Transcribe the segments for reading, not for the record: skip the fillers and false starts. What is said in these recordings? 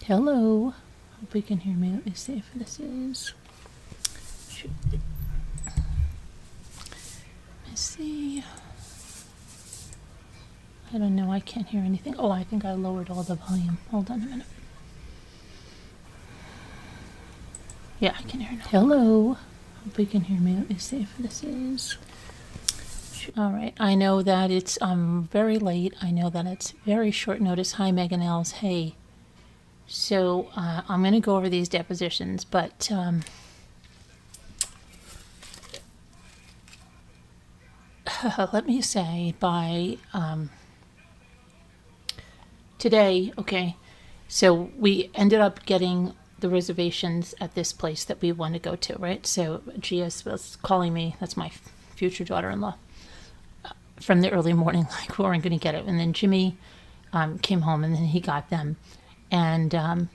Hello. Hope you can hear me. Let me see if this is. Let me see. I don't know. I can't hear anything. Oh, I think I lowered all the volume. Hold on a minute. Yeah, I can hear now. Hello. Hope you can hear me. Let me see if this is. All right. I know that it's very late. I know that it's very short notice. Hi, Megan Els. Hey. So I'm going to go over these depositions, but let me say by today, okay, so we ended up getting the reservations at this place that we want to go to, right? So GS was calling me, that's my future daughter-in-law, from the early morning, like we weren't going to get it. And then Jimmy came home and then he got them. And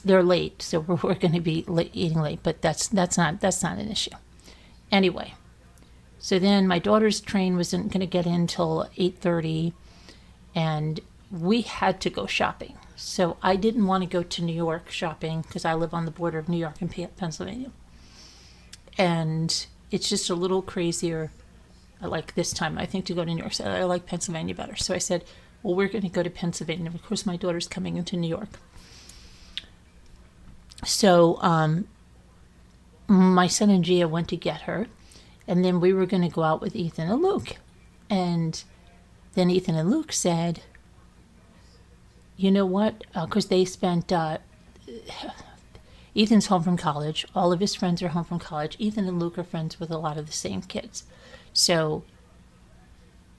they're late, so we're going to be eating late, but that's not an issue. Anyway, so then my daughter's train wasn't going to get in till 8:30, and we had to go shopping. So I didn't want to go to New York shopping because I live on the border of New York and Pennsylvania, and it's just a little crazier. Like this time, I think, to go to New York. So I like Pennsylvania better. So I said, well, we're going to go to Pennsylvania. Of course, my daughter's coming into New York. So my son and Gia went to get her, and then we were going to go out with Ethan and Luke. And then Ethan and Luke said, you know what? Because they spent, Ethan's home from college. All of his friends are home from college. Ethan and Luke are friends with a lot of the same kids. So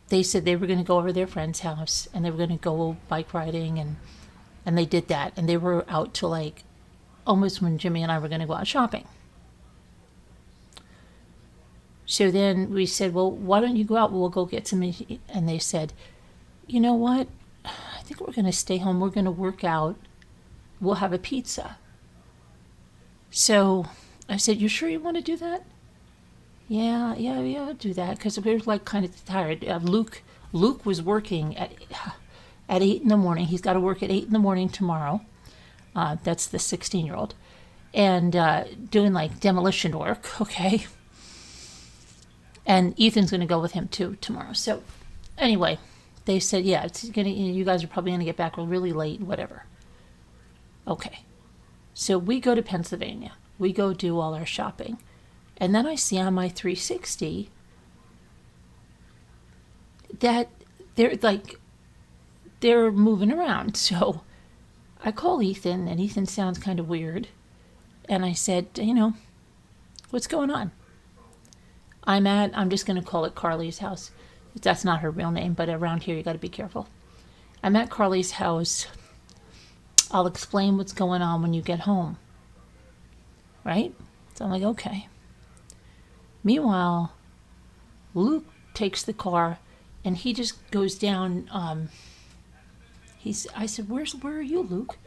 they said they were going to go over to their friend's house and they were going to go bike riding, and they did that. And they were out till like almost when Jimmy and I were going to go out shopping. So then we said, well, why don't you go out? We'll go get some. And they said, you know what? I think we're going to stay home. We're going to work out. We'll have a pizza. So I said, you sure you want to do that? Yeah, I'll do that, because we were like kind of tired. Luke was working at 8 in the morning. He's got to work at 8 in the morning tomorrow. That's the 16-year-old. And doing like demolition work, okay? And Ethan's going to go with him too tomorrow. So anyway, they said, yeah, it's gonna. You guys are probably going to get back really late, whatever. Okay. So we go to Pennsylvania. We go do all our shopping. And then I see on my 360 that they're moving around. So I call Ethan, and Ethan sounds kind of weird. And I said, what's going on? I'm just going to call it Carly's house. That's not her real name, but around here you got to be careful. I'm at Carly's house. I'll explain what's going on when you get home. Right? So I'm like, okay. Meanwhile, Luke takes the car and he just goes down. I said, where are you, Luke?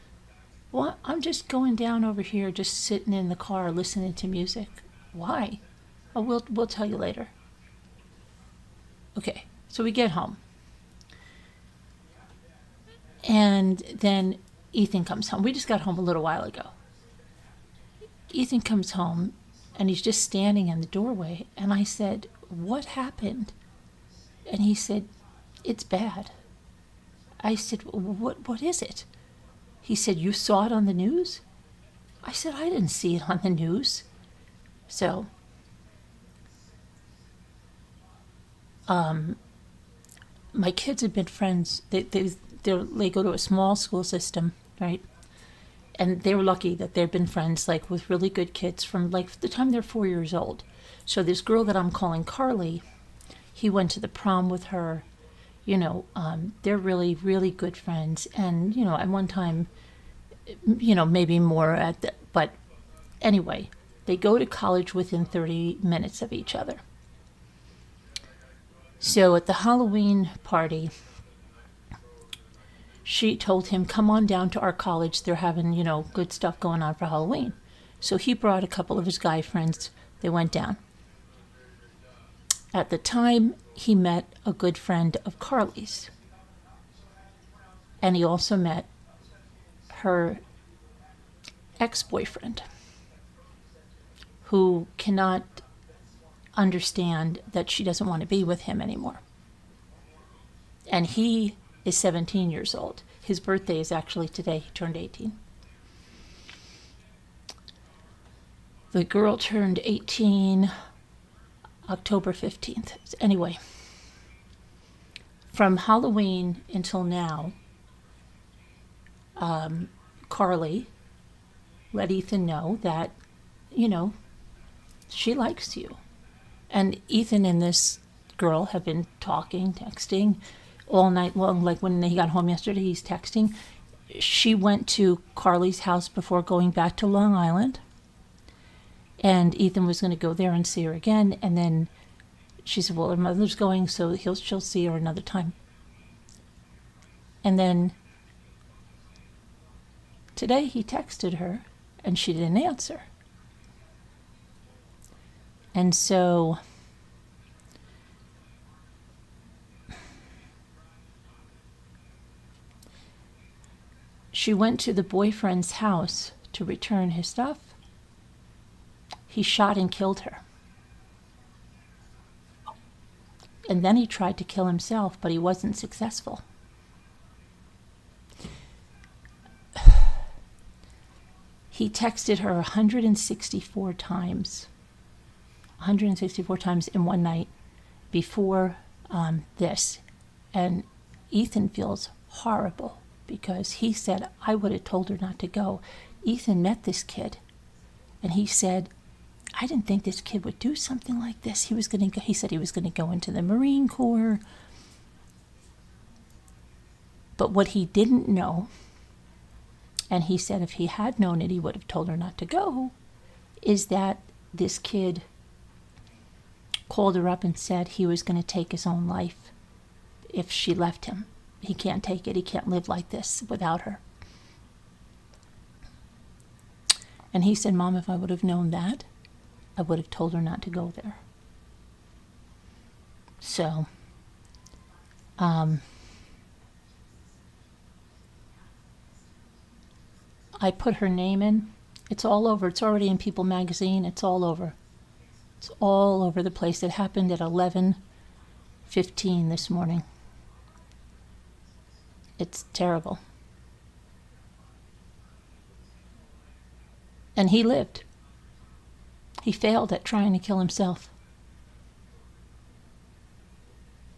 Well, I'm just going down over here, just sitting in the car listening to music. Why? Oh, we'll tell you later. Okay, so we get home. And then Ethan comes home. We just got home a little while ago. Ethan comes home and he's just standing in the doorway. And I said, what happened? And he said, it's bad. I said, what is it? He said, you saw it on the news? I said, I didn't see it on the news. So, my kids have been friends. They go to a small school system, right? And they were lucky that they've been friends like with really good kids from like the time they're 4 years old. So this girl that I'm calling Carly, he went to the prom with her. They're really, really good friends. And, at one time, maybe more but anyway, they go to college within 30 minutes of each other. So at the Halloween party, she told him, come on down to our college. They're having, good stuff going on for Halloween. So he brought a couple of his guy friends. They went down. At the time, he met a good friend of Carly's. And he also met her ex-boyfriend, who cannot understand that she doesn't want to be with him anymore. And he is 17 years old. His birthday is actually today. He turned 18. The girl turned 18 October 15th. Anyway, from Halloween until now, Caylee let Ethan know that, she likes you. And Ethan and this girl have been talking, texting all night long. Like when he got home yesterday, he's texting. She went to Carly's house before going back to Long Island. And Ethan was going to go there and see her again. And then she said, well, her mother's going, so she'll see her another time. And then today he texted her, and she didn't answer. And so she went to the boyfriend's house to return his stuff. He shot and killed her. And then he tried to kill himself, but he wasn't successful. He texted her 164 times. 164 times in one night before this. And Ethan feels horrible because he said, I would have told her not to go. Ethan met this kid, and he said, I didn't think this kid would do something like this. He said he was going to go into the Marine Corps. But what he didn't know, and he said if he had known it, he would have told her not to go, is that this kid called her up and said he was going to take his own life if she left him. He can't take it. He can't live like this without her. And he said, Mom, if I would have known that, I would have told her not to go there. So, I put her name in. It's all over. It's already in People magazine. It's all over. It's all over the place. It happened at 11:15 this morning. It's terrible. And he lived. He failed at trying to kill himself.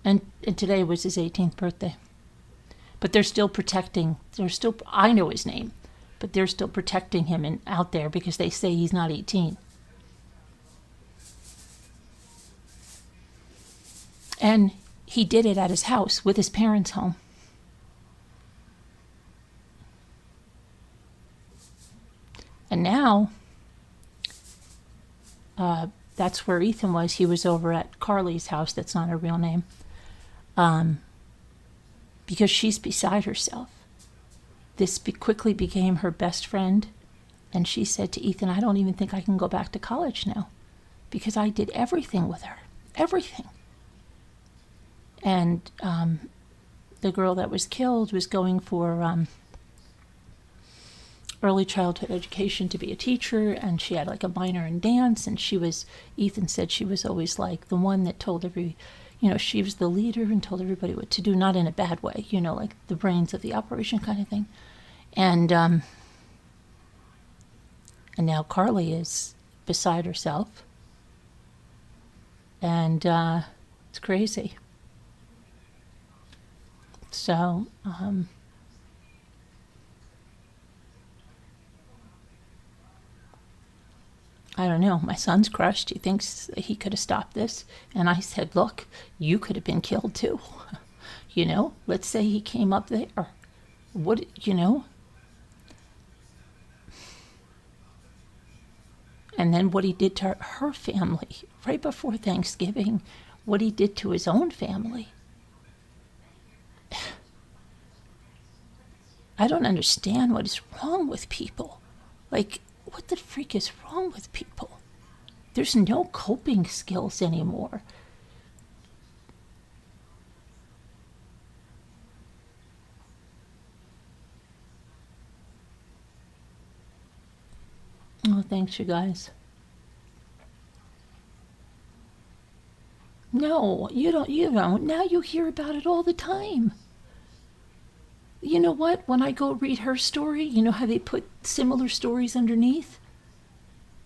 And today was his 18th birthday. But they're still protecting. I know his name, but they're still protecting him out there because they say he's not 18. And he did it at his house with his parents home. And now, that's where Ethan was. He was over at Carly's house. That's not her real name. Because she's beside herself. This quickly became her best friend. And she said to Ethan, I don't even think I can go back to college now. Because I did everything with her. Everything. And the girl that was killed was going for early childhood education to be a teacher, and she had like a minor in dance, and Ethan said she was always like the one that told she was the leader and told everybody what to do, not in a bad way, like the brains of the operation kind of thing. And now Caylee is beside herself, and it's crazy. So, I don't know. My son's crushed. He thinks he could have stopped this. And I said, look, you could have been killed too. Let's say he came up there. What. And then what he did to her family right before Thanksgiving, what he did to his own family. I don't understand what is wrong with people. Like, what the freak is wrong with people? There's no coping skills anymore. thanks, you guys. No, you don't. Now you hear about it all the time. You know what? When I go read her story, you know how they put similar stories underneath?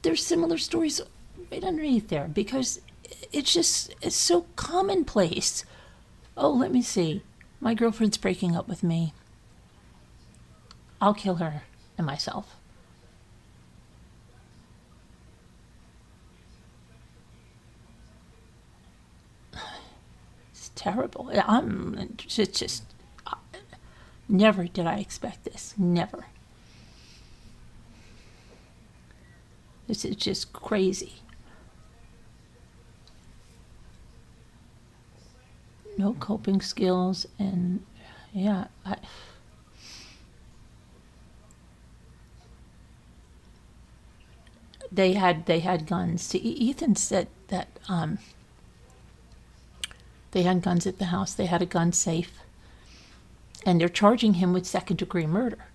There's similar stories right underneath there because it's so commonplace. Oh, let me see. My girlfriend's breaking up with me. I'll kill her and myself. It's terrible. It's just never did I expect this. Never. This is just crazy. No coping skills, and yeah, they had guns. See, Ethan said that they had guns at the house. They had a gun safe, and they're charging him with second-degree murder.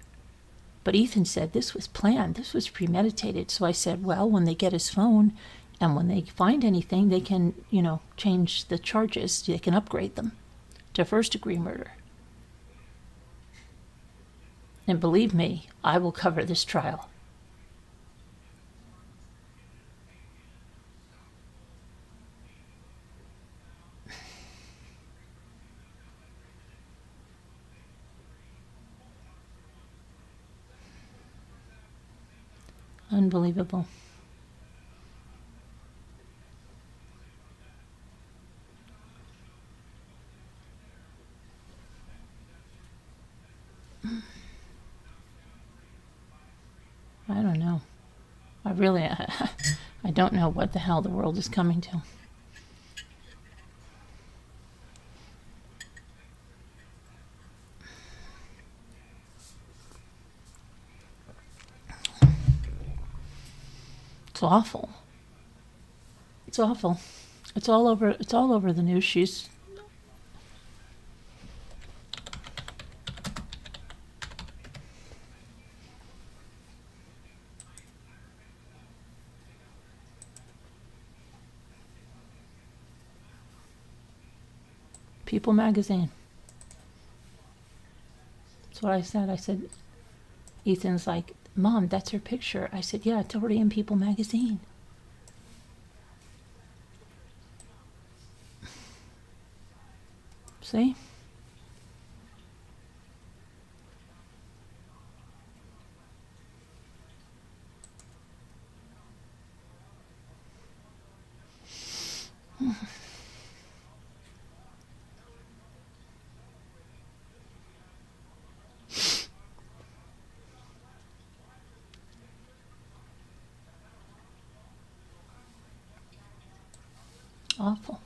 But Ethan said this was planned. This was premeditated. So I said, well, when they get his phone and when they find anything, they can, change the charges. They can upgrade them to first-degree murder. And believe me, I will cover this trial. Unbelievable. I don't know. I don't know what the hell the world is coming to. It's awful. It's awful. It's all over the news. She's People magazine. That's what I said. I said, Ethan's like, Mom, that's her picture. I said, yeah, it's already in People magazine. See? Awful.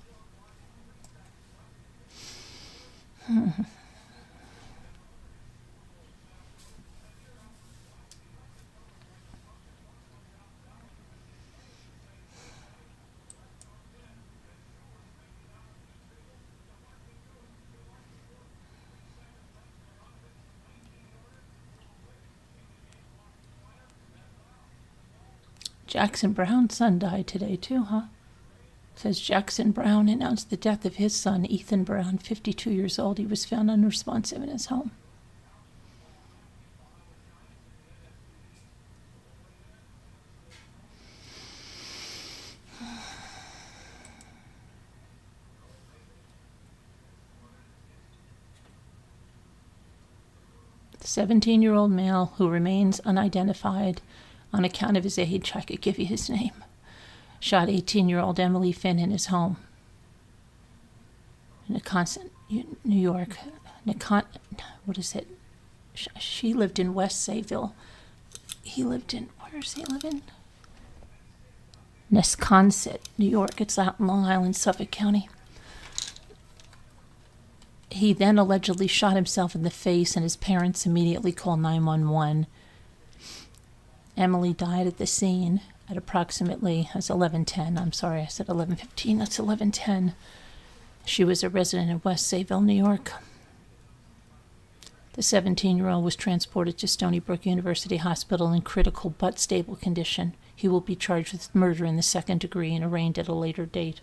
Jackson Brown's son died today too, huh? Says Jackson Brown announced the death of his son, Ethan Brown, 52 years old. He was found unresponsive in his home. The 17-year-old male who remains unidentified on account of his age, I could give you his name, shot 18-year-old Emily Finn in his home in Wisconsin, New York. What is it? She lived in West Sayville. He lived in, where does he live in? Nesconset, New York. It's out in Long Island, Suffolk County. He then allegedly shot himself in the face, and his parents immediately called 911. Emily died at the scene at approximately, that's 11:10. I'm sorry, I said 11:15. That's 11:10. She was a resident of West Sayville, New York. The 17-year-old was transported to Stony Brook University Hospital in critical but stable condition. He will be charged with murder in the second degree and arraigned at a later date.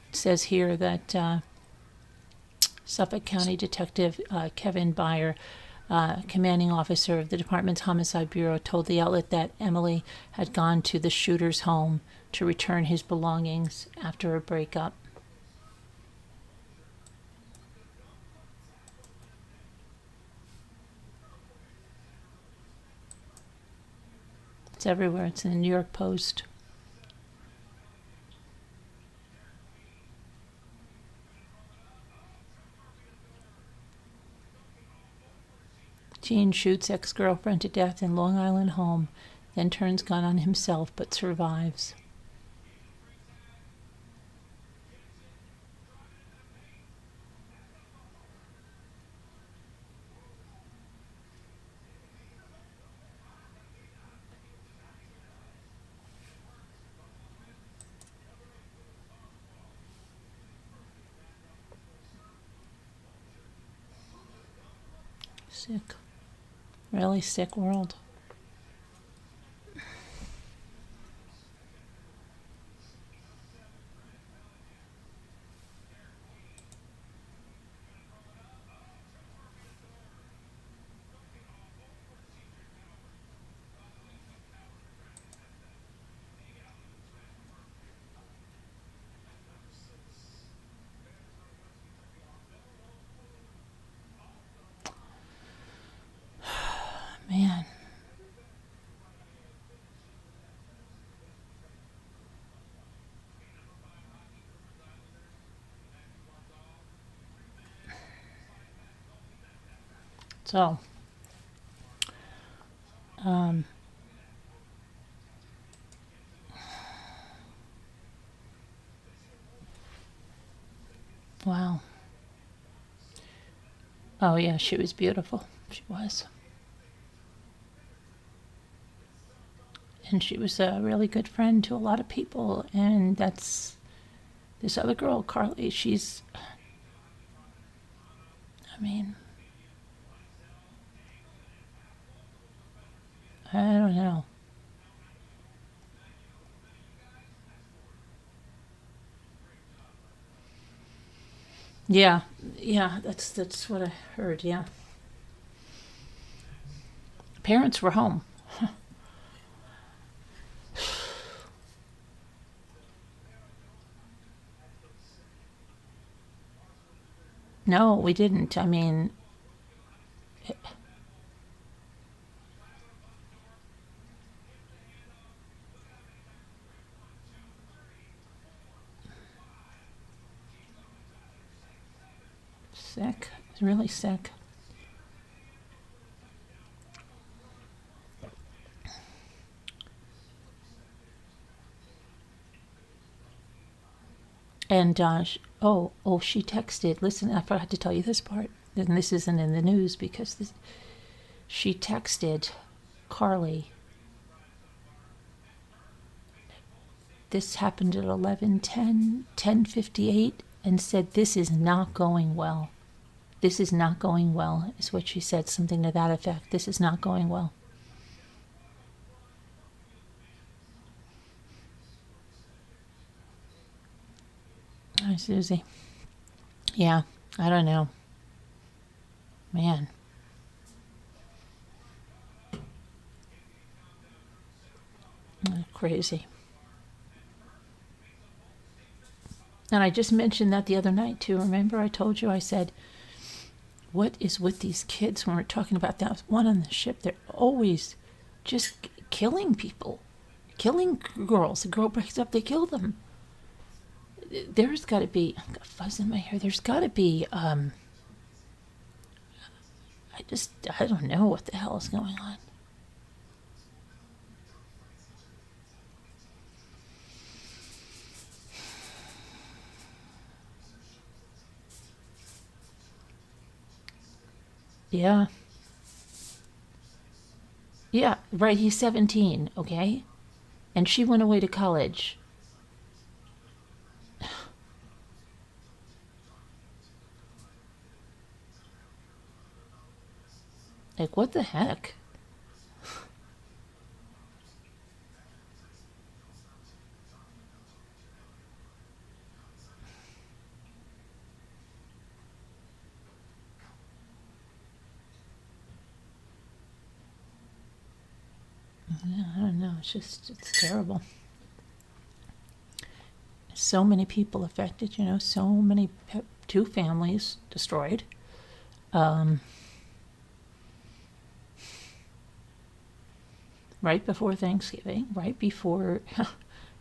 It says here that Suffolk County Detective Kevin Byer, commanding officer of the department's Homicide Bureau, told the outlet that Emily had gone to the shooter's home to return his belongings after a breakup. It's everywhere. It's in the New York Post. Teen shoots ex-girlfriend to death in Long Island home, then turns gun on himself but survives. Sick. Really sick world. Man. So, wow. Oh yeah, she was beautiful. She was. And she was a really good friend to a lot of people. And that's this other girl, Carly. She's, I mean, I don't know. Yeah, that's what I heard. Yeah, parents were home. No, we didn't. I mean, sick. Really sick. And she texted. Listen, I forgot to tell you this part, and this isn't in the news because she texted Carly. This happened at 11:10, 10:58, and said, "This is not going well. This is not going well," is what she said, something to that effect. This is not going well. Hi, Susie. Yeah, I don't know. Man. Crazy. And I just mentioned that the other night, too. Remember, I told you, I said, what is with these kids when we're talking about that one on the ship? They're always just killing people, killing girls. The girl breaks up, they kill them. There's got to be, I've got fuzz in my hair, there's got to be, I don't know what the hell is going on. Yeah. Yeah, right, he's 17, okay? And she went away to college. Like, what the heck? Yeah, I don't know. It's terrible. So many people affected, so many, two families destroyed. Right before Thanksgiving, right before,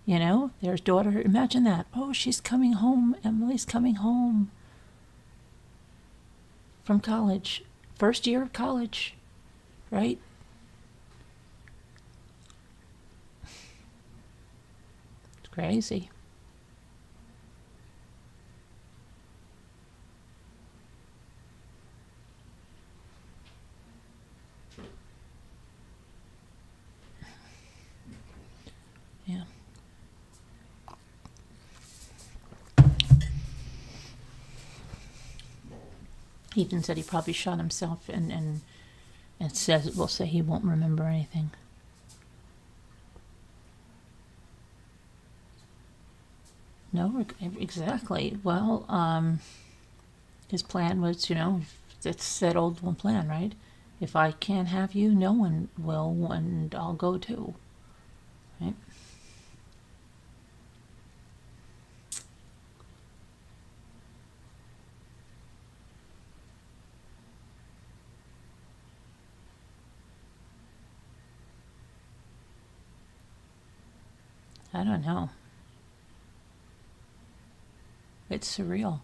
there's daughter. Imagine that. Oh, she's coming home. Emily's coming home from college. First year of college, right? It's crazy. Yeah. Ethan said he probably shot himself and will say he won't remember anything. No, exactly. Well, his plan was, it's that old one plan, right? If I can't have you, no one will, and I'll go too. Right? I don't know. It's surreal.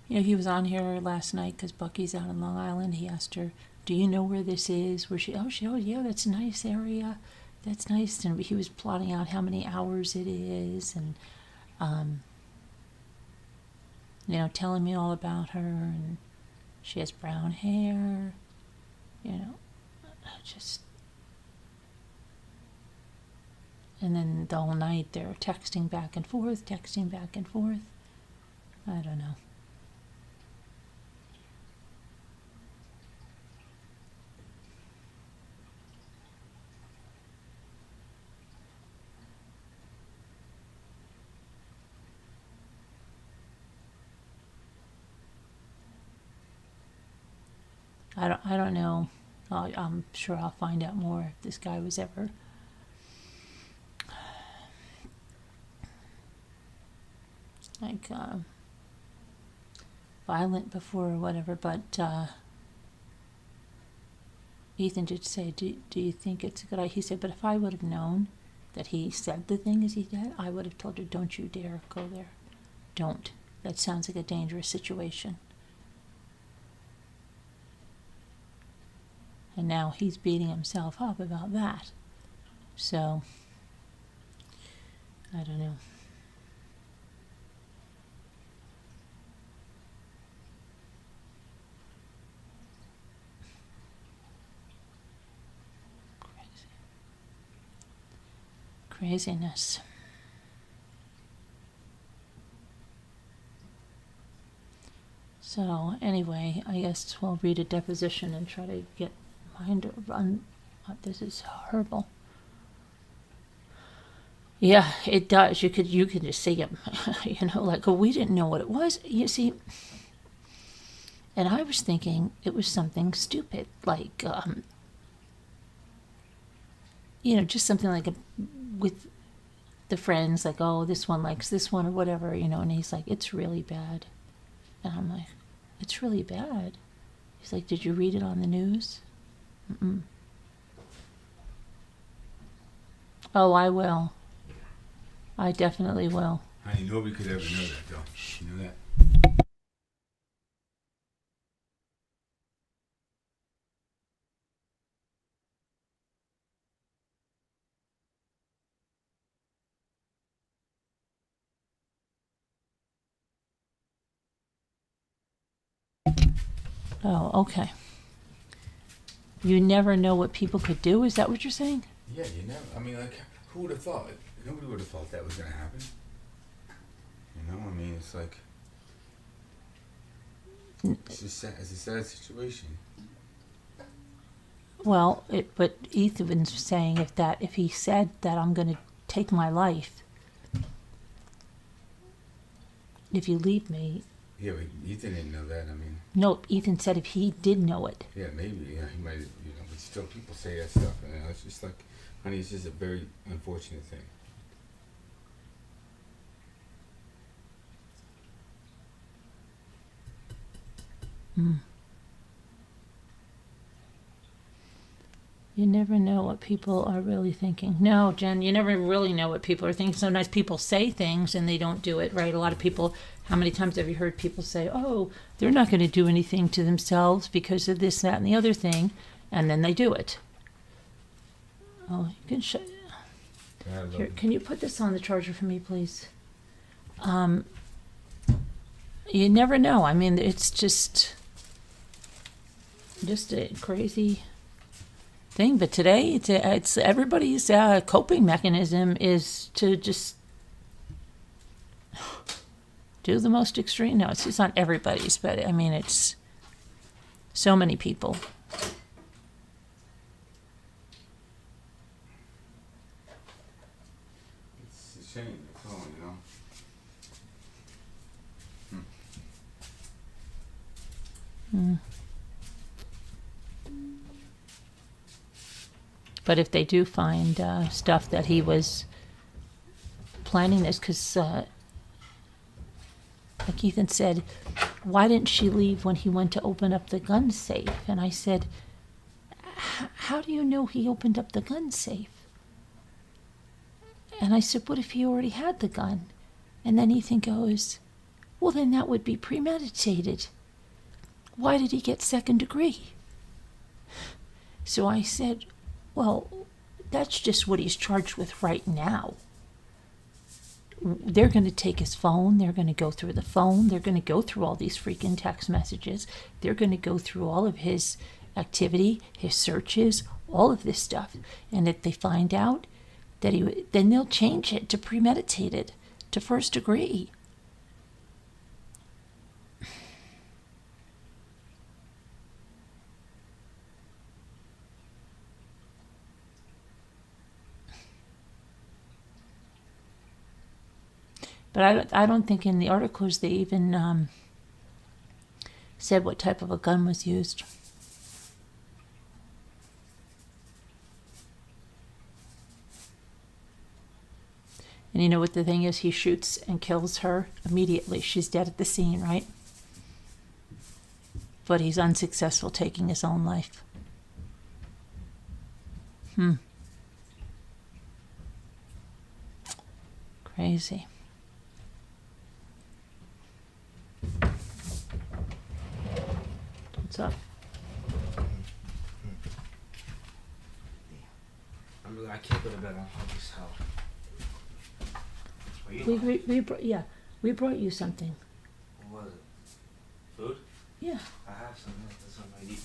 He was on here last night because Bucky's out in Long Island. He asked her, "Do you know where this is?" Oh, yeah, that's a nice area. That's nice. And he was plotting out how many hours it is, and telling me all about her, and she has brown hair. Just. And then the whole night they're texting back and forth, texting back and forth. I don't know. I don't know. I'm sure I'll find out more if this guy was ever like violent before or whatever. But Ethan did say, "Do you think it's a good idea?" He said, "But if I would have known that he said the thing as he did, I would have told her, don't you dare go there. Don't. That sounds like a dangerous situation." And now he's beating himself up about that. So, I don't know. Craziness. So, anyway, I guess we'll read a deposition and try to get mind to run. This is horrible. Yeah, it does. You could just see him, like, oh, we didn't know what it was. You see, and I was thinking it was something stupid, like, just something like with the friends, like, oh, this one likes this one or whatever, and he's like, it's really bad. And I'm like, it's really bad. He's like, did you read it on the news? Mm-mm. Oh, I will. I definitely will. Honey, nobody could ever know that, though. You know that? Oh, okay. You never know what people could do? Is that what you're saying? Yeah, you never. I mean, like, who would have thought? Nobody would have thought that was gonna happen. You know, I mean, it's like it's a sad situation. Well, but Ethan's saying if he said that I'm going to take my life, if you leave me. Yeah, but Ethan didn't know that. I mean. No, Ethan said if he did know it. Yeah, maybe. Yeah, he might. You know, but still, people say that stuff, and it's just like, honey, it's just a very unfortunate thing. Mm. You never know what people are really thinking. No, Jen, you never really know what people are thinking. Sometimes people say things and they don't do it, right? A lot of people, how many times have you heard people say, oh, they're not going to do anything to themselves because of this, that, and the other thing, and then they do it. Oh, you can show. Here, can you put this on the charger for me, please? You never know. I mean, it's just a crazy thing. But today, it's everybody's coping mechanism is to just do the most extreme. No, it's not everybody's, but I mean, it's so many people. It's a shame. That's all, you know. Mm. But if they do find stuff that he was planning this, because like Ethan said, why didn't she leave when he went to open up the gun safe? And I said, how do you know he opened up the gun safe? And I said, what if he already had the gun? And then Ethan goes, well, then that would be premeditated. Why did he get second degree? So I said, well, that's just what he's charged with right now. They're going to take his phone. They're going to go through the phone. They're going to go through all these freaking text messages. They're going to go through all of his activity, his searches, all of this stuff. And if they find out that then they'll change it to premeditated, to first degree. But I don't think in the articles they even said what type of a gun was used. And you know what the thing is? He shoots and kills her immediately. She's dead at the scene, right? But he's unsuccessful taking his own life. Crazy. What's up? I can't go to bed. I'll just help. We brought you something. What was it? Food? Yeah. I have some. That's something I eat.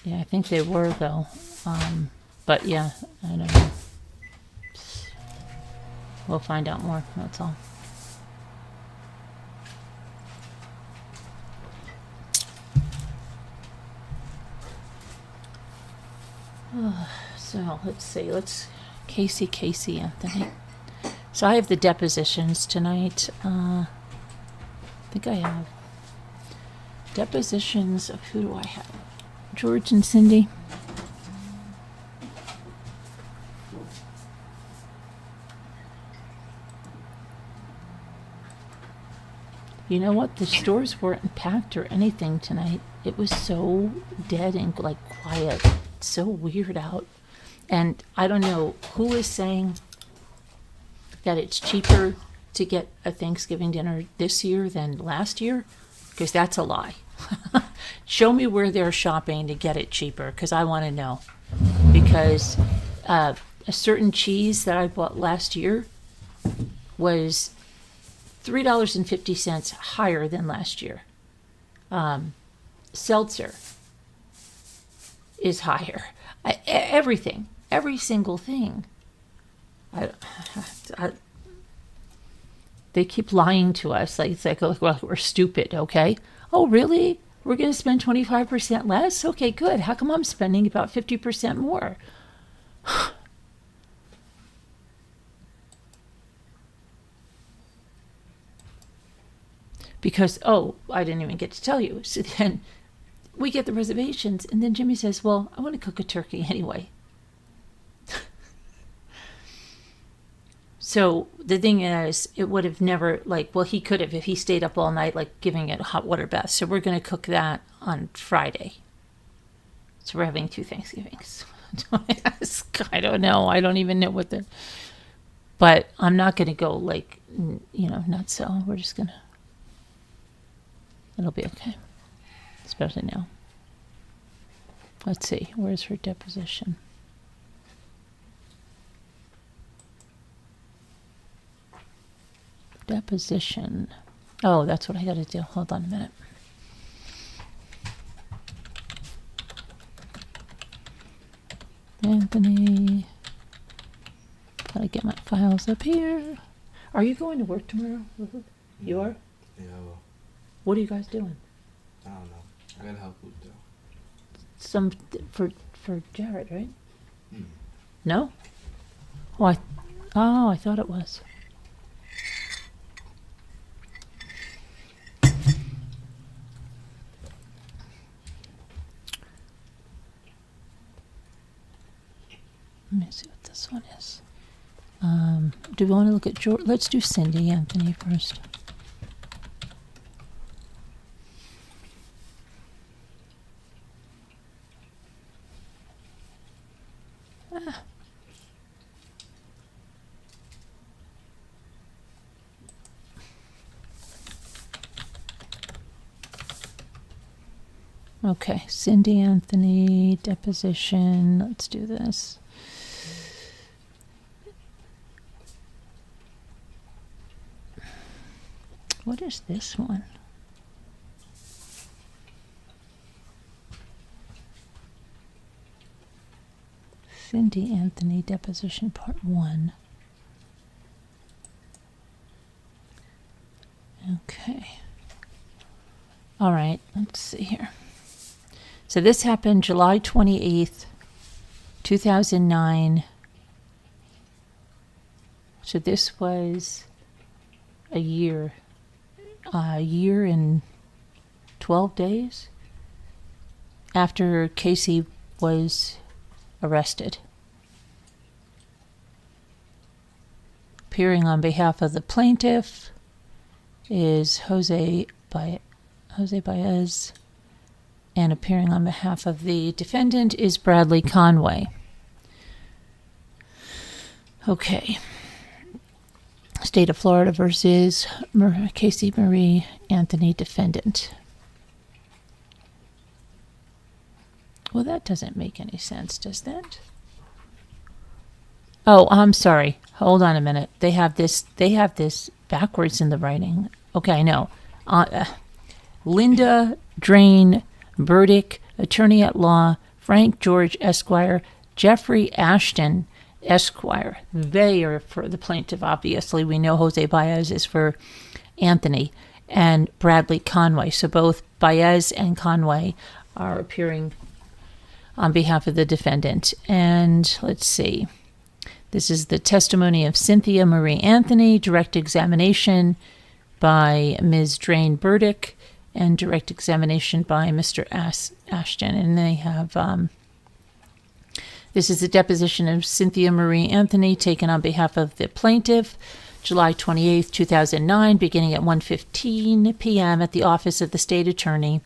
Yeah, I think they were though. But yeah, I don't know. We'll find out more. That's all. So let's see. Caylee Anthony. So I have the depositions tonight. I think I have depositions of who do I have? George and Cindy. You know what? The stores weren't packed or anything tonight. It was so dead and like quiet. It's so weird out. And I don't know who is saying that it's cheaper to get a Thanksgiving dinner this year than last year, because that's a lie. Show me where they're shopping to get it cheaper, because I want to know. because a certain cheese that I bought last year was $3.50 higher than last year. Seltzer is higher. Everything, every single thing. They keep lying to us. Like, it's like, oh, well, we're stupid, okay? Oh, really? We're going to spend 25% less? Okay, good. How come I'm spending about 50% more? Because, oh, I didn't even get to tell you. So then we get the reservations, and then Jimmy says, well, I want to cook a turkey anyway. So the thing is, it would have never, like, well, he could have if he stayed up all night, like, giving it a hot water bath. So we're going to cook that on Friday. So we're having 2 Thanksgivings. I don't know. I don't even know what the... But I'm not going to go, like, nuts. So we're just going to... It'll be okay. Especially now. Let's see. Where's her deposition? Deposition. Oh, that's what I got to do. Hold on a minute. Anthony. Gotta get my files up here. Are you going to work tomorrow? You are? Yeah, well, What are you guys doing? I don't know. I gotta help Luke though. Some for Jared, right? Hmm. No? Oh, I thought it was. Let me see what this one is. Do we want to look at George? Let's do Cindy Anthony first. Okay, Cindy Anthony, deposition. Let's do this. What is this one? Cindy Anthony, deposition part 1. Okay. All right, let's see here. So this happened July 28th, 2009. So this was a year and 12 days after Casey was arrested. Appearing on behalf of the plaintiff is Jose Baez, and appearing on behalf of the defendant is Bradley Conway. Okay. State of Florida versus Casey Marie Anthony, defendant. Well, that doesn't make any sense, does that? Oh, I'm sorry. Hold on a minute. They have this backwards in the writing. Okay, I know. Linda Drain Burdick, attorney at law, Frank George Esquire, Jeffrey Ashton Esquire. They are for the plaintiff, obviously. We know Jose Baez is for Anthony, and Bradley Conway. So both Baez and Conway are appearing on behalf of the defendant. And let's see. This is the testimony of Cynthia Marie Anthony, direct examination by Ms. Drain Burdick, and direct examination by Mr. Ashton. And they have, this is the deposition of Cynthia Marie Anthony taken on behalf of the plaintiff, July 28th, 2009, beginning at 1:15 p.m. at the office of the state attorney,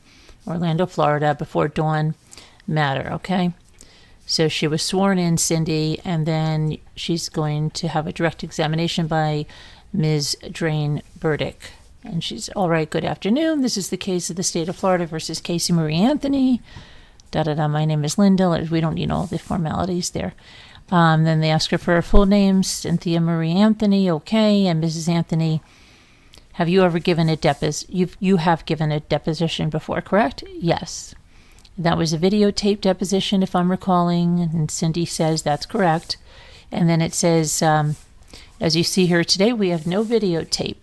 Orlando, Florida, before dawn matter, okay? So she was sworn in, Cindy, and then she's going to have a direct examination by Ms. Drain Burdick. And she's, all right, good afternoon. This is the case of the state of Florida versus Casey Marie Anthony. My name is Linda. We don't need all the formalities there. Then they ask her for her full name, Cynthia Marie Anthony, okay, and Mrs. Anthony, have you ever given a you have given a deposition before, correct? Yes. That was a videotape deposition, if I'm recalling, and Cindy says that's correct. And then it says, as you see here today, we have no videotape.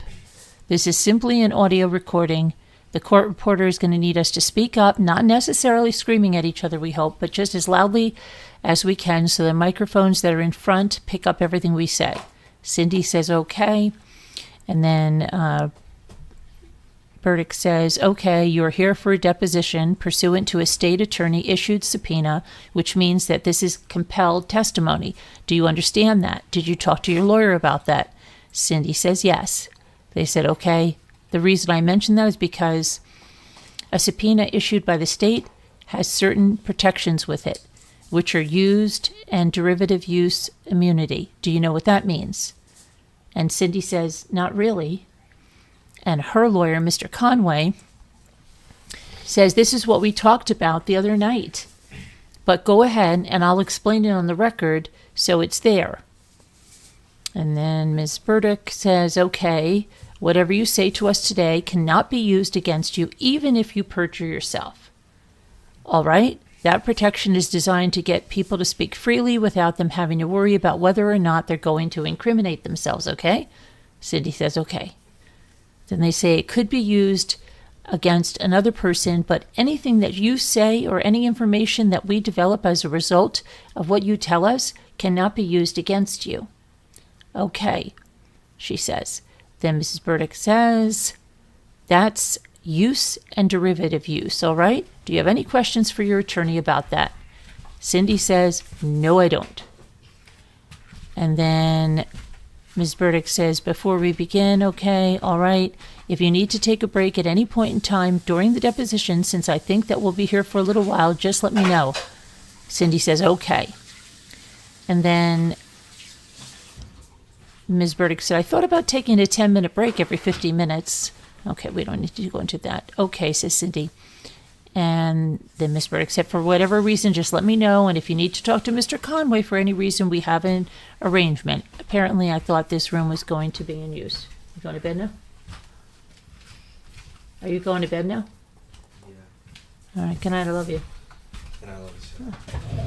This is simply an audio recording. The court reporter is going to need us to speak up, not necessarily screaming at each other, we hope, but just as loudly as we can so the microphones that are in front pick up everything we say. Cindy says okay. And then Burdick says, okay, you're here for a deposition pursuant to a state attorney issued subpoena, which means that this is compelled testimony. Do you understand that? Did you talk to your lawyer about that? Cindy says yes. They said, okay. The reason I mention that is because a subpoena issued by the state has certain protections with it, which are used and derivative use immunity. Do you know what that means? And Cindy says, not really. And her lawyer, Mr. Conway, says, this is what we talked about the other night. But go ahead and I'll explain it on the record so it's there. And then Ms. Burdick says, okay, whatever you say to us today cannot be used against you even if you perjure yourself. All right? That protection is designed to get people to speak freely without them having to worry about whether or not they're going to incriminate themselves, okay? Cindy says, okay. Then they say it could be used against another person, but anything that you say or any information that we develop as a result of what you tell us cannot be used against you. Okay, she says. Then Mrs. Burdick says, that's use and derivative use, all right? Do you have any questions for your attorney about that? Cindy says, no, I don't. And then Ms. Burdick says, before we begin, okay, all right, if you need to take a break at any point in time during the deposition, since I think that we'll be here for a little while, just let me know. Cindy says, okay. And then Ms. Burdick said, I thought about taking a 10-minute break every 50 minutes. Okay, we don't need to go into that. Okay, says Cindy. And then Ms. Burdick said, for whatever reason, just let me know. And if you need to talk to Mr. Conway for any reason, we have an arrangement. Apparently, I thought this room was going to be in use. You going to bed now? Are you going to bed now? Yeah. All right, good night. I love you. And I love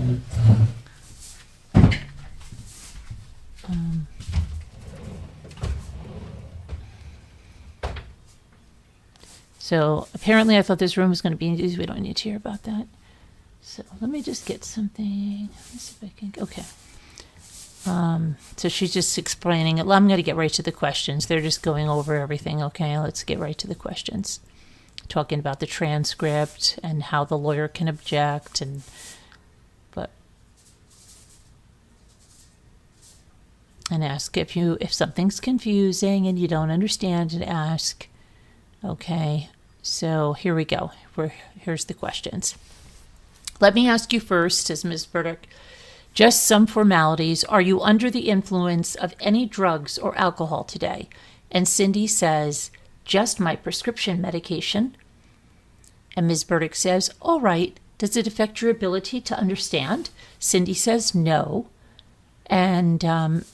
you. So apparently I thought this room was going to be in use. We don't need to hear about that. So let me just get something. Let's see if I can. Okay. So she's just explaining it. I'm going to get right to the questions. They're just going over everything. Okay, let's get right to the questions. Talking about the transcript and how the lawyer can object and ask if something's confusing and you don't understand, and ask. Okay, so here we go. Here's the questions. Let me ask you first, says Ms. Burdick, just some formalities. Are you under the influence of any drugs or alcohol today? And Cindy says, just my prescription medication. And Ms. Burdick says, all right, does it affect your ability to understand? Cindy says, no. And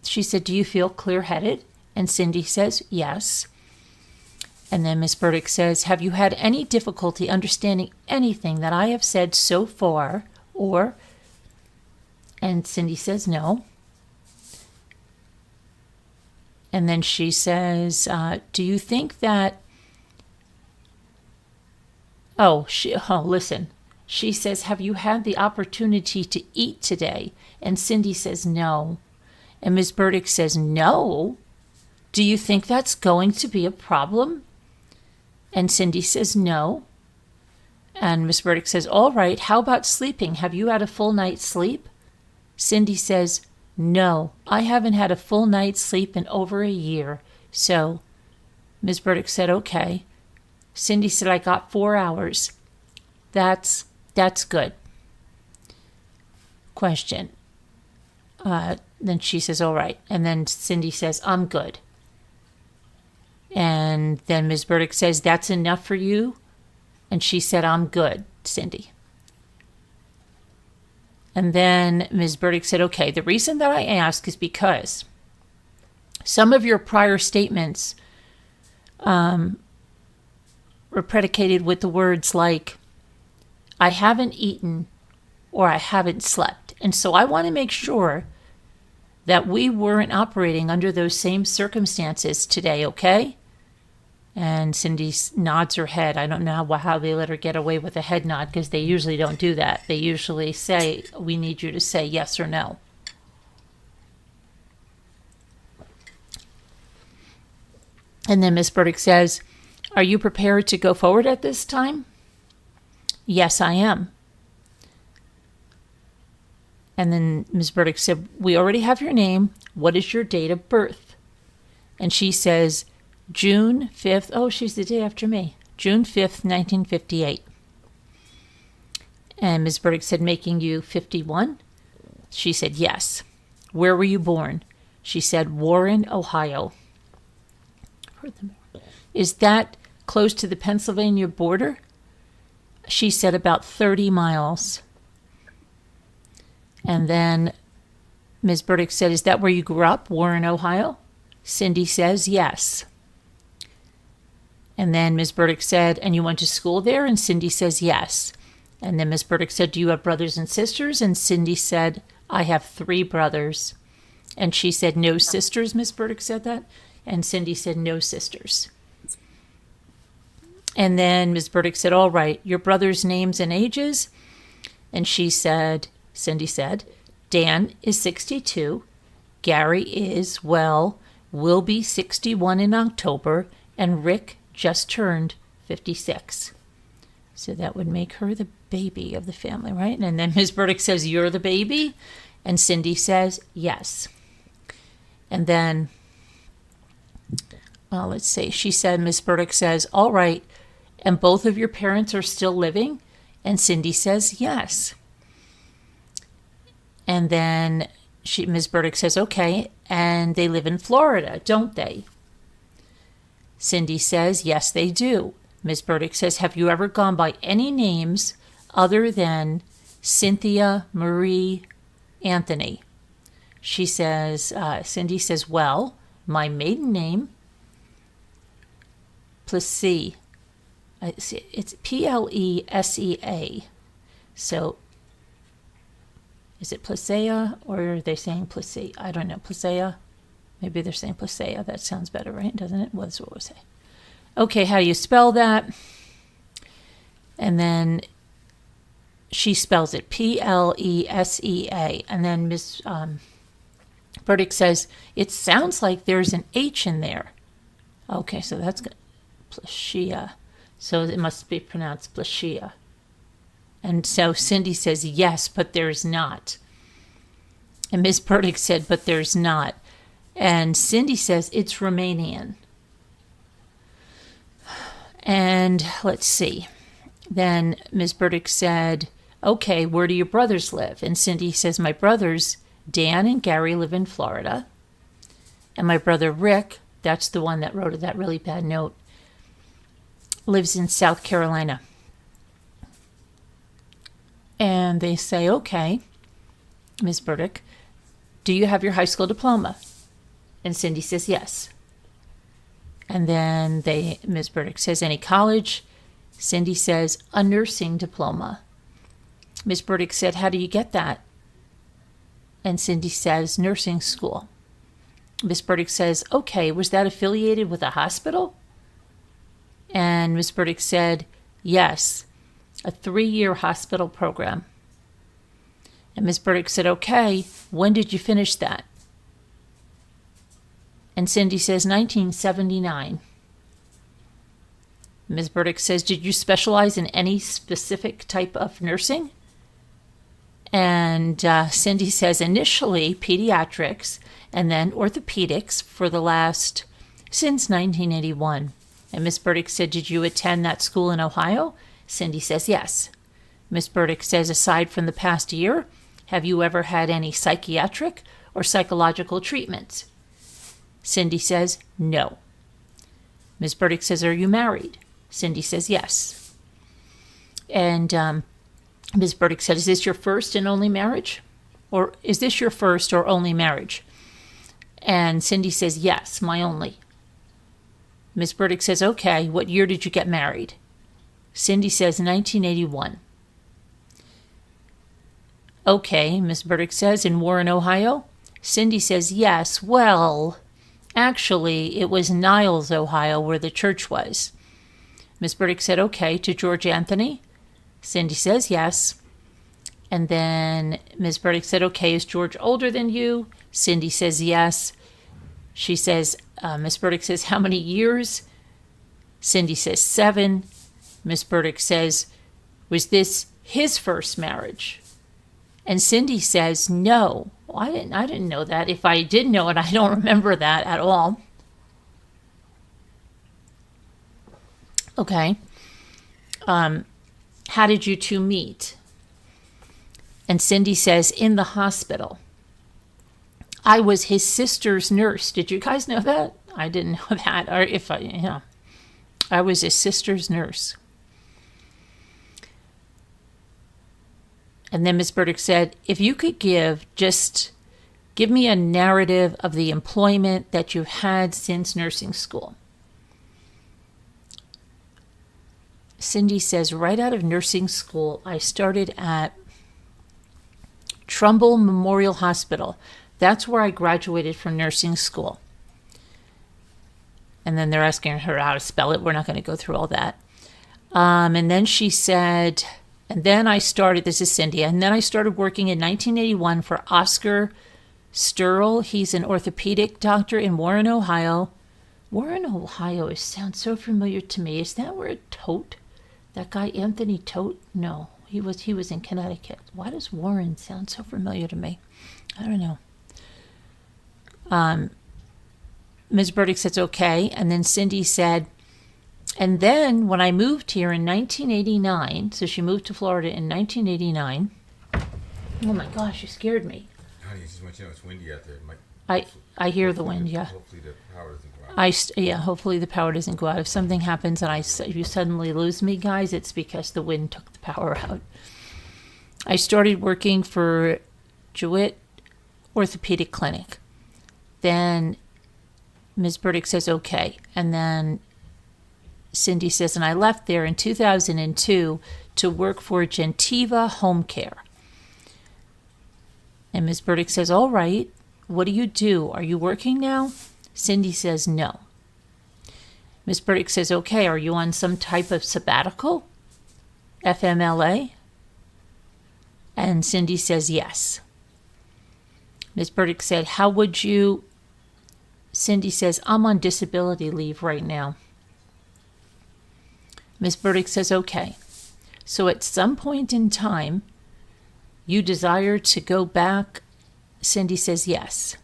she said, do you feel clear-headed? And Cindy says, yes. And then Ms. Burdick says, have you had any difficulty understanding anything that I have said so far? And Cindy says, no. And then she says, do you think that, listen. She says, have you had the opportunity to eat today? And Cindy says, no. And Ms. Burdick says, no. Do you think that's going to be a problem? And Cindy says, no. And Ms. Burdick says, all right, how about sleeping? Have you had a full night's sleep? Cindy says, no, I haven't had a full night's sleep in over a year. So Ms. Burdick said, okay. Cindy said, I got 4 hours. That's good. Question. Then she says, all right. And then Cindy says, I'm good. And then Ms. Burdick says, that's enough for you? And she said, I'm good, Cindy. And then Ms. Burdick said, okay, the reason that I ask is because some of your prior statements were predicated with the words like, I haven't eaten or I haven't slept. And so I want to make sure that we weren't operating under those same circumstances today, okay? And Cindy nods her head. I don't know how they let her get away with a head nod because they usually don't do that. They usually say, we need you to say yes or no. And then Ms. Burdick says, are you prepared to go forward at this time? Yes, I am. And then Ms. Burdick said, we already have your name. What is your date of birth? And she says, June 5th. Oh, she's the day after me. June 5th, 1958. And Ms. Burdick said, making you 51? She said, yes. Where were you born? She said, Warren, Ohio. Is that close to the Pennsylvania border? She said, about 30 miles. And then Ms. Burdick said, is that where you grew up, Warren, Ohio? Cindy says, yes. And then Ms. Burdick said, and you went to school there? And Cindy says, yes. And then Ms. Burdick said, do you have brothers and sisters? And Cindy said, I have 3 brothers. And she said, no sisters, Ms. Burdick said that. And Cindy said, no sisters. And then Ms. Burdick said, all right, your brothers' names and ages? And Cindy said, Dan is 62. Gary is, will be 61 in October. And Rick just turned 56. So that would make her the baby of the family, right? And then Ms. Burdick says, you're the baby? And Cindy says, yes. And then, let's see, she said, Ms. Burdick says, all right, and both of your parents are still living? And Cindy says, yes. And then Ms. Burdick says, okay, and they live in Florida, don't they? Cindy says, yes, they do. Ms. Burdick says, have you ever gone by any names other than Cynthia, Marie, Anthony? She says, Cindy says, well, my maiden name, Plessia. It's Plesea. So is it Plessia or are they saying Plessia? I don't know. Plessia? Maybe they're saying Plessia. That sounds better, right? Doesn't it? That's what we say. Okay, how do you spell that? And then she spells it Plesea. And then Ms. Burdick says, it sounds like there's an H in there. Okay, so that's good. Plessia. So it must be pronounced Plessia. And so Cindy says, yes, but there's not. And Ms. Burdick said, but there's not. And Cindy says, it's Romanian. And let's see. Then Ms. Burdick said, okay, where do your brothers live? And Cindy says, my brothers, Dan and Gary, live in Florida. And my brother Rick, that's the one that wrote that really bad note, lives in South Carolina. And they say, okay, Ms. Burdick, do you have your high school diploma? And Cindy says, yes. And then Ms. Burdick says, any college? Cindy says, a nursing diploma. Ms. Burdick said, how do you get that? And Cindy says, nursing school. Ms. Burdick says, okay, was that affiliated with a hospital? And Ms. Burdick said, yes, a 3-year hospital program. And Ms. Burdick said, okay, when did you finish that? And Cindy says, 1979. Ms. Burdick says, did you specialize in any specific type of nursing? And Cindy says, initially pediatrics and then orthopedics since 1981. And Ms. Burdick said, did you attend that school in Ohio? Cindy says, yes. Ms. Burdick says, aside from the past year, have you ever had any psychiatric or psychological treatments? Cindy says, no. Ms. Burdick says, are you married? Cindy says, yes. And Ms. Burdick said, is this your first and only marriage? Or is this your first or only marriage? And Cindy says, yes, my only. Ms. Burdick says, okay, what year did you get married? Cindy says, 1981. Okay, Ms. Burdick says, in Warren, Ohio? Cindy says, yes, well, actually, it was Niles, Ohio, where the church was. Ms. Burdick said, okay, to George Anthony? Cindy says, yes. And then Ms. Burdick said, okay, is George older than you? Cindy says, yes. She says, Ms. Burdick says, how many years? Cindy says, 7. Ms. Burdick says, was this his first marriage? And Cindy says, no. Well, I didn't know that. If I did know it, I don't remember that at all. Okay. How did you two meet? And Cindy says, in the hospital. I was his sister's nurse. Did you guys know that? I didn't know that. Or if I was his sister's nurse. And then Ms. Burdick said, if you could give me a narrative of the employment that you've had since nursing school. Cindy says, right out of nursing school, I started at Trumbull Memorial Hospital. That's where I graduated from nursing school. And then they're asking her how to spell it. We're not going to go through all that. And then she said, and then I started, this is Cindy, and then I started working in 1981 for Oscar Sturl. He's an orthopedic doctor in Warren, Ohio. Warren, Ohio sounds so familiar to me. Is that where Tote, that guy Anthony Tote? No, he was in Connecticut. Why does Warren sound so familiar to me? I don't know. Ms. Burdick says, okay. And then Cindy said, and then when I moved here in 1989, so she moved to Florida in 1989. Oh my gosh, you scared me. Honey, just want you to know it's windy out there. I hear the wind, yeah. Hopefully the power doesn't go out. Hopefully the power doesn't go out. If something happens and you suddenly lose me, guys, it's because the wind took the power out. I started working for Jewett Orthopedic Clinic. Then Ms. Burdick says, okay. And then Cindy says, and I left there in 2002 to work for Gentiva Home Care. And Ms. Burdick says, all right, what do you do? Are you working now? Cindy says, no. Ms. Burdick says, okay, are you on some type of sabbatical? FMLA? And Cindy says, yes. Ms. Burdick said, how would you? Cindy says, I'm on disability leave right now. Ms. Burdick says, okay. So at some point in time, you desire to go back? Cindy says, yes.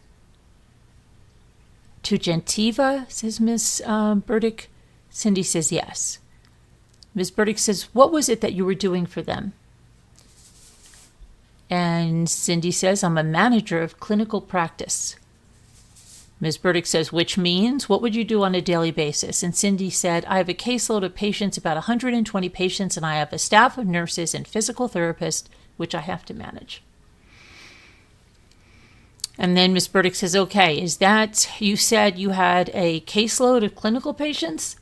To Gentiva, says Ms. Burdick. Cindy says, yes. Ms. Burdick says, what was it that you were doing for them? And Cindy says, I'm a manager of clinical practice. Ms. Burdick says, which means, what would you do on a daily basis? And Cindy said, I have a caseload of patients, about 120 patients, and I have a staff of nurses and physical therapists, which I have to manage. And then Ms. Burdick says, okay, is that, you said you had a caseload of clinical patients?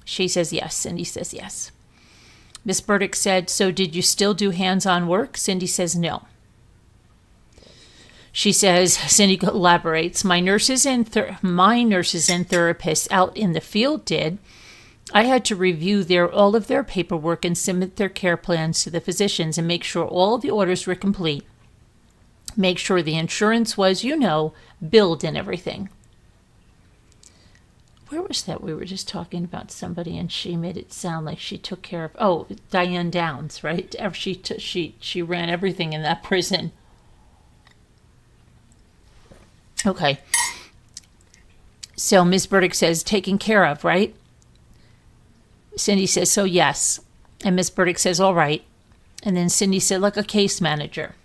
She says, yes. Cindy says, yes. Ms. Burdick said, so did you still do hands-on work? Cindy says, no. She says, Cindy elaborates, my nurses and therapists out in the field did. I had to review all of their paperwork and submit their care plans to the physicians and make sure all the orders were complete. Make sure the insurance was, billed and everything. Where was that? We were just talking about somebody and she made it sound like she took care of, Diane Downs, right? She ran everything in that prison. Okay. So Ms. Burdick says, taken care of, right? Cindy says, so yes. And Ms. Burdick says, all right. And then Cindy said, like a case manager.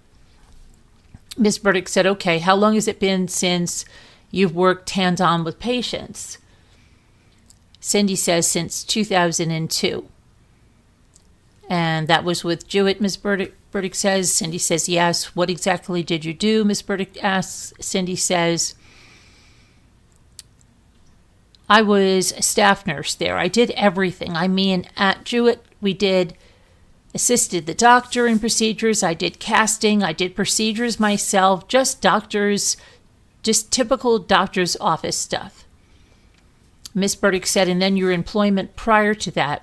Ms. Burdick said, okay, how long has it been since you've worked hands-on with patients? Cindy says, since 2002. And that was with Jewett, Ms. Burdick says. Cindy says, yes. What exactly did you do? Ms. Burdick asks. Cindy says, I was a staff nurse there. I did everything. I mean, at Jewett, we assisted the doctor in procedures. I did casting. I did procedures myself. Just typical doctor's office stuff. Ms. Burdick said, and then your employment prior to that.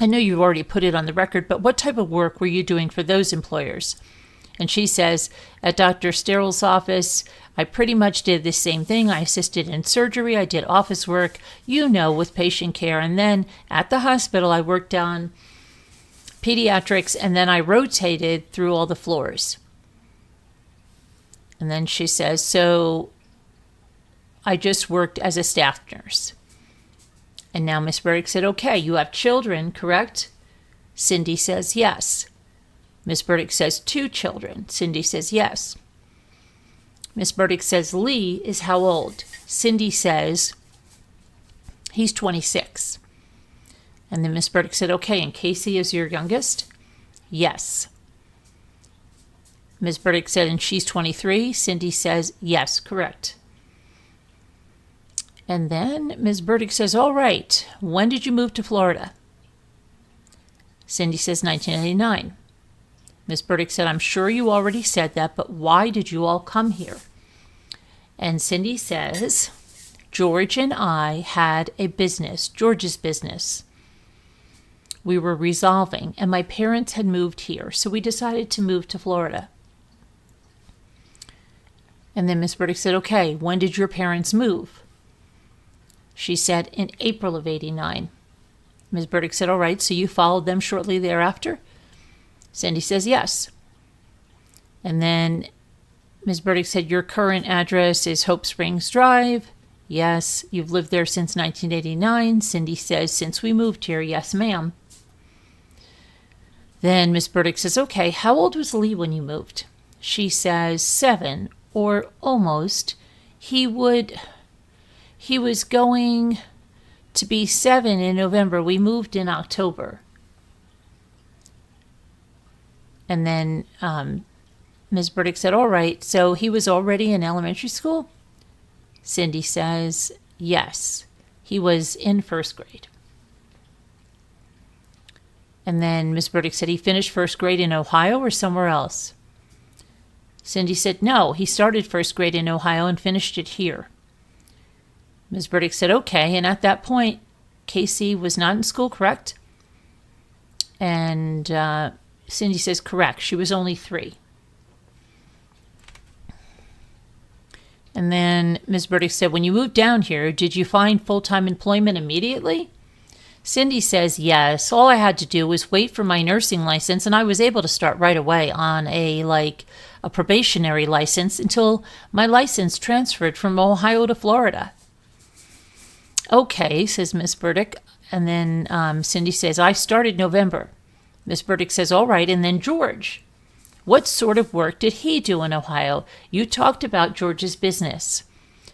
I know you've already put it on the record, but what type of work were you doing for those employers? And she says, at Dr. Sterrell's office, I pretty much did the same thing. I assisted in surgery. I did office work, with patient care. And then at the hospital, I worked on pediatrics, and then I rotated through all the floors. And then she says, so I just worked as a staff nurse. And now Miss Burdick said, okay, you have children, correct? Cindy says, yes. Miss Burdick says, 2 children. Cindy says, yes. Miss Burdick says, Lee is how old? Cindy says, he's 26. And then Miss Burdick said, okay, and Casey is your youngest? Yes. Ms. Burdick said, and she's 23. Cindy says, yes, correct. And then Ms. Burdick says, all right, when did you move to Florida? Cindy says, 1989. Ms. Burdick said, I'm sure you already said that, but why did you all come here? And Cindy says, George and I had a business, George's business. We were resolving, and my parents had moved here, so we decided to move to Florida. And then Miss Burdick said, okay, when did your parents move? She said, in April of 89. Ms. Burdick said, all right, so you followed them shortly thereafter? Cindy says, yes. And then Ms. Burdick said, your current address is Hope Springs Drive. Yes. You've lived there since 1989. Cindy says, since we moved here, yes, ma'am. Then Ms. Burdick says, okay, how old was Lee when you moved? She says, 7, or almost. He was going to be 7 in November. We moved in October. And then Ms. Burdick said, all right, so he was already in elementary school? Cindy says, yes, he was in 1st grade. And then Ms. Burdick said, he finished 1st grade in Ohio or somewhere else? Cindy said, no, he started 1st grade in Ohio and finished it here. Ms. Burdick said, okay, and at that point, Casey was not in school, correct? And Cindy says, correct, she was only 3. And then Ms. Burdick said, when you moved down here, did you find full-time employment immediately? Cindy says, yes, all I had to do was wait for my nursing license, and I was able to start right away on a probationary license until my license transferred from Ohio to Florida. Okay, says Ms. Burdick. And then Cindy says, I started November. Ms. Burdick says, all right, and then George. What sort of work did he do in Ohio? You talked about George's business.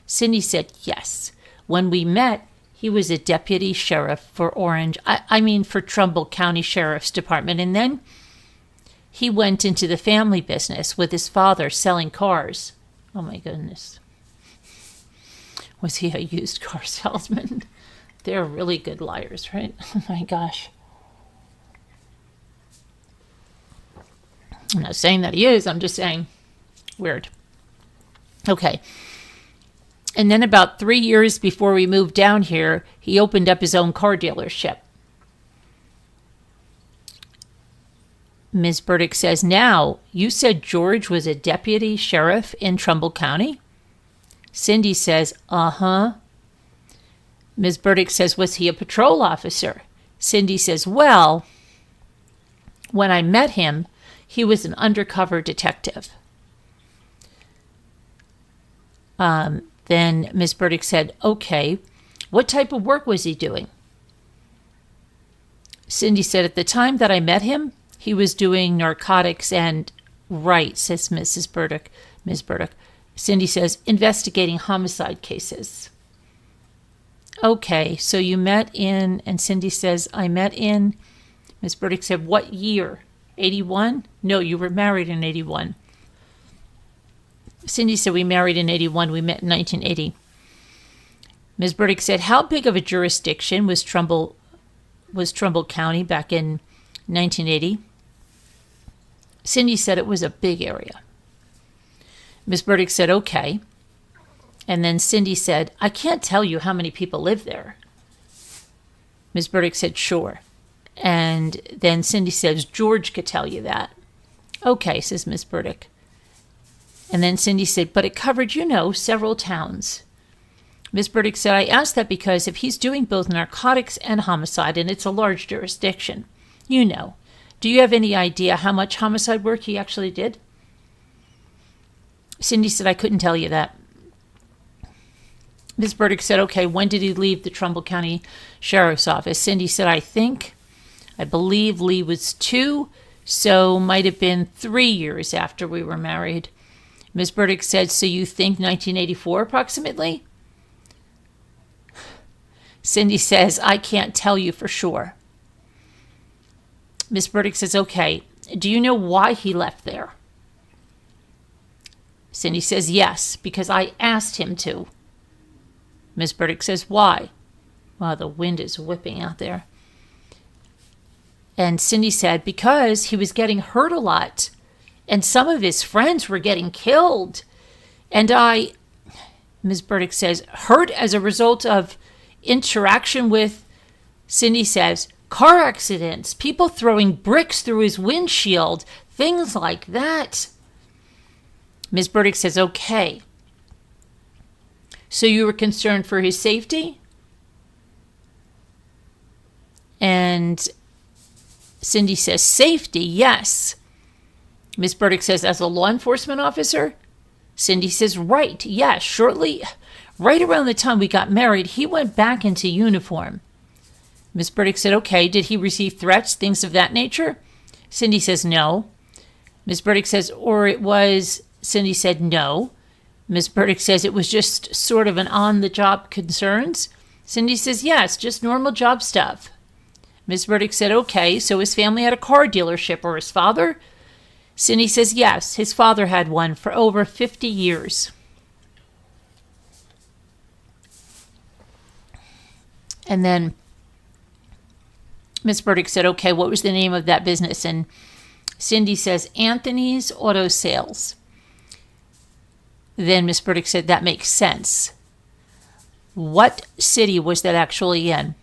Cindy said, yes. When we met, he was a deputy sheriff for for Trumbull County Sheriff's Department. And then he went into the family business with his father selling cars. Oh, my goodness. Was he a used car salesman? They're really good liars, right? Oh, my gosh. I'm not saying that he is. I'm just saying weird. Okay. And then about 3 years before we moved down here, he opened up his own car dealership. Ms. Burdick says, now, you said George was a deputy sheriff in Trumbull County? Cindy says, uh-huh. Ms. Burdick says, was he a patrol officer? Cindy says, well, when I met him, he was an undercover detective. Then Ms. Burdick said, okay, what type of work was he doing? Cindy said, at the time that I met him, he was doing narcotics and, right, says Mrs. Burdick, Ms. Burdick. Cindy says, investigating homicide cases. Okay, so you met in, and Cindy says, I met in Miss Burdick said, what year? 81? No, you were married in 81. Cindy said, we married in 81. We met in 1980. Ms. Burdick said, how big of a jurisdiction was Trumbull County back in 1980? Cindy said it was a big area. Ms. Burdick said, okay. And then Cindy said, I can't tell you how many people live there. Ms. Burdick said, sure. And then Cindy says, George could tell you that. Okay, says Ms. Burdick. And then Cindy said, but it covered, several towns. Ms. Burdick said, I asked that because if he's doing both narcotics and homicide, and it's a large jurisdiction, do you have any idea how much homicide work he actually did? Cindy said, I couldn't tell you that. Ms. Burdick said, okay, when did he leave the Trumbull County Sheriff's Office? Cindy said, I believe Lee was 2, so might have been 3 years after we were married. Ms. Burdick said, so you think 1984 approximately? Cindy says, I can't tell you for sure. Ms. Burdick says, okay, do you know why he left there? Cindy says, yes, because I asked him to. Ms. Burdick says, why? Wow, the wind is whipping out there. And Cindy said, because he was getting hurt a lot, and some of his friends were getting killed. And Ms. Burdick says, hurt as a result of interaction with, Cindy says, car accidents, people throwing bricks through his windshield, things like that. Ms. Burdick says, okay. So you were concerned for his safety? And Cindy says, safety, yes. Ms. Burdick says, as a law enforcement officer? Cindy says, right, yes. Right around the time we got married, he went back into uniform. Ms. Burdick said, okay, did he receive threats, things of that nature? Cindy says, no. Ms. Burdick says, Cindy said, no. Ms. Burdick says, it was just sort of an on-the-job concerns. Cindy says, yes, just normal job stuff. Ms. Burdick said, okay, so his family had a car dealership, or his father? Cindy says, yes, his father had one for over 50 years. And then Ms. Burdick said, okay, what was the name of that business? And Cindy says, Anthony's Auto Sales. Then Ms. Burdick said, that makes sense. What city was that actually in?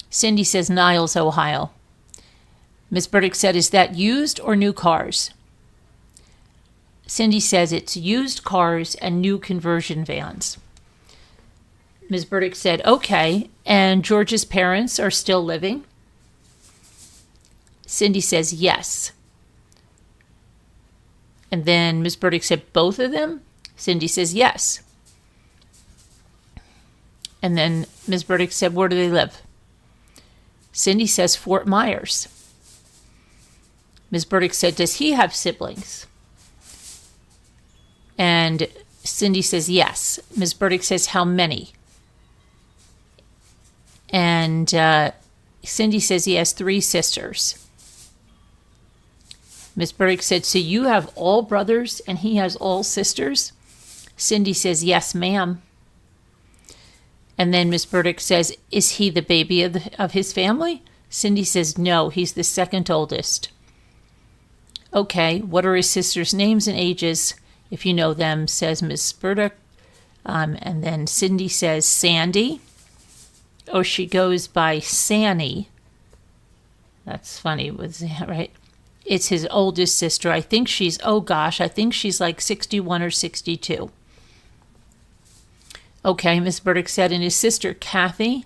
Cindy says, Niles, Ohio. Ms. Burdick said, is that used or new cars? Cindy says, it's used cars and new conversion vans. Ms. Burdick said, okay, and George's parents are still living? Cindy says, yes. And then Ms. Burdick said, both of them? Cindy says, yes. And then Ms. Burdick said, where do they live? Cindy says, Fort Myers. Ms. Burdick said, does he have siblings? And Cindy says, yes. Ms. Burdick says, how many? And Cindy says he has 3 sisters. Ms. Burdick said, so you have all brothers and he has all sisters? Cindy says, yes, ma'am. And then Ms. Burdick says, is he the baby of his family? Cindy says, no, he's the second oldest. Okay, what are his sisters' names and ages, if you know them, says Ms. Burdick. And then Cindy says, Sandy. Oh, she goes by Sanny. That's funny, right? It's his oldest sister. I think she's like 61 or 62. Okay, Miss Burdick said, and his sister Kathy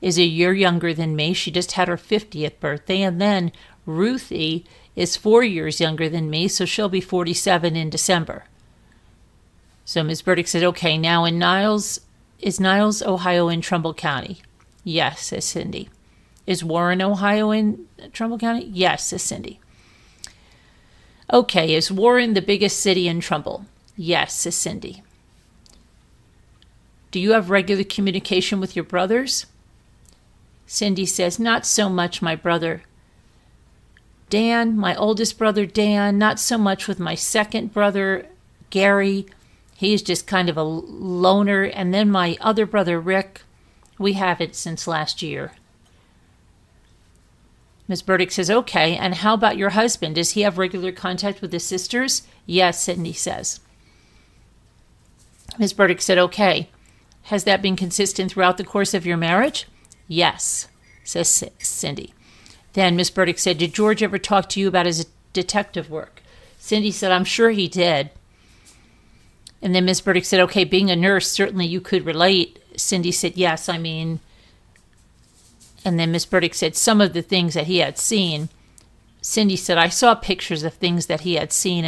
is a year younger than me. She just had her 50th birthday. And then Ruthie is 4 years younger than me, so she'll be 47 in December. So Miss Burdick said, okay, now is Niles, Ohio in Trumbull County? Yes, says Cindy. Is Warren, Ohio in Trumbull County? Yes, says Cindy. Okay, is Warren the biggest city in Trumbull? Yes, says Cindy. Do you have regular communication with your brothers? Cindy says, not so much, my brother. Dan, my oldest brother Dan, not so much with my second brother, Gary. He's just kind of a loner. And then my other brother, Rick, we have it since last year. Miss Burdick says, okay, and how about your husband? Does he have regular contact with his sisters? Yes, Cindy says. Miss Burdick said, okay. Has that been consistent throughout the course of your marriage? Yes, says Cindy. Then Miss Burdick said, did George ever talk to you about his detective work? Cindy said, I'm sure he did. And then Miss Burdick said, okay, being a nurse, certainly you could relate. Cindy said, yes, I mean. And then Miss Burdick said, some of the things that he had seen. Cindy said, I saw pictures of things that he had seen,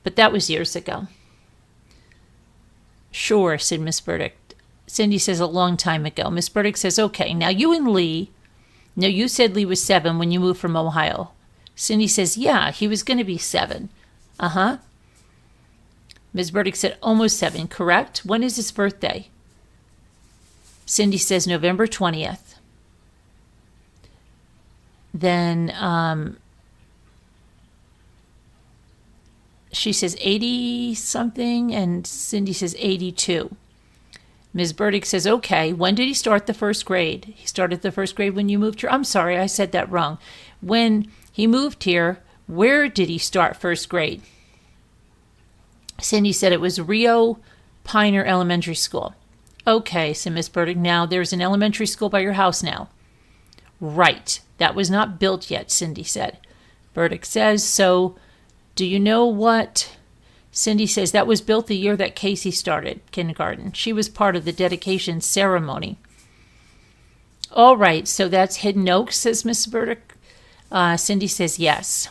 but that was years ago. Sure, said Miss Burdick. Cindy says, a long time ago. Miss Burdick says, okay, now you and Lee. No, you said Lee was 7 when you moved from Ohio. Cindy says, yeah, he was going to be 7. Uh-huh. Ms. Burdick said, almost 7, correct? When is his birthday? Cindy says, November 20th. Then she says 80-something, and Cindy says 82. Ms. Burdick says, okay, when did he start the first grade? He started the first grade when you moved here? I'm sorry, I said that wrong. When he moved here, where did he start first grade? Cindy said it was Rio Piner Elementary School. Okay, said Miss Burdick. Now, there's an elementary school by your house now. Right. That was not built yet, Cindy said. Burdick says, so do you know what? Cindy says that was built the year that Casey started kindergarten. She was part of the dedication ceremony. All right, so that's Hidden Oaks, says Miss Burdick. Cindy says yes.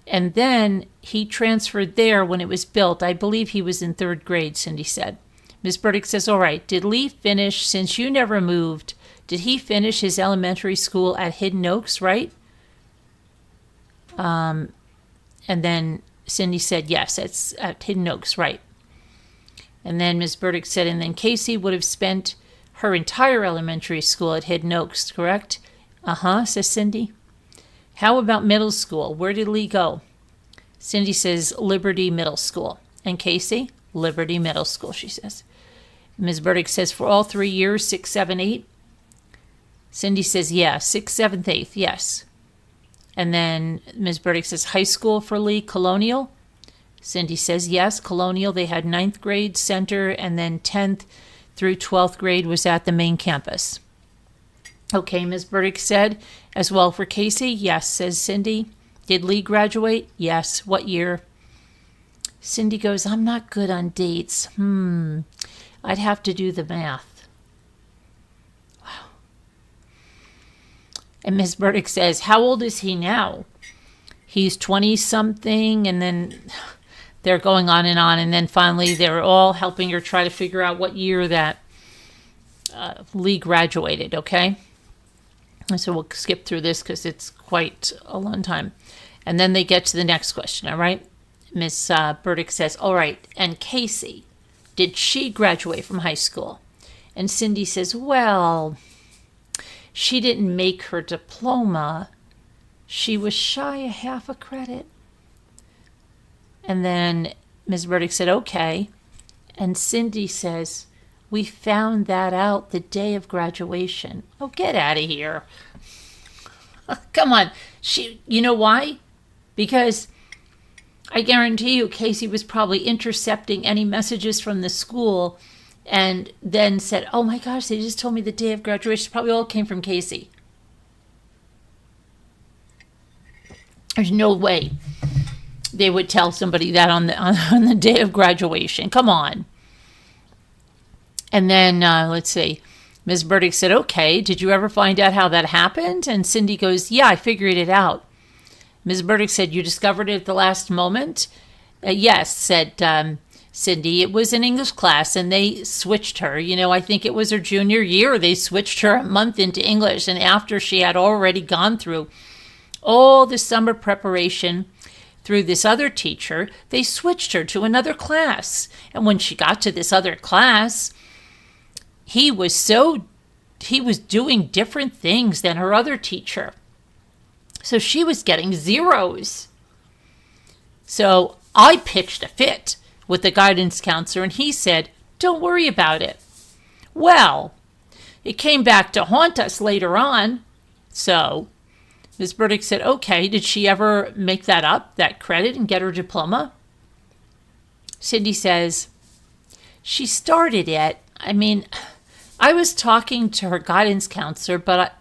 And then he transferred there when it was built. I believe he was in 3rd grade, Cindy said. Miss Burdick says, all right, did Lee finish, since you never moved, did he finish his elementary school at Hidden Oaks, right? And then Cindy said, yes, it's at Hidden Oaks, right. And then Miss Burdick said, and then Casey would have spent her entire elementary school at Hidden Oaks, correct? Uh-huh, says Cindy. How about middle school? Where did Lee go? Cindy says Liberty Middle School. And Casey? Liberty Middle School, she says. Ms. Burdick says for all 3 years, 6, 7, 8. Cindy says, yeah, 6, 7, 8, yes. And then Ms. Burdick says high school for Lee, Colonial. Cindy says, yes, Colonial. They had 9th grade center, and then 10th through 12th grade was at the main campus. Okay, Ms. Burdick said, as well for Casey, yes, says Cindy. Did Lee graduate? Yes. What year? Cindy goes, I'm not good on dates. I'd have to do the math. Wow. And Ms. Burdick says, how old is he now? He's 20-something, and then they're going on, and then finally they're all helping her try to figure out what year that Lee graduated, okay? And so we'll skip through this because it's quite a long time. And then they get to the next question, all right? Miss Burdick says, all right, and Casey, did she graduate from high school? And Cindy says, well, she didn't make her diploma. She was shy a half a credit. And then Ms. Burdick said, okay. And Cindy says, we found that out the day of graduation. Oh, get out of here. Come on. You know why? Because I guarantee you Casey was probably intercepting any messages from the school and then said, oh my gosh, they just told me the day of graduation. Probably all came from Casey. There's no way they would tell somebody that on the day of graduation. Come on. And then, let's see, Ms. Burdick said, okay, did you ever find out how that happened? And Cindy goes, yeah, I figured it out. Ms. Burdick said, you discovered it at the last moment? Yes, said Cindy. It was an English class, and they switched her. You know, I think it was her junior year. They switched her a month into English, and after she had already gone through all the summer preparation through this other teacher, they switched her to another class. And when she got to this other class, he was so he was doing different things than her other teacher. So she was getting zeros. So I pitched a fit with the guidance counselor, and he said, don't worry about it. Well, it came back to haunt us later on. So Ms. Burdick said, okay, did she ever make that up, that credit, and get her diploma? Cindy says, she started it. I mean, I was talking to her guidance counselor, but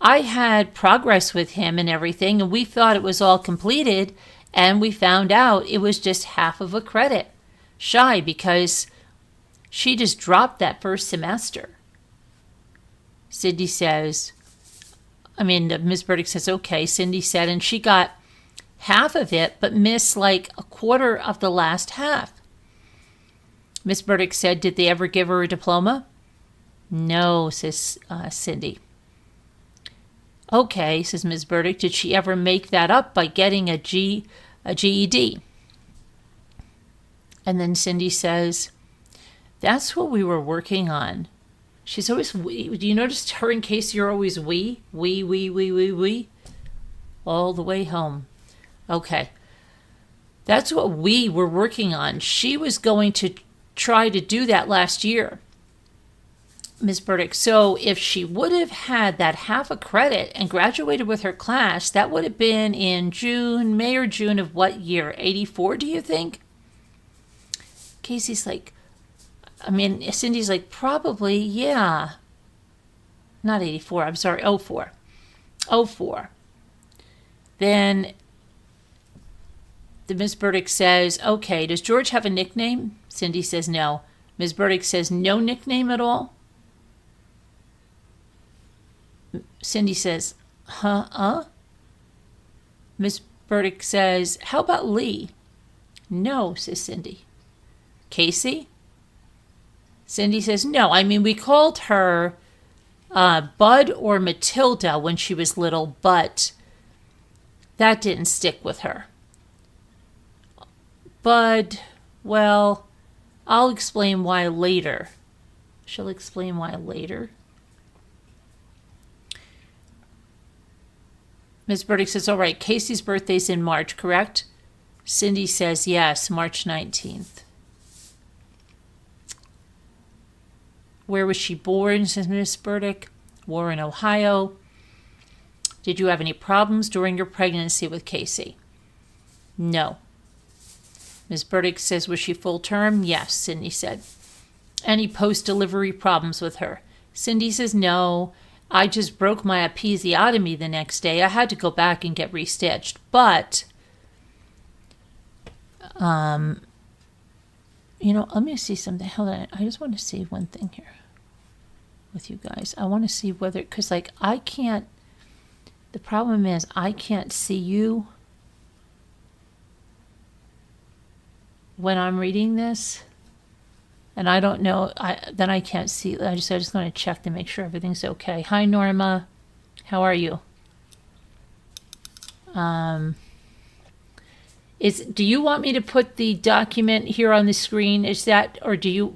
I had progress with him and everything, and we thought it was all completed, and we found out it was just half of a credit shy because she just dropped that first semester. Cindy says, Ms. Burdick says, okay, Cindy said, and she got half of it, but missed like a quarter of the last half. Ms. Burdick said, did they ever give her a diploma? No, says Cindy. Okay, says Ms. Burdick, did she ever make that up by getting a GED? And then Cindy says, that's what we were working on. She's always we. Do you notice her and Casey are always we? We. All the way home. Okay. That's what we were working on. She was going to try to do that last year, Ms. Burdick. So if she would have had that half a credit and graduated with her class, that would have been in May or June of what year? 84, do you think? Casey's like, Cindy's like, probably, yeah. Not 84, I'm sorry, 04. 04. Then the Ms. Burdick says, okay, does George have a nickname? Cindy says no. Ms. Burdick says no nickname at all? Cindy says, huh? Ms. Burdick says, how about Lee? No, says Cindy. Casey? Cindy says, no. We called her Bud or Matilda when she was little, but that didn't stick with her. Bud, well, I'll explain why later. She'll explain why later. Ms. Burdick says, all right, Casey's birthday's in March, correct? Cindy says, yes, March 19th. Where was she born, says Ms. Burdick? Warren, Ohio. Did you have any problems during your pregnancy with Casey? No. Ms. Burdick says, was she full term? Yes, Cindy said. Any post-delivery problems with her? Cindy says, no. I just broke my episiotomy the next day. I had to go back and get restitched. But, let me see something. Hold on. I just want to see one thing here with you guys. I want to see whether, because I can't, the problem is I can't see you when I'm reading this. And I don't know, then I can't see. I just want to check to make sure everything's okay. Hi, Norma. How are you? Do you want me to put the document here on the screen? Is that, or do you,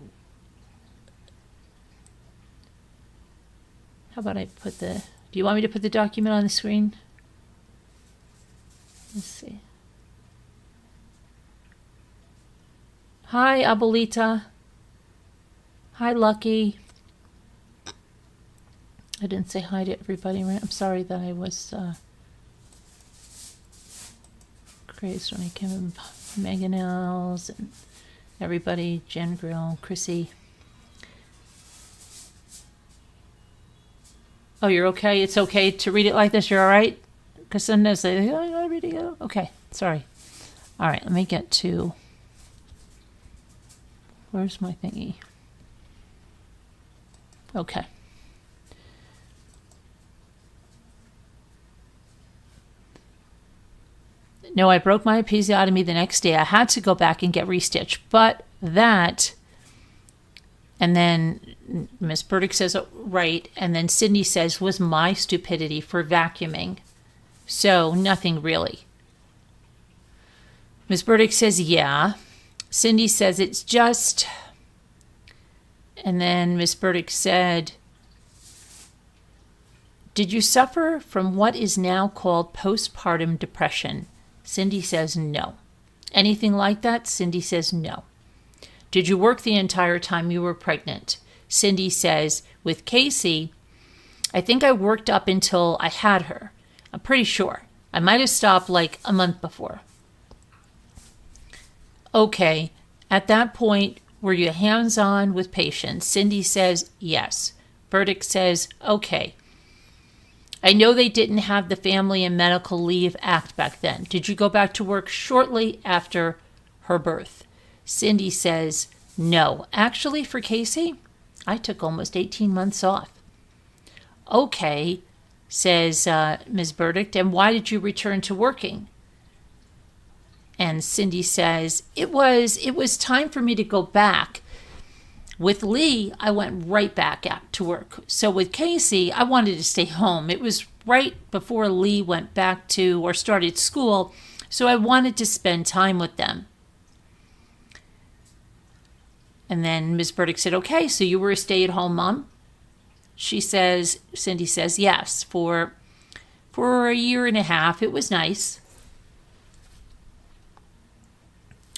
how about do you want me to put the document on the screen? Let's see. Hi, Abuelita. Hi, Lucky. I didn't say hi to everybody, right? I'm sorry that I was crazed when I came in. Megan Els and everybody, Jen Grill, Chrissy. Oh, you're okay? It's okay to read it like this? You're all right? Because sometimes they say, oh, I'm reading it. Okay, sorry. All right, let me get to... Where's my thingy? Okay. No, I broke my episiotomy the next day. I had to go back and get restitched. But that, and then Miss Burdick says, oh, right, and then Cindy says, was my stupidity for vacuuming. So nothing really. Miss Burdick says, yeah. Cindy says, it's just... And then Miss Burdick said, Did you suffer from what is now called postpartum depression? Cindy says no. Anything like that? Cindy says no. Did you work the entire time you were pregnant? Cindy says, with Caylee, I think I worked up until I had her. I'm pretty sure. I might have stopped like a month before. Okay, at that point, were you hands-on with patients? Cindy says yes. Burdick says, okay. I know they didn't have the Family and Medical Leave Act back then. Did you go back to work shortly after her birth? Cindy says, no. Actually, for Caylee, I took almost 18 months off. Okay, says Ms. Burdick, and why did you return to working? And Cindy says, it was time for me to go back. With Lee, I went right back out to work. So with Caylee, I wanted to stay home. It was right before Lee went back to or started school, so I wanted to spend time with them. And then Ms. Burdick said, okay, so you were a stay-at-home mom? Cindy says, yes, for a year and a half. It was nice.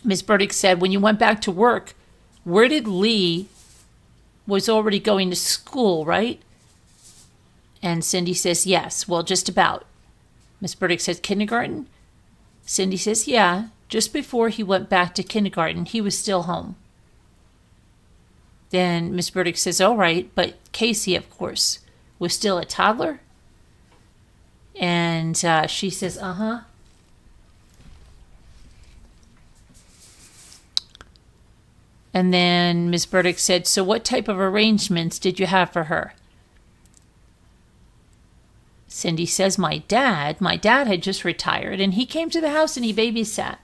Ms. Burdick said, when you went back to work, where did Lee was already going to school, right? And Cindy says, yes, well, just about. Ms. Burdick says, kindergarten? Cindy says, yeah, just before he went back to kindergarten, he was still home. Then Ms. Burdick says, all right, but Caylee, of course, was still a toddler? And she says, uh-huh. And then Ms. Burdick said, so what type of arrangements did you have for her? Cindy says, my dad had just retired, and he came to the house and he babysat.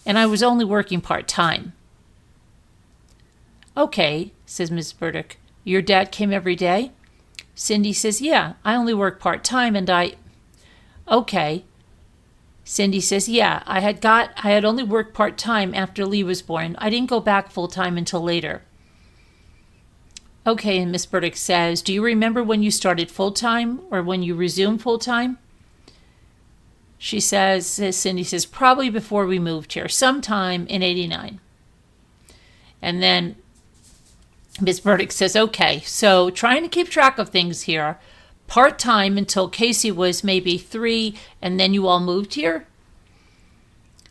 And I was only working part-time. Okay, says Ms. Burdick, your dad came every day? Cindy says, yeah, I only work part-time and Okay. Cindy says, yeah, I had only worked part-time after Lee was born. I didn't go back full-time until later. Okay, and Miss Burdick says, do you remember when you started full-time or when you resumed full-time? Cindy says, probably before we moved here, sometime in 89. And then Miss Burdick says, okay, so trying to keep track of things here, part-time until Caylee was maybe 3, and then you all moved here?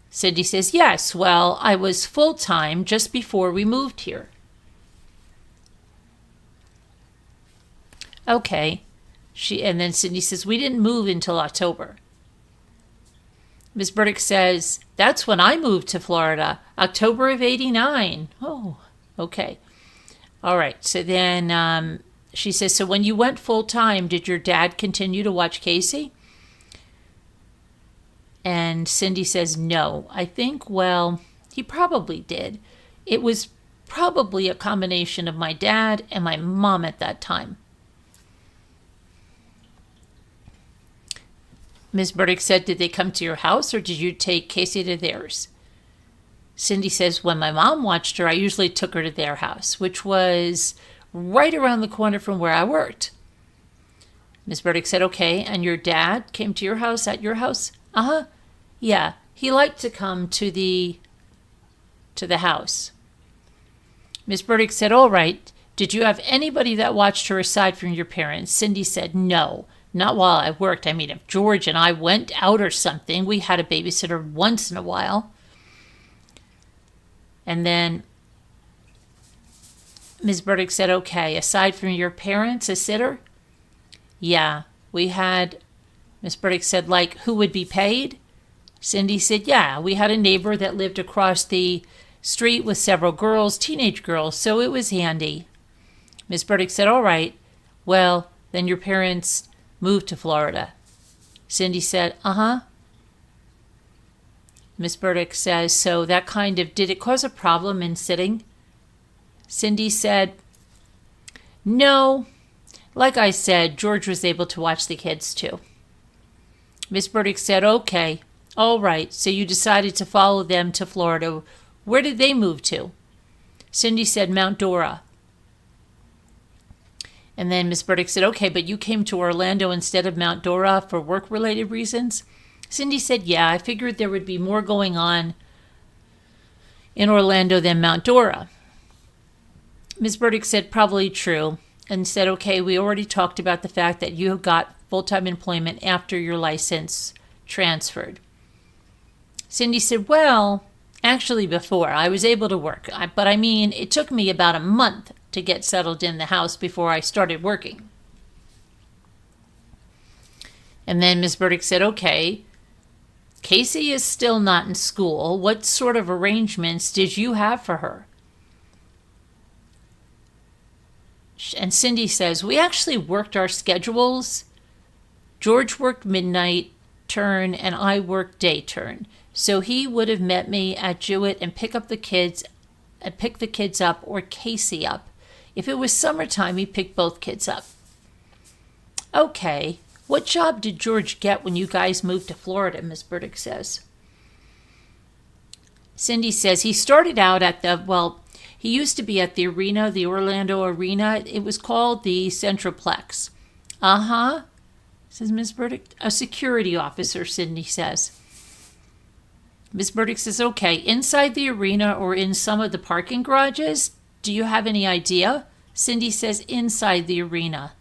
Cindy says, yes, well, I was full-time just before we moved here. Okay. And then Cindy says, we didn't move until October. Ms. Burdick says, that's when I moved to Florida, October of 89. Oh, okay. All right. So then she says, so when you went full-time, did your dad continue to watch Caylee? And Cindy says, no. I think, well, he probably did. It was probably a combination of my dad and my mom at that time. Ms. Burdick said, did they come to your house or did you take Caylee to theirs? Cindy says, when my mom watched her, I usually took her to their house, which was right around the corner from where I worked. Ms. Burdick said, okay, and your dad came to your house at your house? Uh-huh. Yeah, he liked to come to the house. Ms. Burdick said, all right, did you have anybody that watched her aside from your parents? Cindy said, no. Not while I worked. I mean, if George and I went out or something, we had a babysitter once in a while. And then Ms. Burdick said, okay, aside from your parents, a sitter? Yeah, we had, Ms. Burdick said, like, who would be paid? Cindy said, yeah, we had a neighbor that lived across the street with several girls, teenage girls, so it was handy. Ms. Burdick said, all right, well, then your parents moved to Florida. Cindy said, uh-huh. Miss Burdick says, so that kind of, did it cause a problem in sitting? Cindy said, no. Like I said, George was able to watch the kids too. Miss Burdick said, okay, all right, so you decided to follow them to Florida. Where did they move to? Cindy said, Mount Dora. And then Miss Burdick said, okay, but you came to Orlando instead of Mount Dora for work-related reasons? Cindy said, yeah, I figured there would be more going on in Orlando than Mount Dora. Ms. Burdick said, probably true, and said, okay, we already talked about the fact that you got full-time employment after your license transferred. Cindy said, well, actually before. I was able to work, but I mean, it took me about a month to get settled in the house before I started working. And then Ms. Burdick said, okay, Casey is still not in school. What sort of arrangements did you have for her? And Cindy says, we actually worked our schedules. George worked midnight turn and I worked day turn. So he would have met me at Jewett and pick the kids up or Casey up. If it was summertime, he picked both kids up. Okay, what job did George get when you guys moved to Florida, Miss Burdick says. Cindy says he started out at he used to be at the arena, the Orlando Arena. It was called the Centroplex. Uh-huh, says Miss Burdick. A security officer, Cindy says. Miss Burdick says, okay, inside the arena or in some of the parking garages? Do you have any idea? Cindy says, inside the arena.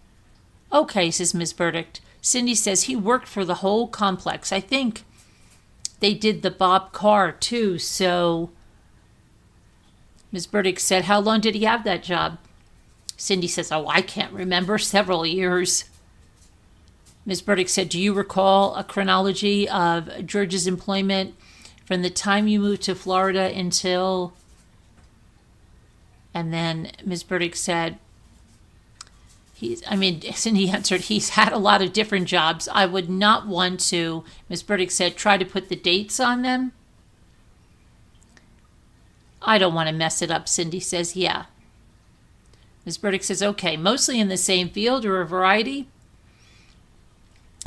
Okay, says Miss Burdick. Cindy says he worked for the whole complex. I think they did the Bob Carr too, so... Ms. Burdick said, how long did he have that job? Cindy says, oh, I can't remember, several years. Ms. Burdick said, do you recall a chronology of George's employment from the time you moved to Florida until... And then Ms. Burdick said, Cindy answered, he's had a lot of different jobs. I would not want to, Ms. Burdick said, try to put the dates on them. I don't want to mess it up, Cindy says, yeah. Ms. Burdick says, okay, mostly in the same field or a variety?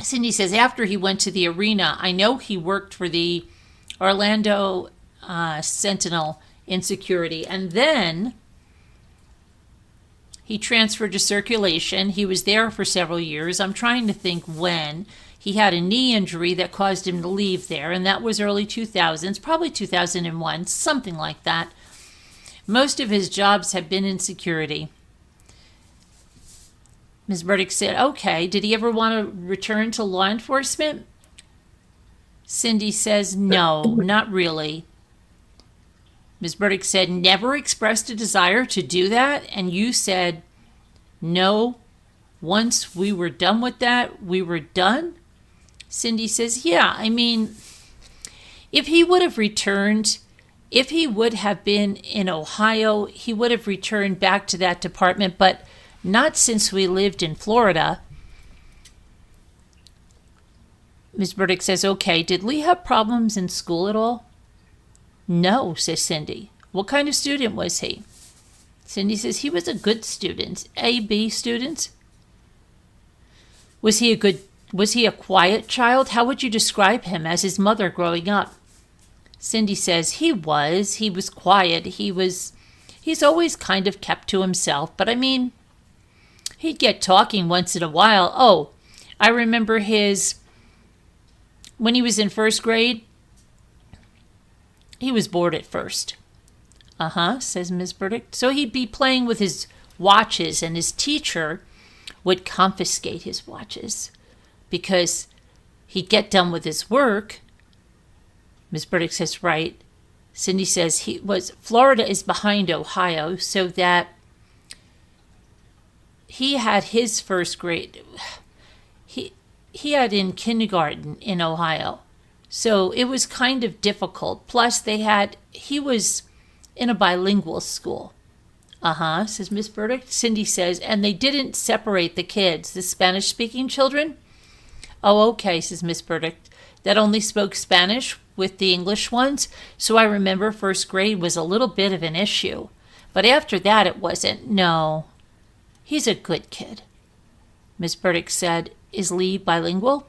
Cindy says, after he went to the arena, I know he worked for the Orlando Sentinel in security, and then he transferred to circulation. He was there for several years. I'm trying to think when. He had a knee injury that caused him to leave there, and that was early 2000s, probably 2001, something like that. Most of his jobs have been in security. Ms. Burdick said, okay, did he ever want to return to law enforcement? Cindy says, no, not really. Ms. Burdick said, never expressed a desire to do that, and you said, no, once we were done with that, we were done? Cindy says, yeah, I mean, if he would have returned, if he would have been in Ohio, he would have returned back to that department, but not since we lived in Florida. Ms. Burdick says, okay, did Lee have problems in school at all? No, says Cindy. What kind of student was he? Cindy says, he was a good student. A, B student. Was he a quiet child? How would you describe him as his mother growing up? Cindy says, he was quiet. He's always kind of kept to himself, but I mean, he'd get talking once in a while. Oh, I remember when he was in first grade, he was bored at first. Uh-huh, says Ms. Burdick. So he'd be playing with his watches, and his teacher would confiscate his watches because he'd get done with his work. Ms. Burdick says, right. Cindy says, Florida is behind Ohio, so that he had his first grade. He had in kindergarten in Ohio. So it was kind of difficult. Plus he was in a bilingual school. Uh-huh, says Miss Burdick. Cindy says, and they didn't separate the kids, the Spanish-speaking children? Oh, okay, says Miss Burdick. That only spoke Spanish with the English ones. So I remember first grade was a little bit of an issue. But after that, it wasn't. No, he's a good kid. Miss Burdick said, is Lee bilingual?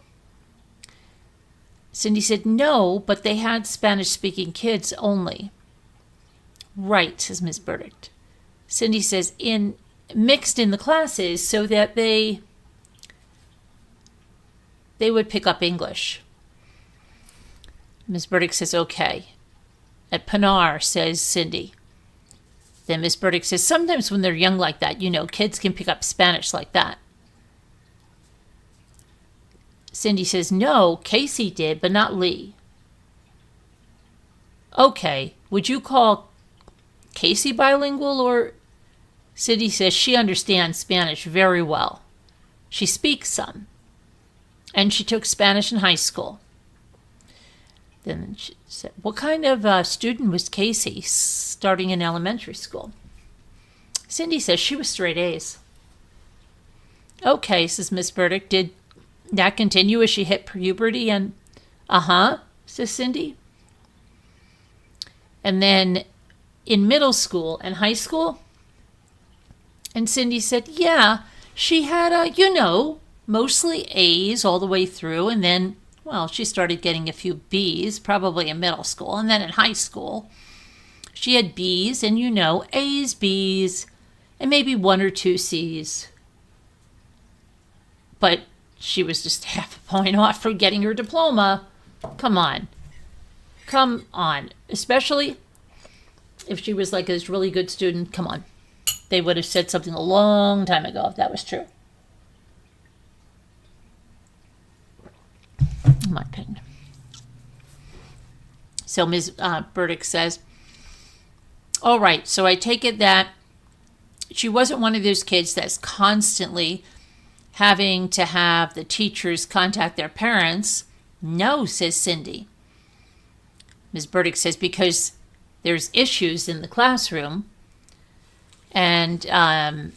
Cindy said, no, but they had Spanish-speaking kids only. Right, says Miss Burdick. Cindy says, in mixed in the classes so that they would pick up English. Ms. Burdick says, okay. At Pinar, says Cindy. Then Ms. Burdick says, sometimes when they're young like that, kids can pick up Spanish like that. Cindy says, no, Casey did, but not Lee. Okay, would you call Casey bilingual or... Cindy says she understands Spanish very well. She speaks some. And she took Spanish in high school. Then she said, what kind of student was Casey starting in elementary school? Cindy says she was straight A's. Okay, says Miss Burdick. Did that continue as she hit puberty? And says Cindy. And then in middle school and high school? And Cindy said, yeah, she had, mostly A's all the way through. And then, she started getting a few B's, probably in middle school. And then in high school, she had B's and, A's, B's, and maybe 1 or 2 C's. But she was just half a point off from getting her diploma. Come on. Especially if she was like this really good student. Come on. They would have said something a long time ago if that was true. In my opinion. So Ms. Burdick says, all right, so I take it that she wasn't one of those kids that's constantly having to have the teachers contact their parents. No, says Cindy. Ms. Burdick says, because there's issues in the classroom. And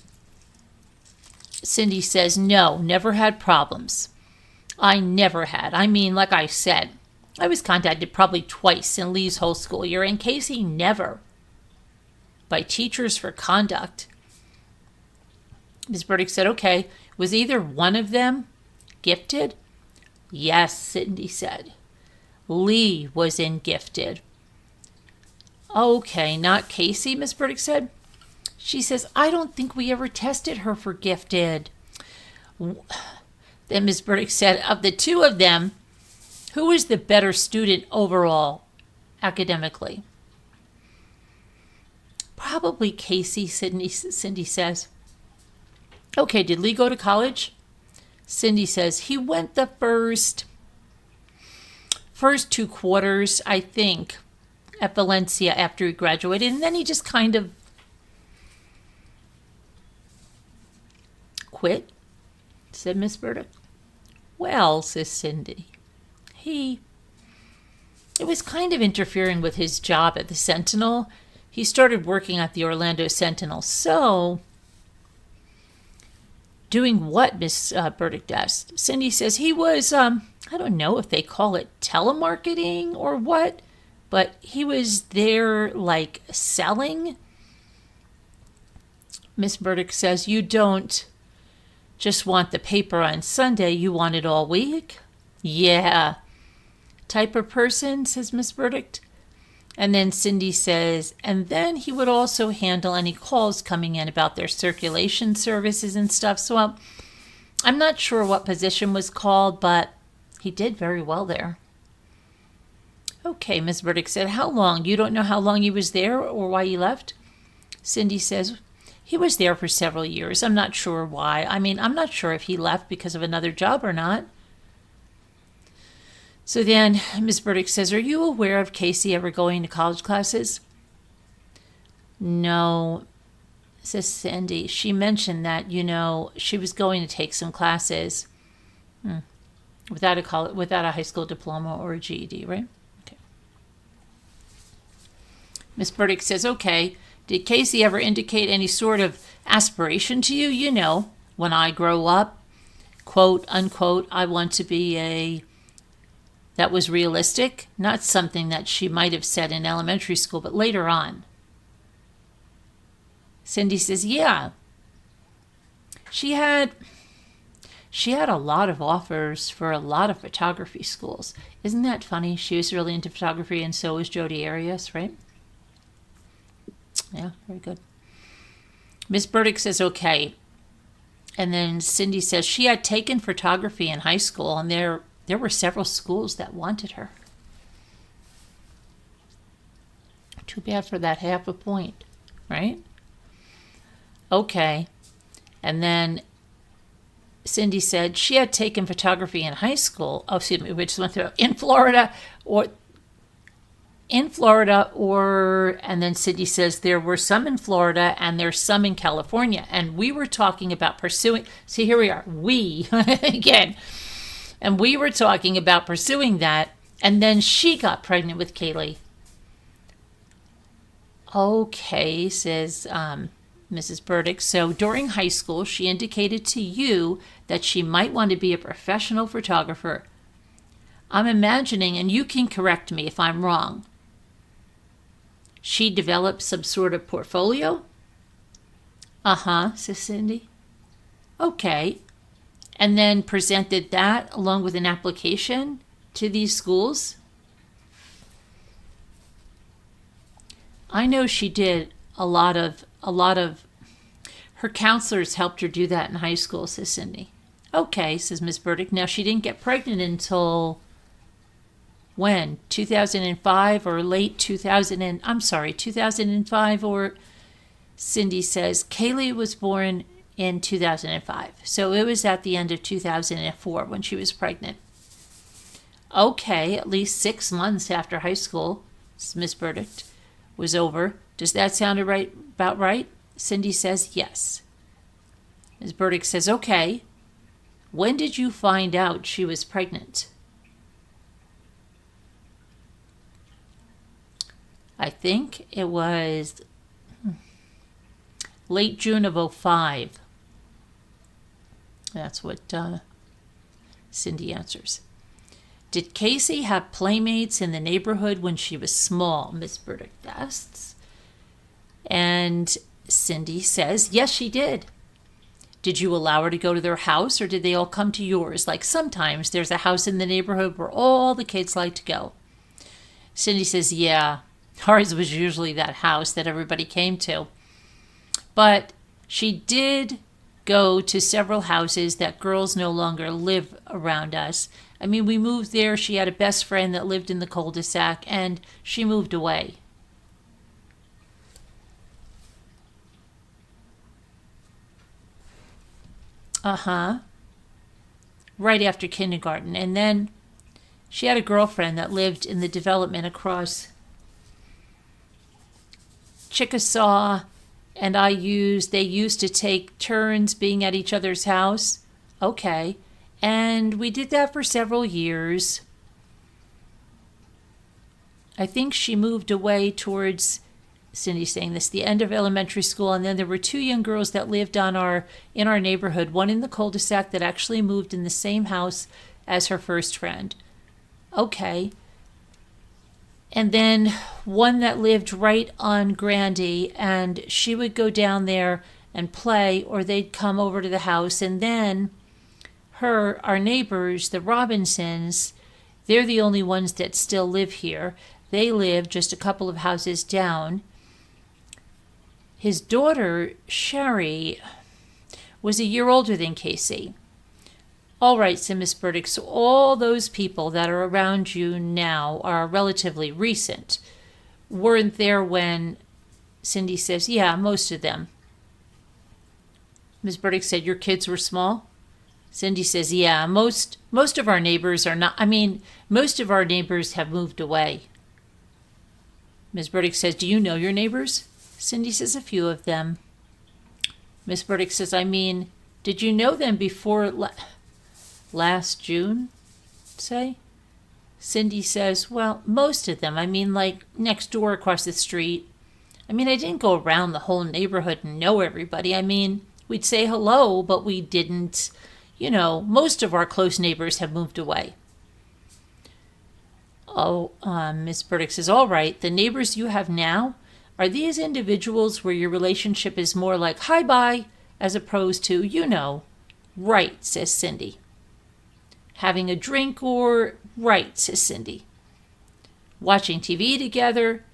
Cindy says, no, never had problems. I never had. I mean, like I said, I was contacted probably twice in Lee's whole school year, and Casey never. By teachers for conduct. Ms. Burdick said, okay, was either one of them gifted? Yes, Cindy said. Lee was in gifted. Okay, not Casey, Ms. Burdick said. She says, I don't think we ever tested her for gifted. Then Ms. Burdick said, of the two of them, who is the better student overall, academically? Probably Casey, Cindy says. Okay, did Lee go to college? Cindy says, he went the first 2 quarters, I think, at Valencia after he graduated, and then he just kind of quit, said Miss Burdick. Well, says Cindy, it was kind of interfering with his job at the Sentinel. He started working at the Orlando Sentinel. So, doing what, Miss Burdick asked? Cindy says he was, I don't know if they call it telemarketing or what, but he was there like selling. Miss Burdick says, you don't just want the paper on Sunday, you want it all week? Yeah. Type of person, says Miss Burdick. And then Cindy says, and then he would also handle any calls coming in about their circulation services and stuff. So I'm not sure what position was called, but he did very well there. Okay, Miss Burdick said, how long? You don't know how long he was there or why he left? Cindy says, he was there for several years. I'm not sure why. I mean, I'm not sure if he left because of another job or not. So then Miss Burdick says, are you aware of Casey ever going to college classes? No, says Cindy. She mentioned that, she was going to take some classes without a high school diploma or a GED, right? Okay. Miss Burdick says, okay, did Casey ever indicate any sort of aspiration to you? When I grow up, quote, unquote, I want to be that was realistic, not something that she might have said in elementary school, but later on. Cindy says, yeah. She had a lot of offers for a lot of photography schools. Isn't that funny? She was really into photography, and so was Jodi Arias, right? Yeah, very good. Miss Burdick says, okay. And then Cindy says she had taken photography in high school, and there were several schools that wanted her. Too bad for that half a point, right? Okay. And then Cindy said she had taken photography in high school. Oh, excuse me, we just went through in Florida, and then Cindy says there were some in Florida and there's some in California. And we were talking about pursuing, see, here we are, we, again, and we were talking about pursuing that. And then she got pregnant with Caylee. Okay, says Mrs. Burdick. So during high school, she indicated to you that she might want to be a professional photographer. I'm imagining, and you can correct me if I'm wrong, she developed some sort of portfolio? Uh-huh, says Cindy. Okay. And then presented that along with an application to these schools? I know she did a lot of her counselors helped her do that in high school, says Cindy. Okay, says Miss Burdick. Now she didn't get pregnant until when? 2005 or late 2005, or Cindy says Caylee was born in 2005. So it was at the end of 2004 when she was pregnant. Okay, at least 6 months after high school, Miss Burdick, was over. Does that sound about right? Cindy says yes. Ms. Burdick says, okay. When did you find out she was pregnant? I think it was late June of 2005. That's what Cindy answers. Did Casey have playmates in the neighborhood when she was small? Miss Burdick asks. And Cindy says, yes, she did. Did you allow her to go to their house, or did they all come to yours? Like sometimes there's a house in the neighborhood where all the kids like to go. Cindy says, yeah, ours was usually that house that everybody came to. But she did go to several houses that girls no longer live around us. I mean, we moved there. She had a best friend that lived in the cul-de-sac, and she moved away. Uh-huh. Right after kindergarten. And then she had a girlfriend that lived in the development across Chickasaw, and they used to take turns being at each other's house. Okay. And we did that for several years. I think she moved away towards, Cindy's saying this, the end of elementary school, and then there were 2 young girls that lived in our neighborhood, one in the cul-de-sac that actually moved in the same house as her first friend. Okay. And then one that lived right on Grandy, and she would go down there and play, or they'd come over to the house. And then our neighbors, the Robinsons, they're the only ones that still live here. They live just a couple of houses down. His daughter, Sherry, was a year older than Casey. All right, said Miss Burdick, so all those people that are around you now are relatively recent. Weren't there when, Cindy says, yeah, most of them. Miss Burdick said, your kids were small? Cindy says, yeah, most of our neighbors are not, most of our neighbors have moved away. Miss Burdick says, do you know your neighbors? Cindy says, a few of them. Miss Burdick says, did you know them before last June, say? Cindy says, well, most of them. Like next door across the street. I didn't go around the whole neighborhood and know everybody. We'd say hello, but we didn't, most of our close neighbors have moved away. Oh, Miss Burdick says, all right, the neighbors you have now, are these individuals where your relationship is more like hi-bye as opposed to, right, says Cindy. Having a drink or, right, says Cindy. Watching TV together,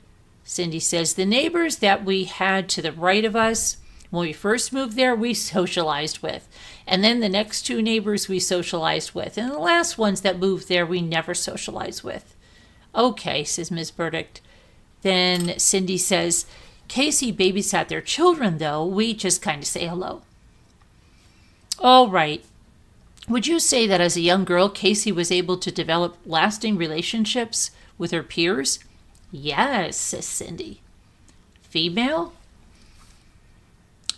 Cindy says, the neighbors that we had to the right of us When we first moved there, we socialized with. And then the next 2 neighbors we socialized with. And the last ones that moved there, we never socialized with. Okay, says Ms. Burdick. Then Cindy says, Casey babysat their children, though. We just kind of say hello. All right. Would you say that as a young girl, Casey was able to develop lasting relationships with her peers? Yes, says Cindy. Female?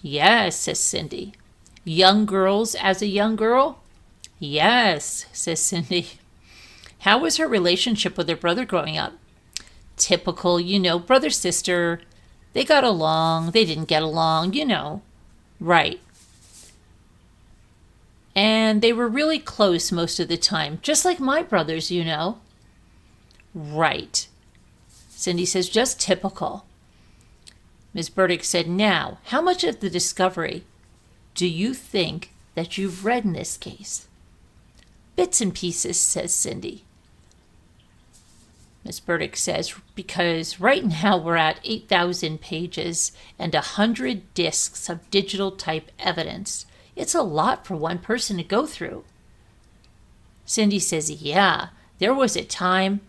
Yes, says Cindy. Young girls as a young girl? Yes, says Cindy. How was her relationship with her brother growing up? Typical, brother, sister. They got along, they didn't get along, Right. And they were really close most of the time, just like my brothers, Right. Cindy says, just typical. Ms. Burdick said, now, how much of the discovery do you think that you've read in this case? Bits and pieces, says Cindy. Ms. Burdick says, because right now we're at 8,000 pages and 100 discs of digital type evidence. It's a lot for one person to go through. Cindy says, yeah, there was a time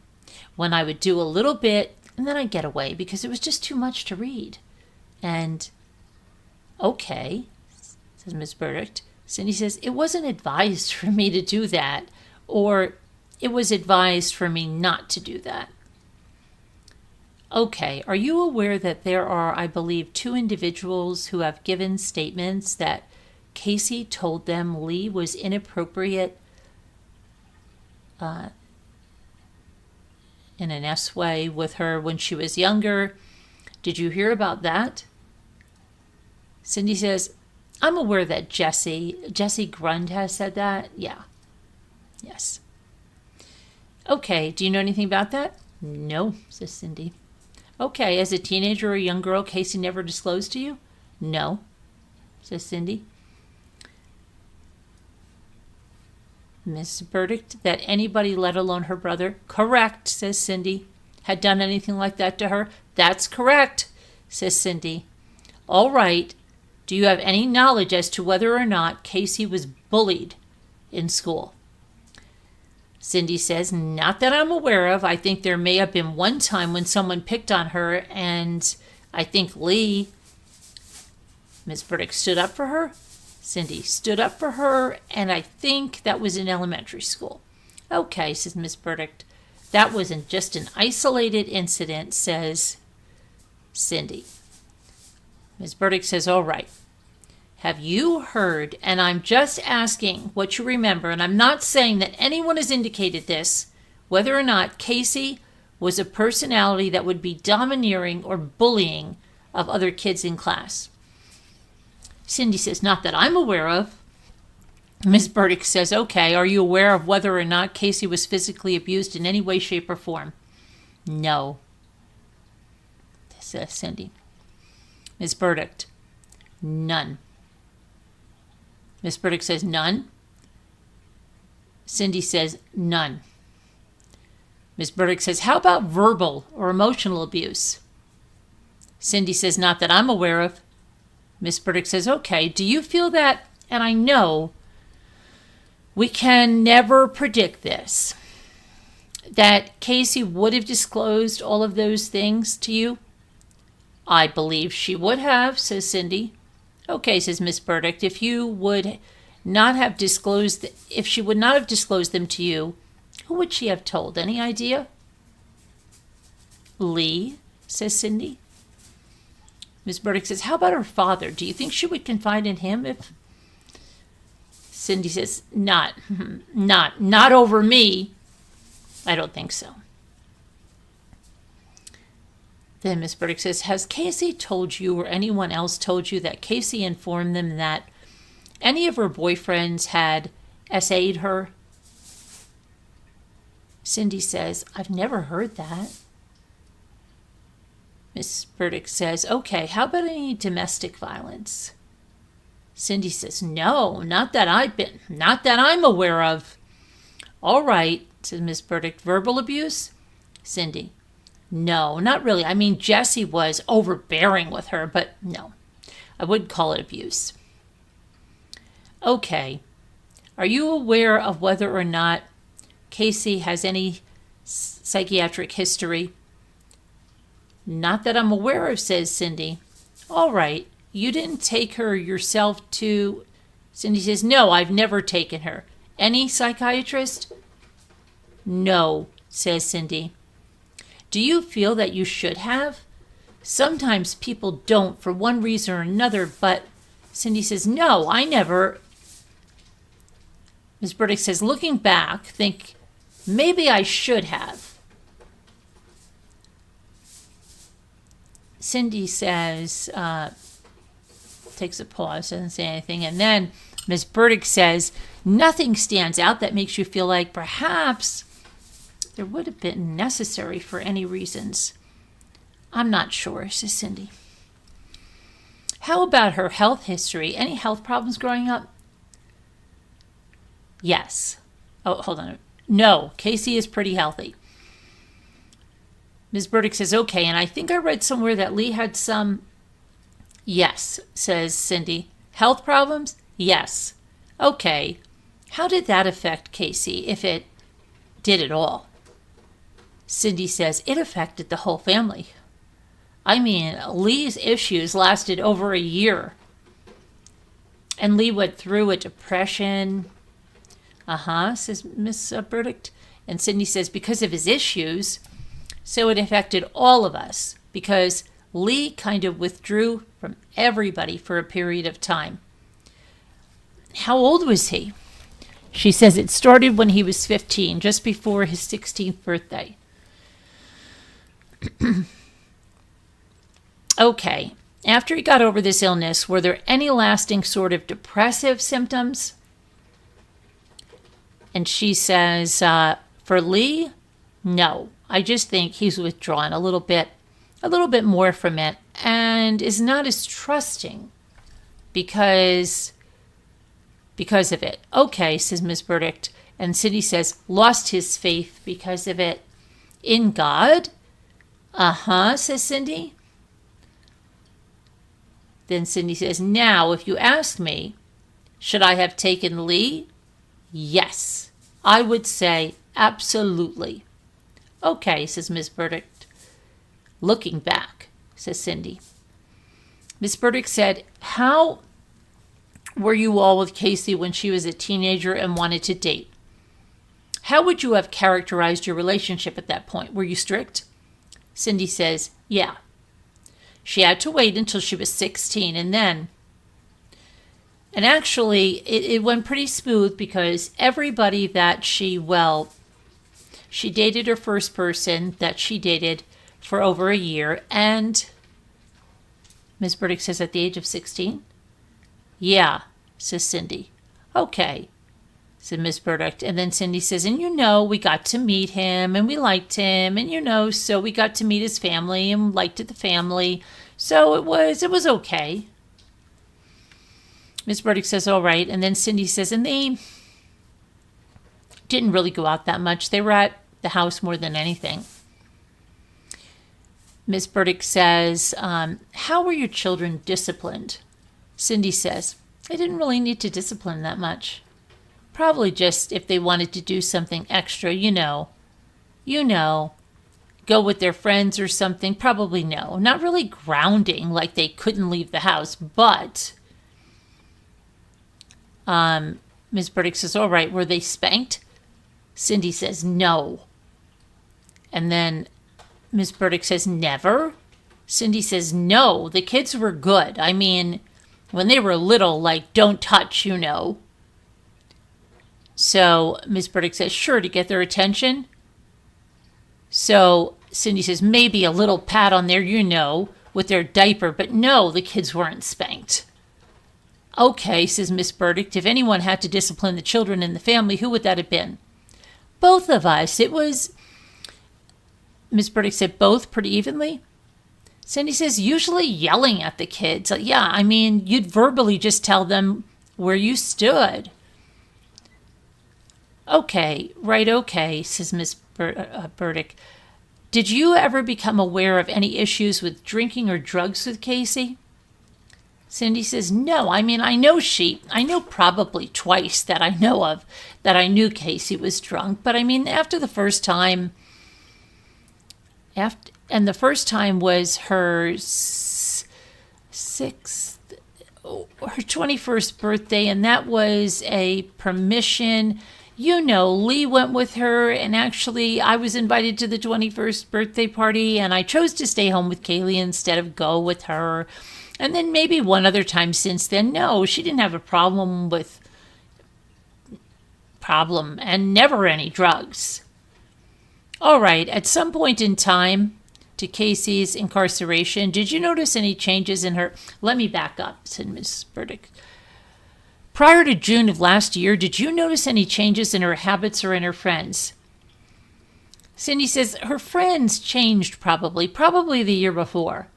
when I would do a little bit and then I'd get away because it was just too much to read. And, okay, says Ms. Burdick. Cindy says, it wasn't advised for me to do that, or it was advised for me not to do that. Okay, are you aware that there are, I believe, 2 individuals who have given statements that Casey told them Lee was inappropriate in an S way with her when she was younger? Did you hear about that? Cindy says, I'm aware that Jesse Grund has said that. Yeah. Yes. Okay, do you know anything about that? No, says Cindy. Okay, as a teenager or a young girl, Casey never disclosed to you? No, says Cindy. Miss Burdick, that anybody, let alone her brother? Correct, says Cindy. Had done anything like that to her? That's correct, says Cindy. All right. Do you have any knowledge as to whether or not Casey was bullied in school? Cindy says, not that I'm aware of. I think there may have been one time when someone picked on her, and I think Lee. Ms. Burdick stood up for her. Cindy stood up for her, and I think that was in elementary school. Okay, says Ms. Burdick. That wasn't just an isolated incident, says Cindy. Ms. Burdick says, all right. Have you heard, and I'm just asking what you remember, and I'm not saying that anyone has indicated this, whether or not Casey was a personality that would be domineering or bullying of other kids in class? Cindy says, not that I'm aware of. Ms. Burdick says, okay, are you aware of whether or not Casey was physically abused in any way, shape, or form? No, says Cindy. Ms. Burdick, none. Ms. Burdick says, none. Cindy says, none. Ms. Burdick says, how about verbal or emotional abuse? Cindy says, not that I'm aware of. Ms. Burdick says, okay, do you feel that, and I know we can never predict this, that Casey would have disclosed all of those things to you? I believe she would have, says Cindy. Okay, says Miss Burdick, if she would not have disclosed them to you, who would she have told? Any idea? Lee, says Cindy. Miss Burdick says, how about her father? Do you think she would confide in him if... Cindy says, not over me. I don't think so. Then Miss Burdick says, has Casey told you or anyone else told you that Casey informed them that any of her boyfriends had SA'd her? Cindy says, I've never heard that. Miss Burdick says, okay, how about any domestic violence? Cindy says, no, not that I'm aware of. All right, says Miss Burdick, verbal abuse? Cindy, no, not really. I mean, Jesse was overbearing with her, but no. I would call it abuse. Okay. Are you aware of whether or not Caylee has any psychiatric history? Not that I'm aware of, says Cindy. All right. You didn't take her yourself to... Cindy says, no, I've never taken her. Any psychiatrist? No, says Cindy. Do you feel that you should have? Sometimes people don't for one reason or another, but Cindy says, no, I never. Ms. Burdick says, looking back, think maybe I should have. Cindy says, takes a pause, doesn't say anything, and then Ms. Burdick says, nothing stands out that makes you feel like perhaps there would have been necessary for any reasons. I'm not sure, says Cindy. How about her health history? Any health problems growing up? Yes. Oh, hold on. No, Caylee is pretty healthy. Ms. Burdick says, okay, and I think I read somewhere that Lee had some... Yes, says Cindy. Health problems? Yes. Okay. How did that affect Caylee, if it did at all? Cindy says, it affected the whole family. I mean, Lee's issues lasted over a year. And Lee went through a depression. Says Miss Burdick. And Cindy says, because of his issues, so it affected all of us. Because Lee kind of withdrew from everybody for a period of time. How old was he? She says it started when he was 15, just before his 16th birthday. Okay, after he got over this illness, were there any lasting sort of depressive symptoms? And she says, for Lee, no. I just think he's withdrawn a little bit more from it, and is not as trusting because of it. Okay, says Miss Burdick. And Cindy says, lost his faith because of it. In God? Says Cindy. Then Cindy says, now, if you ask me, should I have taken Lee? Yes. I would say absolutely. Okay, says Miss Burdick. Looking back, says Cindy. Miss Burdick said, how were you all with Caylee when she was a teenager and wanted to date? How would you have characterized your relationship at that point? Were you strict? Cindy says, yeah. She had to wait until she was 16 and then... And actually, it went pretty smooth because everybody that she dated her first person that she dated for over a year, and Ms. Burdick says at the age of 16? Yeah, says Cindy. Okay, said Ms. Burdick. And then Cindy says, and we got to meet him, and we liked him, and so we got to meet his family and liked the family. So it was okay. Ms. Burdick says, all right. And then Cindy says, and they didn't really go out that much. They were at the house more than anything. Ms. Burdick says, how were your children disciplined? Cindy says, they didn't really need to discipline that much. Probably just if they wanted to do something extra, go with their friends or something. Probably no. Not really grounding, like they couldn't leave the house. But Ms. Burdick says, all right, were they spanked? Cindy says, no. And then Ms. Burdick says, never? Cindy says, no, the kids were good. I mean, when they were little, like, don't touch, So Ms. Burdick says, sure, to get their attention. So Cindy says, maybe a little pat on their, with their diaper, but no, the kids weren't spanked. Okay, says Miss Burdick, if anyone had to discipline the children in the family, who would that have been? Both of us. It was... Miss Burdick said, both pretty evenly? Cindy says, usually yelling at the kids. Yeah, I mean, you'd verbally just tell them where you stood. Okay, right, okay, says Miss Burdick. Did you ever become aware of any issues with drinking or drugs with Caylee? Cindy says, no, I mean, I know probably twice that I know of that I knew Casey was drunk, but I mean, after the first time, and the first time was her her 21st birthday, and that was a permission. You know, Lee went with her, and actually, I was invited to the 21st birthday party, and I chose to stay home with Caylee instead of go with her. And then maybe one other time since then. No, she didn't have a problem and never any drugs. All right, at some point in time to Casey's incarceration, did you notice any changes in her? Let me back up, said Mrs. Burdick. Prior to June of last year, did you notice any changes in her habits or in her friends? Cindy says her friends changed probably the year before.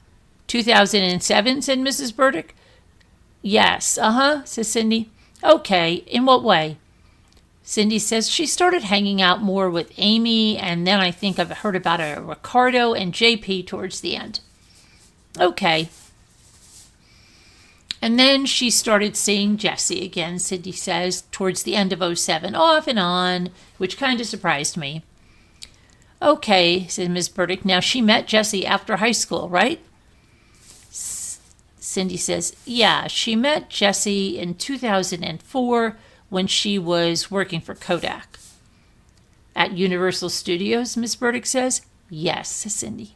2007, said Mrs. Burdick. Yes, says Cindy. Okay, in what way? Cindy says she started hanging out more with Amy, and then I think I've heard about a Ricardo and JP towards the end. Okay. And then she started seeing Jesse again, Cindy says, towards the end of 2007, off and on, which kind of surprised me. Okay, said Ms. Burdick. Now, she met Jesse after high school, right? Cindy says, yeah, she met Jesse in 2004 when she was working for Kodak. At Universal Studios, Ms. Burdick says. Yes, says Cindy.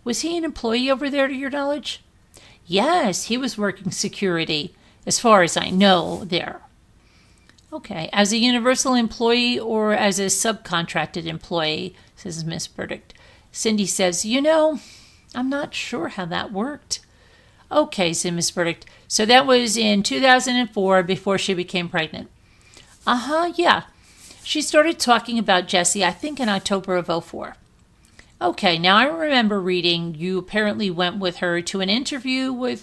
Was he an employee over there to your knowledge? Yes, he was working security, as far as I know, there. Okay, as a Universal employee or as a subcontracted employee, says Ms. Burdick. Cindy says, you know, I'm not sure how that worked. Okay, said Ms. Burdick. So that was in 2004 before she became pregnant. Yeah. She started talking about Jesse, I think in October of 2004. Okay, now I remember reading you apparently went with her to an interview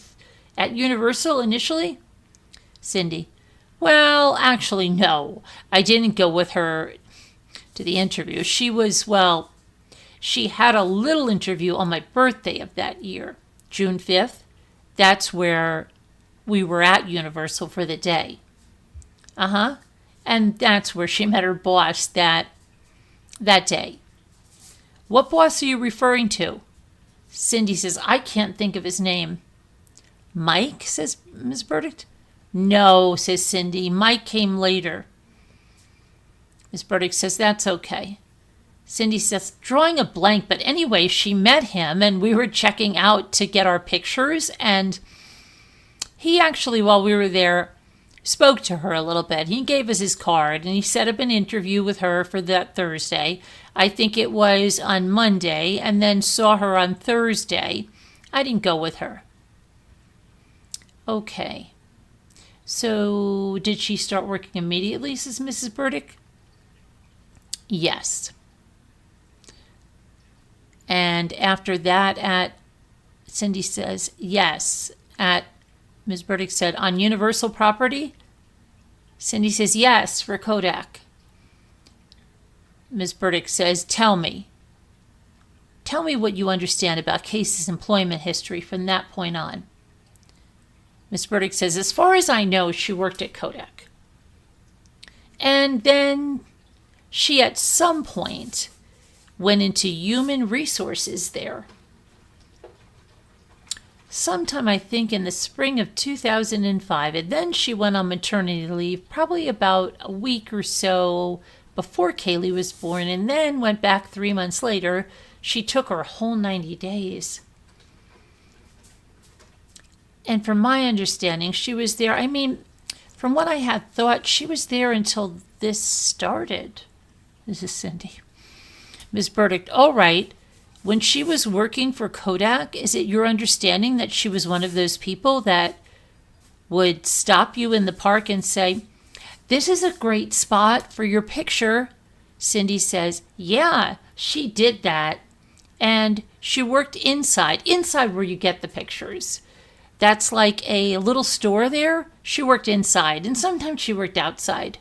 at Universal initially? Cindy. Well, actually, no. I didn't go with her to the interview. She had a little interview on my birthday of that year, June 5th. That's where we were at Universal for the day. And that's where she met her boss that day. What boss are you referring to? Cindy says, I can't think of his name. Mike, says Ms. Burdick. No, says Cindy. Mike came later. Ms. Burdick says, that's okay. Cindy says, drawing a blank, but anyway, she met him and we were checking out to get our pictures, and he actually, while we were there, spoke to her a little bit. He gave us his card and he set up an interview with her for that Thursday. I think it was on Monday, and then saw her on Thursday. I didn't go with her. Okay. So did she start working immediately, says Mrs. Burdick? Yes. And after that Cindy says, yes, Ms. Burdick said, on Universal property? Cindy says, yes, for Kodak. Ms. Burdick says, tell me what you understand about Casey's employment history from that point on. Ms. Burdick says, as far as I know, she worked at Kodak. And then she at some point went into human resources there. Sometime, I think, in the spring of 2005. And then she went on maternity leave, probably about a week or so before Caylee was born, and then went back 3 months later. She took her whole 90 days. And from my understanding, she was there. I mean, from what I had thought, she was there until this started. This is Cindy. Ms. Burdick, all right. When she was working for Kodak, is it your understanding that she was one of those people that would stop you in the park and say, this is a great spot for your picture? Cindy says, yeah, she did that. And she worked inside where you get the pictures. That's like a little store there. She worked inside, and sometimes she worked outside.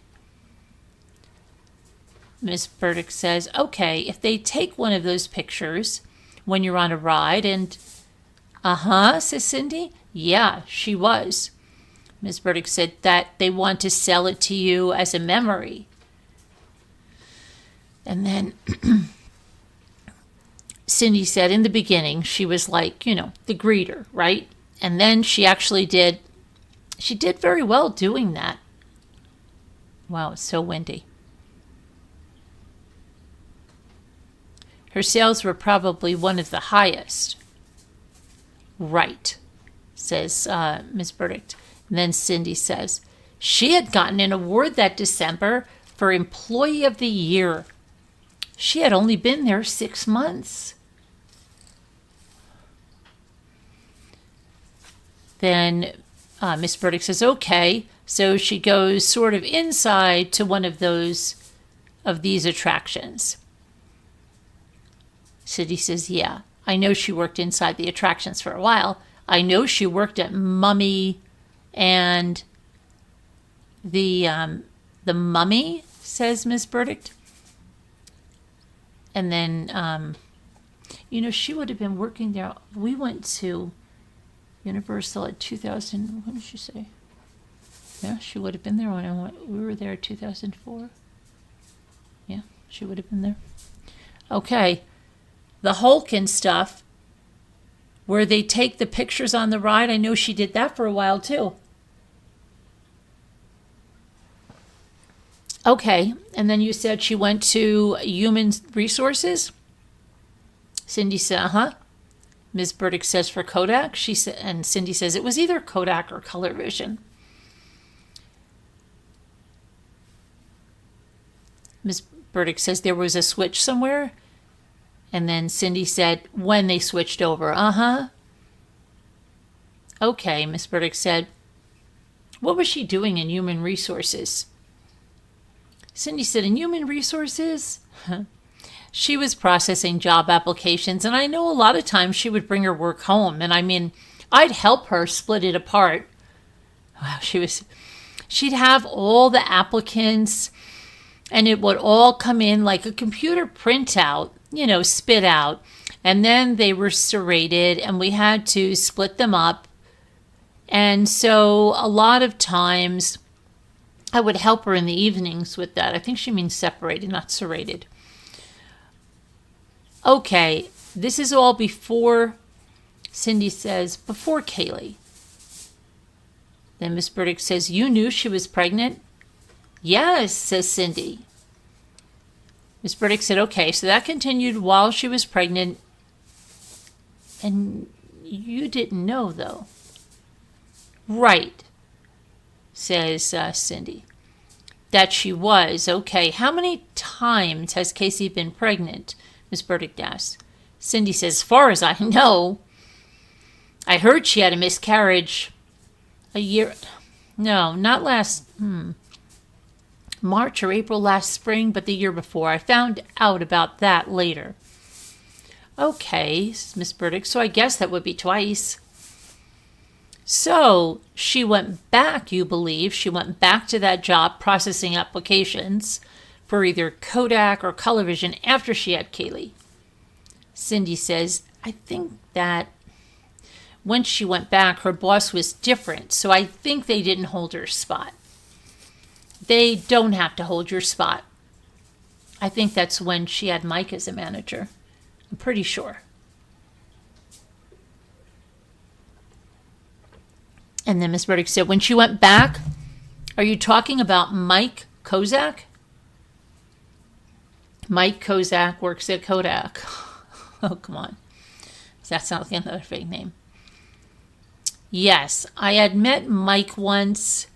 Miss Burdick says, okay, if they take one of those pictures when you're on a ride, and Uh-huh, says Cindy. Yeah, she was. Miss Burdick said that they want to sell it to you as a memory. And then Cindy said in the beginning, she was like, the greeter, right? And then she did very well doing that. Wow, it's so windy. Her sales were probably one of the highest. Right, says Miss Burdick. And then Cindy says, she had gotten an award that December for Employee of the Year. She had only been there 6 months. Then Miss Burdick says, okay. So she goes sort of inside to one of these attractions. Cindy says, yeah, I know she worked inside the attractions for a while. I know she worked at Mummy and the Mummy, says Miss Burdick. And then, she would have been working there. We went to Universal at 2000. What did she say? Yeah, she would have been there when we were there in 2004. Yeah, she would have been there. Okay. The Hulk and stuff, where they take the pictures on the ride, I know she did that for a while too. Okay, and then you said she went to Human Resources? Cindy said, uh-huh. Ms. Burdick says for Kodak, and Cindy says it was either Kodak or Color Vision. Ms. Burdick says there was a switch somewhere. And then Cindy said, when they switched over, uh-huh. Okay, Miss Burdick said, what was she doing in Human Resources? Cindy said, in Human Resources? She was processing job applications, and I know a lot of times she would bring her work home. And I'd help her split it apart. Wow, she'd have all the applicants, and it would all come in like a computer printout, spit out. And then they were serrated, and we had to split them up. And so a lot of times I would help her in the evenings with that. I think she means separated, not serrated. Okay, this is all before, Cindy says, before Caylee. Then Miss Burdick says, you knew she was pregnant? Yes, says Cindy. Miss Burdick said, okay, so that continued while she was pregnant. And you didn't know, though. Right, says Cindy. That she was. Okay, how many times has Casey been pregnant? Miss Burdick asked. Cindy says, as far as I know, I heard she had a miscarriage a year. No, not last March or April last spring, but the year before. I found out about that later. Okay, Miss Burdick, so I guess that would be twice. So she went back, you believe, she went back to that job processing applications for either Kodak or Color Vision after she had Caylee. Cindy says, I think that when she went back, her boss was different, so I think they didn't hold her spot. They don't have to hold your spot. I think that's when she had Mike as a manager. I'm pretty sure. And then Miss Burdick said, when she went back, are you talking about Mike Kozak? Mike Kozak works at Kodak. Oh, come on. That sounds like another fake name. Yes, I had met Mike once,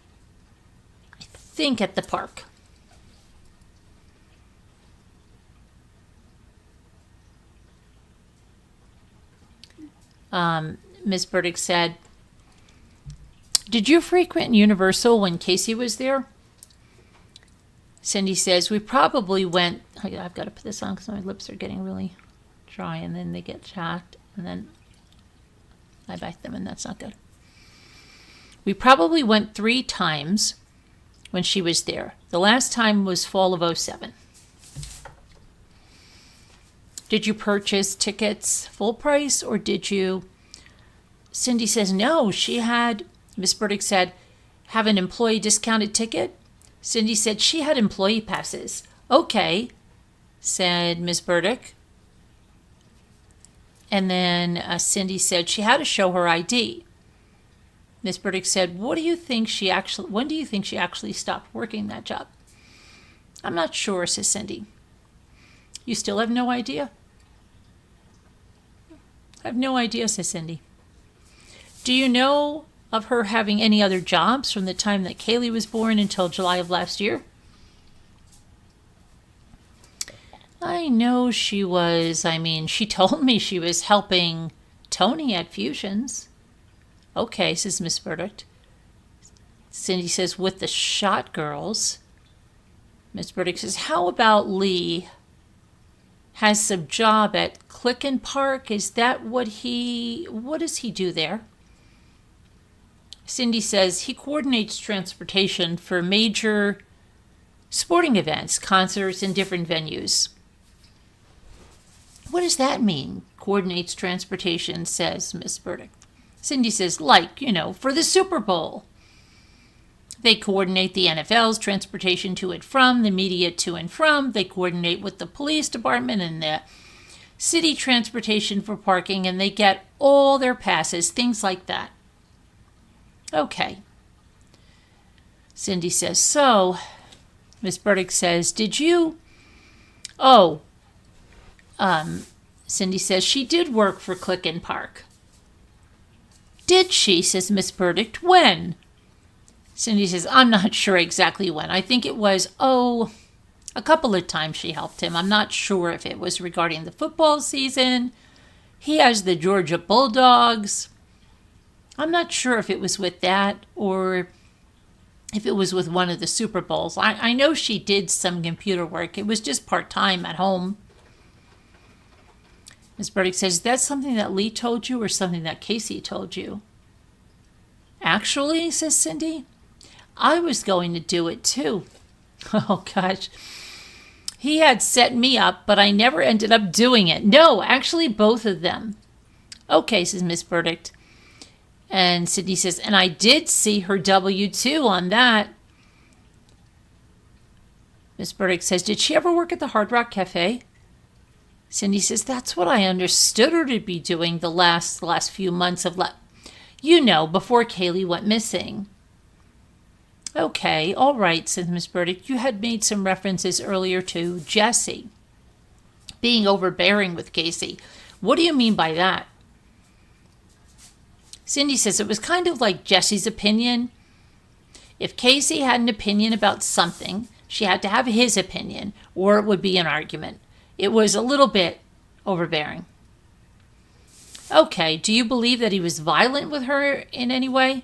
I think at the park. Ms. Burdick said, did you frequent Universal when Casey was there? Cindy says, we probably went, I've got to put this on because my lips are getting really dry and then they get chapped and then I bite them and that's not good. We probably went 3 times when she was there. The last time was fall of 2007. Did you purchase tickets full price or did you Cindy says, no, Miss Burdick said, have an employee discounted ticket? Cindy said she had employee passes. Okay, said Miss Burdick. And then Cindy said she had to show her ID. Miss Burdick said, when do you think she actually stopped working that job? I'm not sure, says Cindy. You still have no idea? I have no idea, says Cindy. Do you know of her having any other jobs from the time that Caylee was born until July of last year? I know she told me she was helping Tony at Fusions. Okay, says Miss Burdick. Cindy says, with the shot girls. Miss Burdick says, how about Lee? Has some job at Click and Park? Is that what does he do there? Cindy says he coordinates transportation for major sporting events, concerts, and different venues. What does that mean? Coordinates transportation, says Miss Burdick. Cindy says, for the Super Bowl. They coordinate the NFL's transportation to and from, the media to and from. They coordinate with the police department and the city transportation for parking, and they get all their passes, things like that. Okay. Cindy says, so, Miss Burdick says, Cindy says she did work for Click and Park. Did she, says Miss Burdick. When? Cindy says, I'm not sure exactly when. I think it was, a couple of times she helped him. I'm not sure if it was regarding the football season. He has the Georgia Bulldogs. I'm not sure if it was with that or if it was with one of the Super Bowls. I know she did some computer work. It was just part-time at home. Ms. Burdick says, is that something that Lee told you or something that Casey told you? Actually, says Cindy, I was going to do it too. Oh, gosh. He had set me up, but I never ended up doing it. No, actually, both of them. Okay, says Miss Burdick. And Cindy says, and I did see her W-2 on that. Miss Burdick says, did she ever work at the Hard Rock Cafe? Cindy says, that's what I understood her to be doing the last few months of before Caylee went missing. Okay, all right, says Miss Burdick. You had made some references earlier to Jessie being overbearing with Casey. What do you mean by that? Cindy says it was kind of like Jessie's opinion. If Casey had an opinion about something, she had to have his opinion, or it would be an argument. It was a little bit overbearing. Okay, do you believe that he was violent with her in any way?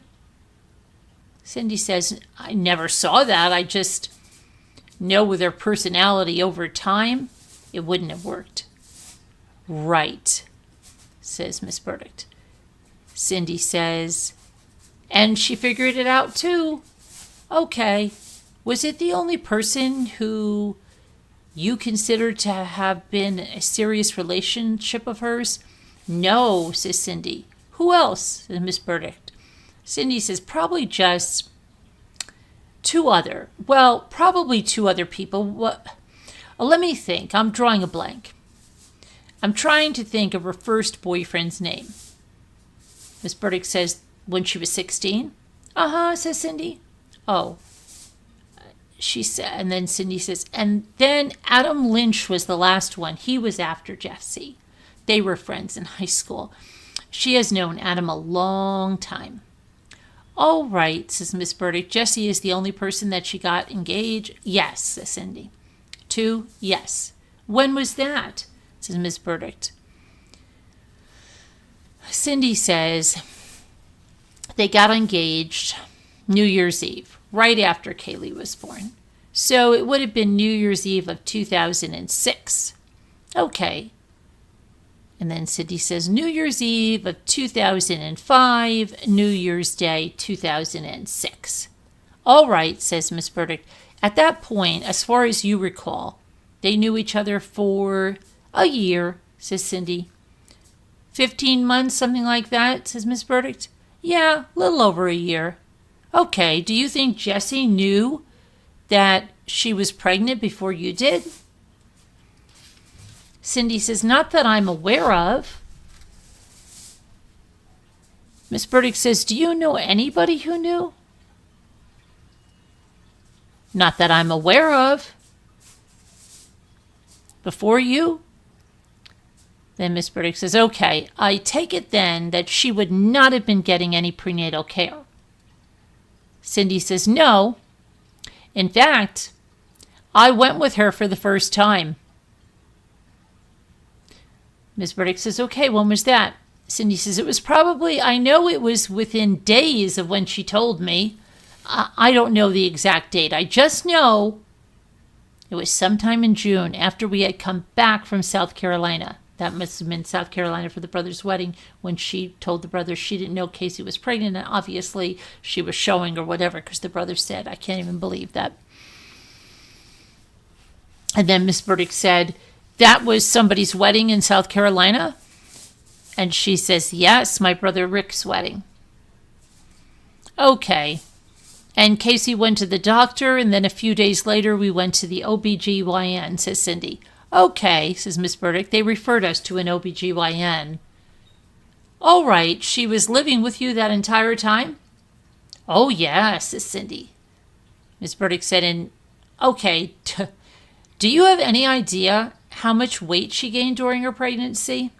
Cindy says, I never saw that. I just know with her personality over time, it wouldn't have worked. Right, says Miss Burdick. Cindy says, and she figured it out too. Okay, was it the only person who you considered to have been a serious relationship of hers? No, says Cindy. Who else? Says Miss Burdick. Cindy says, probably just probably two other people. Let me think. I'm drawing a blank. I'm trying to think of her first boyfriend's name. Miss Burdick says, when she was 16? Uh-huh, says Cindy. Oh. She said, and then Cindy says, and then Adam Lynch was the last one. He was after Jessie. They were friends in high school. She has known Adam a long time. All right, says Miss Burdick. Jessie is the only person that she got engaged? Yes, says Cindy. 2, yes. When was that? Says Miss Burdick. Cindy says they got engaged New Year's Eve, right after Caylee was born. So it would have been New Year's Eve of 2006. Okay. And then Cindy says New Year's Eve of 2005, New Year's Day 2006. All right, says Miss Burdick. At that point, as far as you recall, they knew each other for a year, says Cindy. 15 months, something like that, says Miss Burdick. Yeah, a little over a year. Okay, do you think Jessie knew that she was pregnant before you did? Cindy says, not that I'm aware of. Miss Burdick says, do you know anybody who knew? Not that I'm aware of. Before you? Then Miss Burdick says, okay, I take it then that she would not have been getting any prenatal care. Cindy says, no. In fact, I went with her for the first time. Miss Burdick says, okay, when was that? Cindy says, it was probably, I know it was within days of when she told me. I don't know the exact date. I just know it was sometime in June after we had come back from South Carolina. That must have been South Carolina for the brother's wedding when she told the brothers she didn't know Caylee was pregnant. And obviously she was showing or whatever because the brother said, I can't even believe that. And then Miss Burdick said, that was somebody's wedding in South Carolina? And she says, yes, my brother Rick's wedding. Okay. And Caylee went to the doctor, and then a few days later we went to the OBGYN, says Cindy. Okay, says Miss Burdick, they referred us to an OBGYN. All right, she was living with you that entire time? Oh, yes, says Cindy. Miss Burdick said, and okay, do you have any idea how much weight she gained during her pregnancy?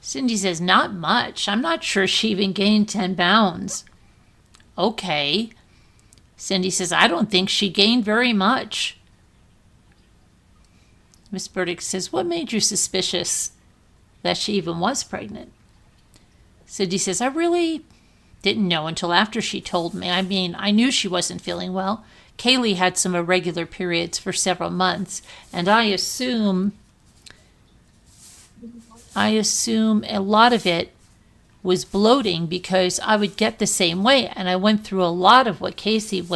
Cindy says, not much. I'm not sure she even gained 10 pounds. Okay. Cindy says, I don't think she gained very much. Miss Burdick says, what made you suspicious that she even was pregnant? Cindy says, I really didn't know until after she told me. I mean, I knew she wasn't feeling well. Caylee had some irregular periods for several months, and I assume a lot of it was bloating because I would get the same way, and I went through a lot of what Caylee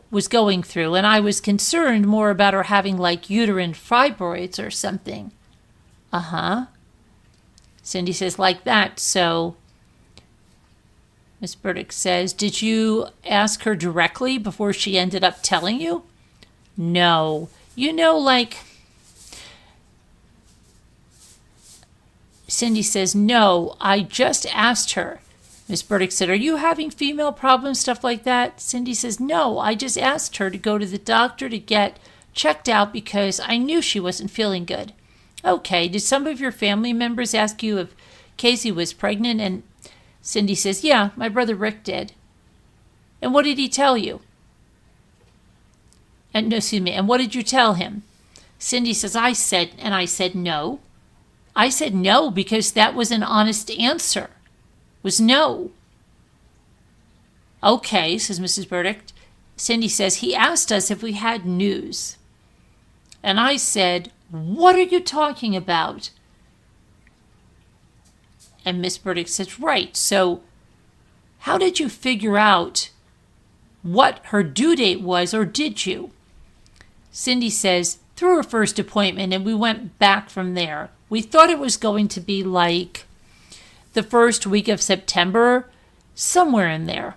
was going through, and I was concerned more about her having like uterine fibroids or something. Uh-huh. Cindy says, like that. So Miss Burdick says, did you ask her directly before she ended up telling you? No. Cindy says, no, I just asked her. Miss Burdick said, are you having female problems, stuff like that? Cindy says, no, I just asked her to go to the doctor to get checked out because I knew she wasn't feeling good. Okay, did some of your family members ask you if Caylee was pregnant? And Cindy says, yeah, my brother Rick did. And what did he tell you? And what did you tell him? Cindy says, I said no. I said no because that was an honest answer. Was no. Okay, says Mrs. Burdick. Cindy says, he asked us if we had news. And I said, what are you talking about? And Miss Burdick says, right, so how did you figure out what her due date was, or did you? Cindy says, through her first appointment, and we went back from there. We thought it was going to be like the first week of September, somewhere in there.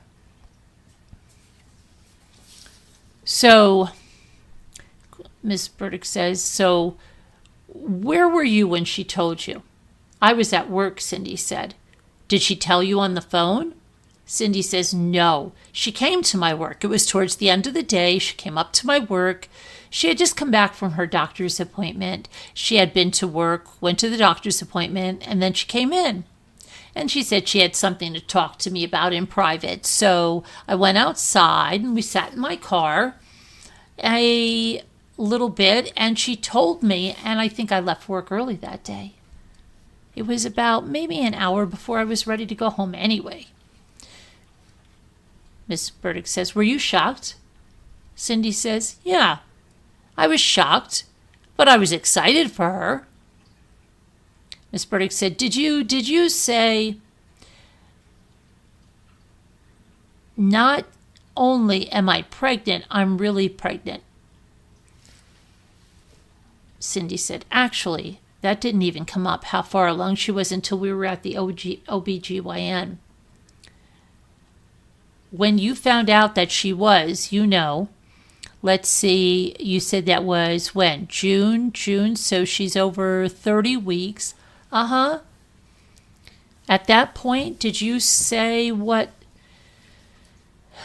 So Miss Burdick says, so where were you when she told you? I was at work, Cindy said. Did she tell you on the phone? Cindy says, no. She came to my work. It was towards the end of the day. She came up to my work. She had just come back from her doctor's appointment. She had been to work, went to the doctor's appointment, and then she came in. And she said she had something to talk to me about in private. So I went outside and we sat in my car a little bit, and she told me, and I think I left work early that day. It was about maybe an hour before I was ready to go home anyway. Miss Burdick says, were you shocked? Cindy says, yeah, I was shocked, but I was excited for her. Miss Burdick said, did you say, not only am I pregnant, I'm really pregnant? Cindy said, actually, that didn't even come up, how far along she was until we were at the OBGYN. When you found out that she was, let's see, you said that was when? June, so she's over 30 weeks. Uh-huh. At that point, did you say what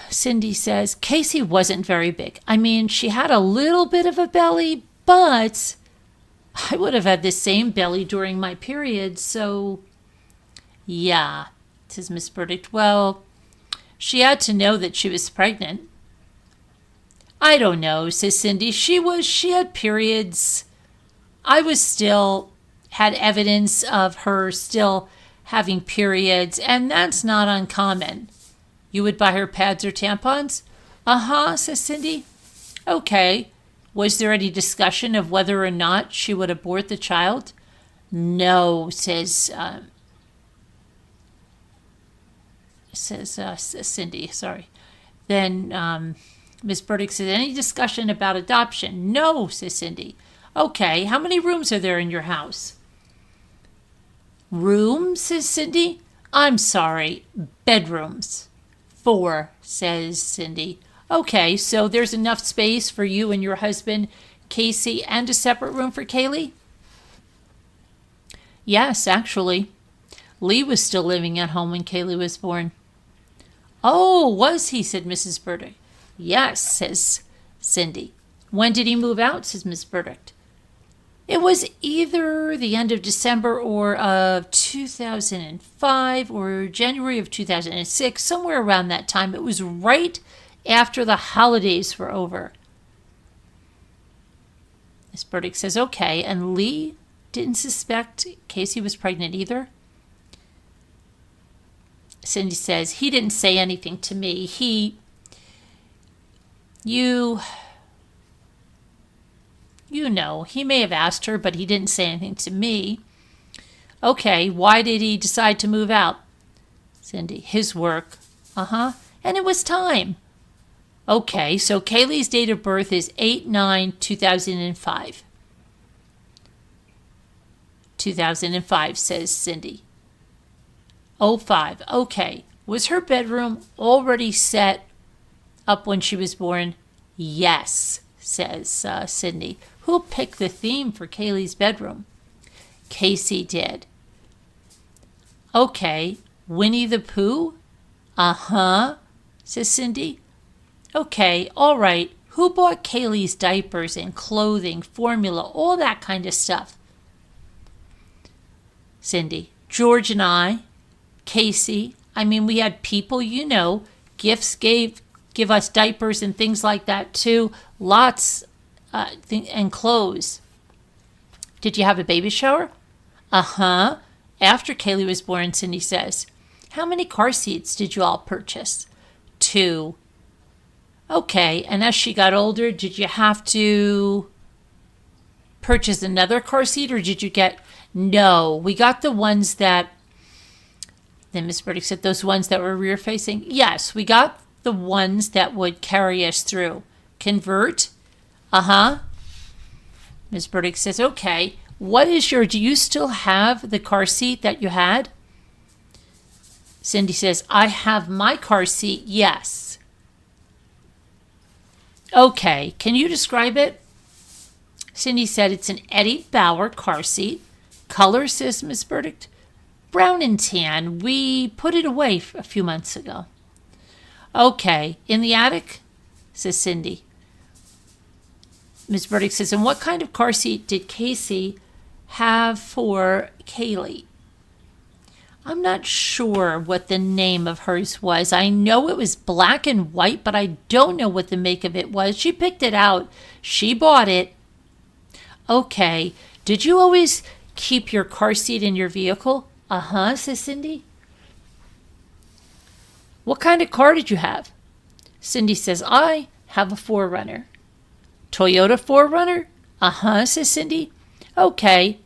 Cindy says? Casey wasn't very big. I mean, she had a little bit of a belly, but I would have had the same belly during my period, so yeah, says Miss Burdick. Well, she had to know that she was pregnant. I don't know, says Cindy. She had periods. I was still had evidence of her still having periods, and that's not uncommon. You would buy her pads or tampons? Uh-huh, says Cindy. Okay. Was there any discussion of whether or not she would abort the child? No, says Cindy, sorry. Then Miss Burdick says, any discussion about adoption? No, says Cindy. Okay, how many rooms are there in your house? Rooms, says Cindy. I'm sorry, bedrooms. 4, says Cindy. Okay, so there's enough space for you and your husband, Casey, and a separate room for Caylee? Yes, actually. Lee was still living at home when Caylee was born. Oh, was he? Said Mrs. Burdick. Yes, says Cindy. When did he move out? Says Miss Burdick. It was either the end of December or of 2005 or January of 2006, somewhere around that time. It was right after the holidays were over. Miss Burdick says, okay, and Lee didn't suspect Casey was pregnant either? Cindy says, he didn't say anything to me. He may have asked her, but he didn't say anything to me. Okay, why did he decide to move out? Cindy, his work. Uh-huh, and it was time. Okay, so Caylee's date of birth is 8/9/2005. 2005, says Cindy. 05, okay. Was her bedroom already set up when she was born? Yes, says Cindy. Who picked the theme for Caylee's bedroom? Casey did. Okay, Winnie the Pooh? Uh-huh, says Cindy. Okay, all right. Who bought Caylee's diapers and clothing, formula, all that kind of stuff? Cindy, George and I, Casey. I mean, we had people, gifts give us diapers and things like that too. Lots and clothes. Did you have a baby shower? Uh-huh. After Caylee was born, Cindy says. How many car seats did you all purchase? 2. Okay, and as she got older, did you have to purchase another car seat, or did you get... No, we got the ones that... Then Miss Burdick said, those ones that were rear-facing? Yes, we got the ones that would carry us through. Convert? Uh-huh. Miss Burdick says, okay, do you still have the car seat that you had? Cindy says, I have my car seat, yes. Okay, can you describe it? Cindy said, it's an Eddie Bauer car seat. Color, says Miss Burdick. Brown and tan. We put it away a few months ago. Okay, in the attic, says Cindy. Miss Burdick says, and what kind of car seat did Casey have for Caylee? I'm not sure what the name of hers was. I know it was black and white, but I don't know what the make of it was. She picked it out. She bought it. Okay. Did you always keep your car seat in your vehicle? Uh-huh, says Cindy. What kind of car did you have? Cindy says, I have a 4Runner. Toyota 4Runner? Uh-huh, says Cindy. Okay.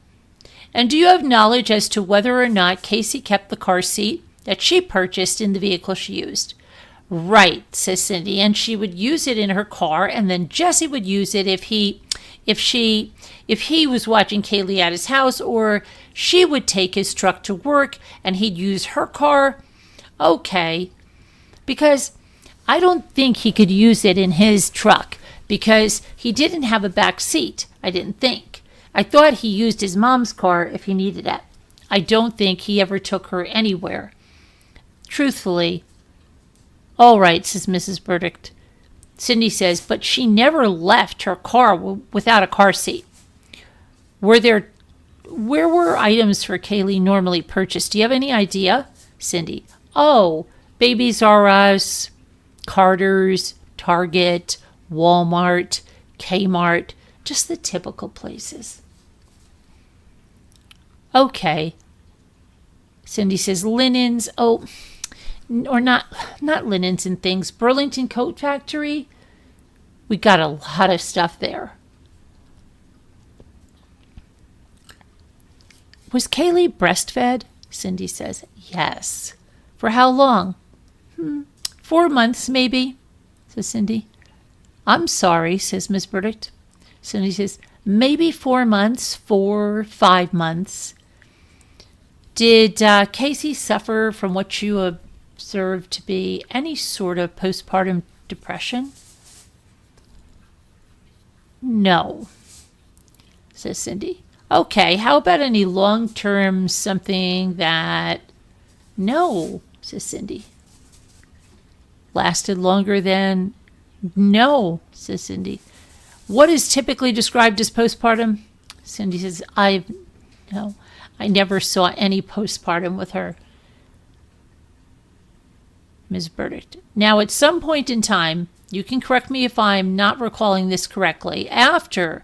And do you have knowledge as to whether or not Casey kept the car seat that she purchased in the vehicle she used? Right, says Cindy, and she would use it in her car, and then Jesse would use it if he if he was watching Caylee at his house, or she would take his truck to work and he'd use her car. Okay. Because I don't think he could use it in his truck because he didn't have a back seat. I didn't think. I thought he used his mom's car if he needed it. I don't think he ever took her anywhere. Truthfully. All right, says Mrs. Burdick. Cindy says, but she never left her car without a car seat. Where were items for Caylee normally purchased? Do you have any idea? Cindy. Oh, Babies R Us, Carter's, Target, Walmart, Kmart, just the typical places. Okay. Cindy says linens. Oh, or not linens and things. Burlington Coat Factory. We got a lot of stuff there. Was Caylee breastfed? Cindy says, yes. For how long? 4 months, maybe, says Cindy. I'm sorry, says Miss Burdick. Cindy says, maybe 4 months, 5 months. Did Casey suffer from what you observed to be any sort of postpartum depression? No, says Cindy. Okay, how about any long-term something that... No, says Cindy. Lasted longer than... No, says Cindy. What is typically described as postpartum? Cindy says, no, I never saw any postpartum with her. Ms. Burdick. Now, at some point in time, you can correct me if I'm not recalling this correctly, after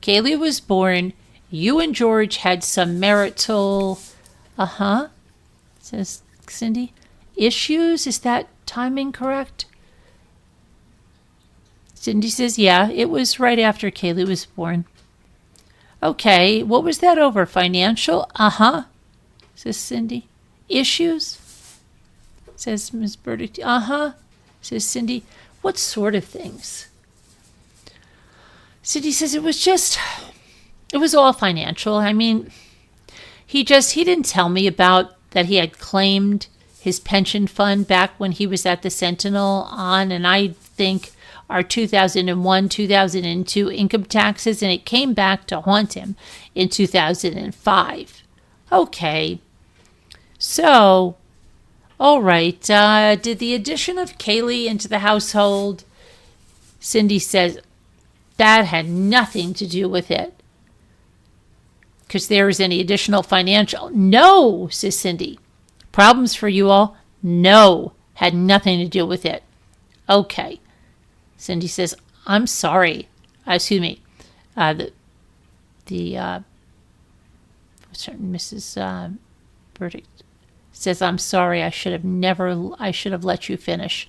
Caylee was born, you and George had some marital, says Cindy. Issues? Is that timing correct? Cindy says, yeah, it was right after Caylee was born. Okay, what was that over? Financial? Says Cindy. Issues? Says Ms. Burdick. Says Cindy. What sort of things? Cindy says it was all financial. I mean, he didn't tell me about that he had claimed his pension fund back when he was at the Sentinel and I think our 2001, 2002 income taxes, and it came back to haunt him in 2005. Okay. So, all right. Did the addition of Caylee into the household, Cindy says, that had nothing to do with it. Because there was any additional financial. No, says Cindy. Problems for you all? No, had nothing to do with it. Okay. Cindy says, I'm sorry. Excuse me. Mrs. Burdick says, I'm sorry. I should have let you finish.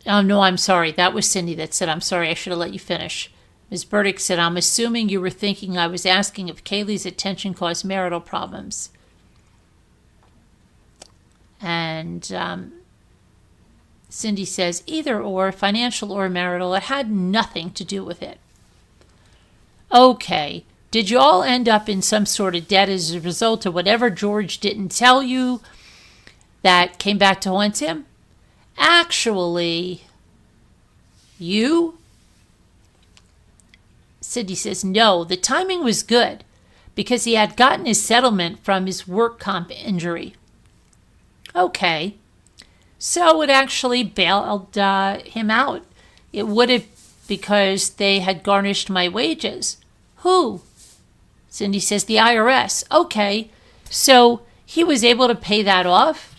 Oh, no, I'm sorry. That was Cindy that said, I'm sorry. I should have let you finish. Ms. Burdick said, I'm assuming you were thinking I was asking if Caylee's attention caused marital problems. And Cindy says, either or, financial or marital, it had nothing to do with it. Okay, did you all end up in some sort of debt as a result of whatever George didn't tell you that came back to haunt him? Actually, you? Cindy says, no, the timing was good because he had gotten his settlement from his work comp injury. Okay. So it actually bailed him out. It would have because they had garnished my wages. Who? Cindy says the IRS. Okay. So he was able to pay that off?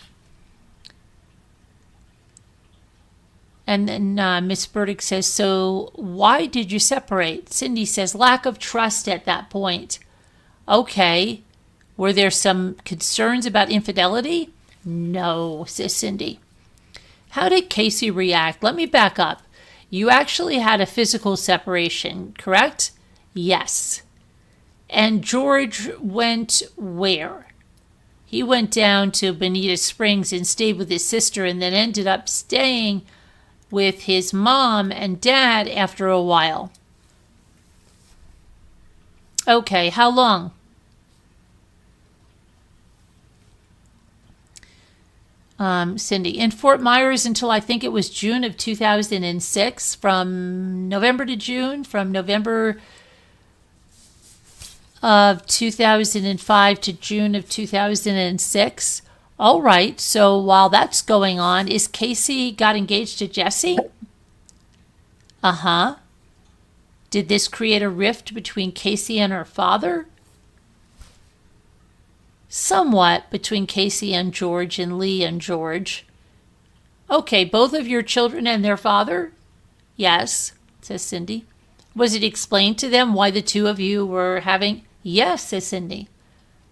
And then Miss Burdick says, so why did you separate? Cindy says, lack of trust at that point. Okay. Were there some concerns about infidelity? No, says Cindy. How did Casey react? Let me back up. You actually had a physical separation, correct? Yes. And George went where? He went down to Bonita Springs and stayed with his sister and then ended up staying with his mom and dad after a while. Okay, how long? Cindy, in Fort Myers until I think it was June of 2006, from November to June, from November of 2005 to June of 2006. All right, so while that's going on, is Casey got engaged to Jesse? Uh-huh. Did this create a rift between Casey and her father? Somewhat between Casey and George and Lee and George. Okay, both of your children and their father? Yes, says Cindy. Was it explained to them why the two of you were having? Yes, says Cindy.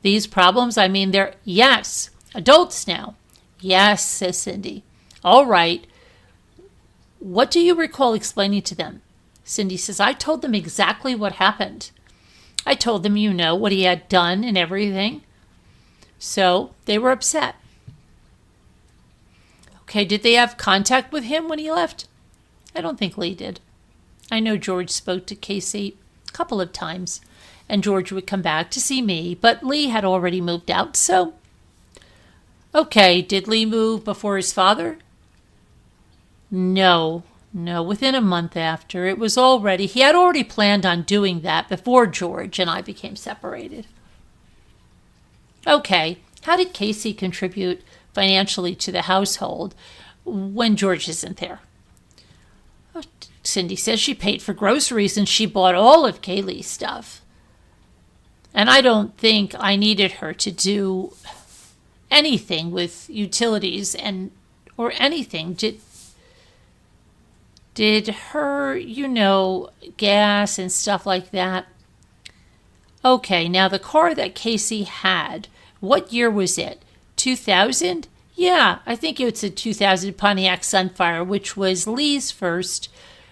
These problems, I mean, they're, yes, adults now. Yes, says Cindy. All right. What do you recall explaining to them? Cindy says, I told them exactly what happened. I told them, you know, what he had done and everything. So they were upset. Okay, did they have contact with him when he left? I don't think Lee did. I know George spoke to Casey a couple of times, and George would come back to see me, but Lee had already moved out, so... Okay, did Lee move before his father? No, within a month after. It was already... He had already planned on doing that before George and I became separated. Okay, how did Casey contribute financially to the household when George isn't there? Cindy says she paid for groceries and she bought all of Caylee's stuff. And I don't think I needed her to do anything with utilities or anything. Did her, you know, gas and stuff like that? Okay, now the car that Casey had, what year was it? 2000? Yeah, I think it's a 2000 Pontiac Sunfire, which was Lee's first.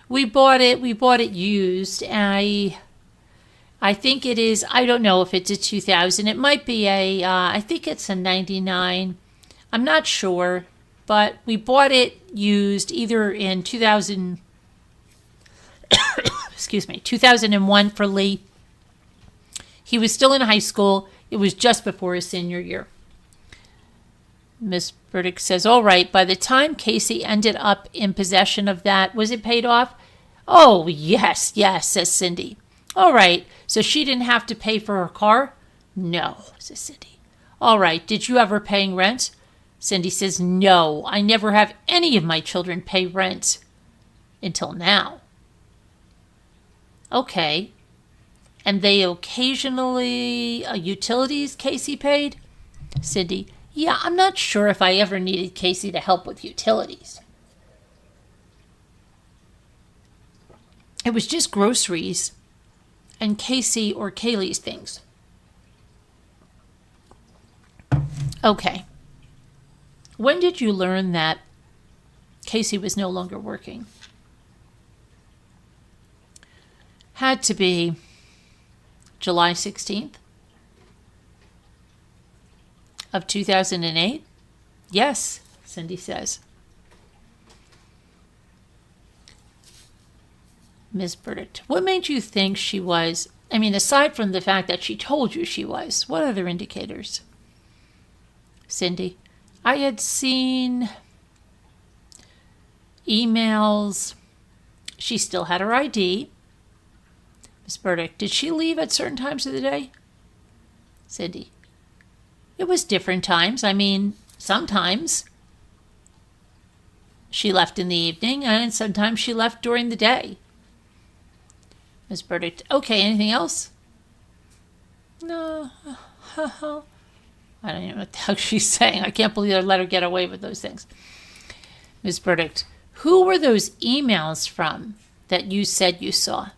We bought it used. I think it is, I don't know if it's a 2000. It might be I think it's a 99. I'm not sure, but we bought it used either in 2000, excuse me, 2001 for Lee. He was still in high school. It was just before his senior year. Miss Burdick says, all right, by the time Casey ended up in possession of that, was it paid off? Oh, yes, says Cindy. All right, so she didn't have to pay for her car? No, says Cindy. All right, did you ever pay rent? Cindy says, no, I never have any of my children pay rent until now. Okay. And they occasionally, utilities Casey paid? Cindy, yeah, I'm not sure if I ever needed Casey to help with utilities. It was just groceries and Casey or Caylee's things. Okay. When did you learn that Casey was no longer working? Had to be July 16th of 2008? Yes, Cindy says. Ms. Burdick, what made you think she was, I mean, aside from the fact that she told you she was, what other indicators? Cindy, I had seen emails. She still had her ID. Miss Burdick, did she leave at certain times of the day? Cindy, it was different times. I mean, sometimes she left in the evening and sometimes she left during the day. Miss Burdick, okay, anything else? No. I don't even know what the hell she's saying. I can't believe I let her get away with those things. Miss Burdick, who were those emails from that you said you saw?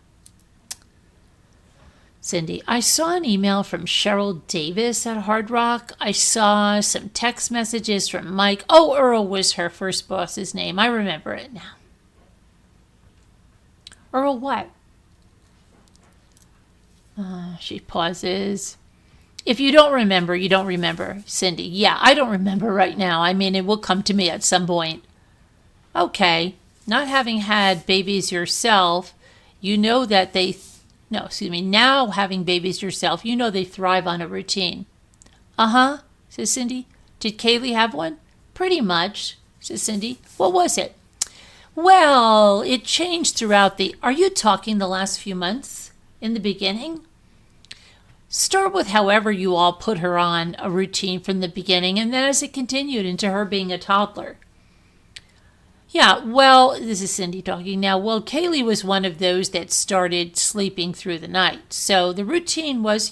Cindy, I saw an email from Cheryl Davis at Hard Rock. I saw some text messages from Mike. Oh, Earl was her first boss's name. I remember it now. Earl what? She pauses. If you don't remember, you don't remember. Cindy, yeah, I don't remember right now. I mean, it will come to me at some point. Okay. not having had babies yourself, you know that now having babies yourself, you know they thrive on a routine. Uh-huh, says Cindy. Did Caylee have one? Pretty much, says Cindy. What was it? Well, it changed throughout are you talking the last few months? In the beginning? Start with however you all put her on a routine from the beginning, and then as it continued into her being a toddler. Yeah, well, this is Cindy talking now. Well, Caylee was one of those that started sleeping through the night. So the routine was,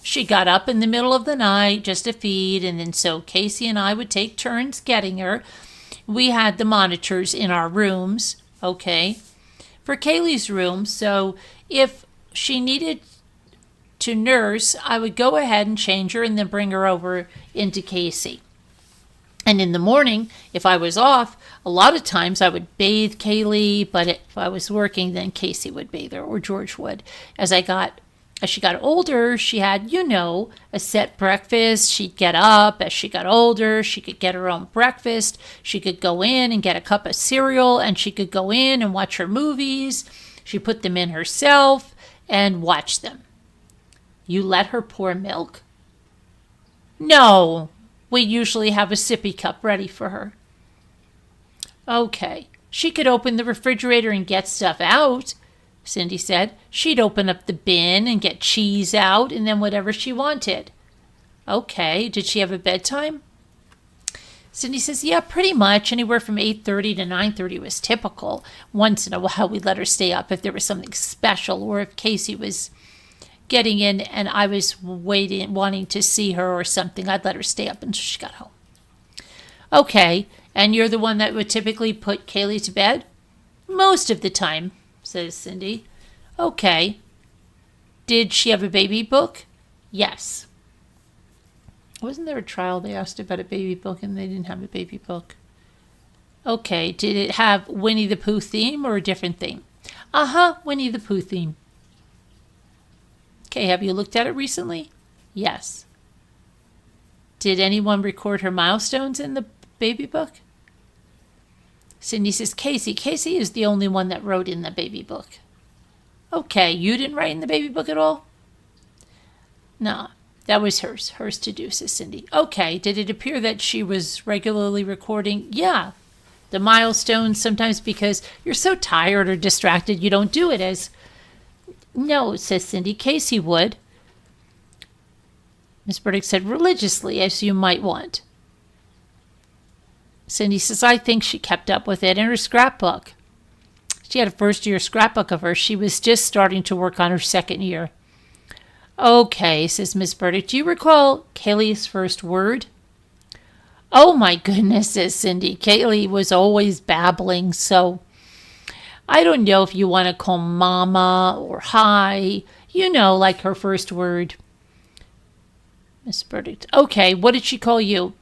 she got up in the middle of the night just to feed, and then so Casey and I would take turns getting her. We had the monitors in our rooms, okay, for Caylee's room. So if she needed to nurse, I would go ahead and change her and then bring her over into Casey. And in the morning, if I was off, a lot of times I would bathe Caylee, but if I was working, then Casey would bathe her, or George would. As she got older, she had, a set breakfast. She'd get up. As she got older, she could get her own breakfast. She could go in and get a cup of cereal, and she could go in and watch her movies. She put them in herself and watch them. You let her pour milk? No, we usually have a sippy cup ready for her. Okay, she could open the refrigerator and get stuff out, Cindy said. She'd open up the bin and get cheese out and then whatever she wanted. Okay, did she have a bedtime? Cindy says, yeah, pretty much. Anywhere from 8:30 to 9:30 was typical. Once in a while, we'd let her stay up if there was something special, or if Casey was getting in and I was wanting to see her or something, I'd let her stay up until she got home. Okay, and you're the one that would typically put Caylee to bed? Most of the time, says Cindy. Okay. Did she have a baby book? Yes. Wasn't there a trial they asked about a baby book and they didn't have a baby book? Okay, did it have Winnie the Pooh theme or a different theme? Uh-huh, Winnie the Pooh theme. Okay, have you looked at it recently? Yes. Did anyone record her milestones in the baby book? Cindy says, Casey is the only one that wrote in the baby book. Okay, you didn't write in the baby book at all? No, that was hers to do, says Cindy. Okay, did it appear that she was regularly recording? Yeah, the milestones, sometimes because you're so tired or distracted, you don't do it as... No, says Cindy, Casey would. Miss Burdick said, religiously, as you might want. Cindy says, I think she kept up with it in her scrapbook. She had a first-year scrapbook of her. She was just starting to work on her second year. Okay, says Miss Burdick, do you recall Caylee's first word? Oh, my goodness, says Cindy. Caylee was always babbling, so I don't know if you want to call mama or hi, like her first word. Miss Burdick, okay, what did she call you?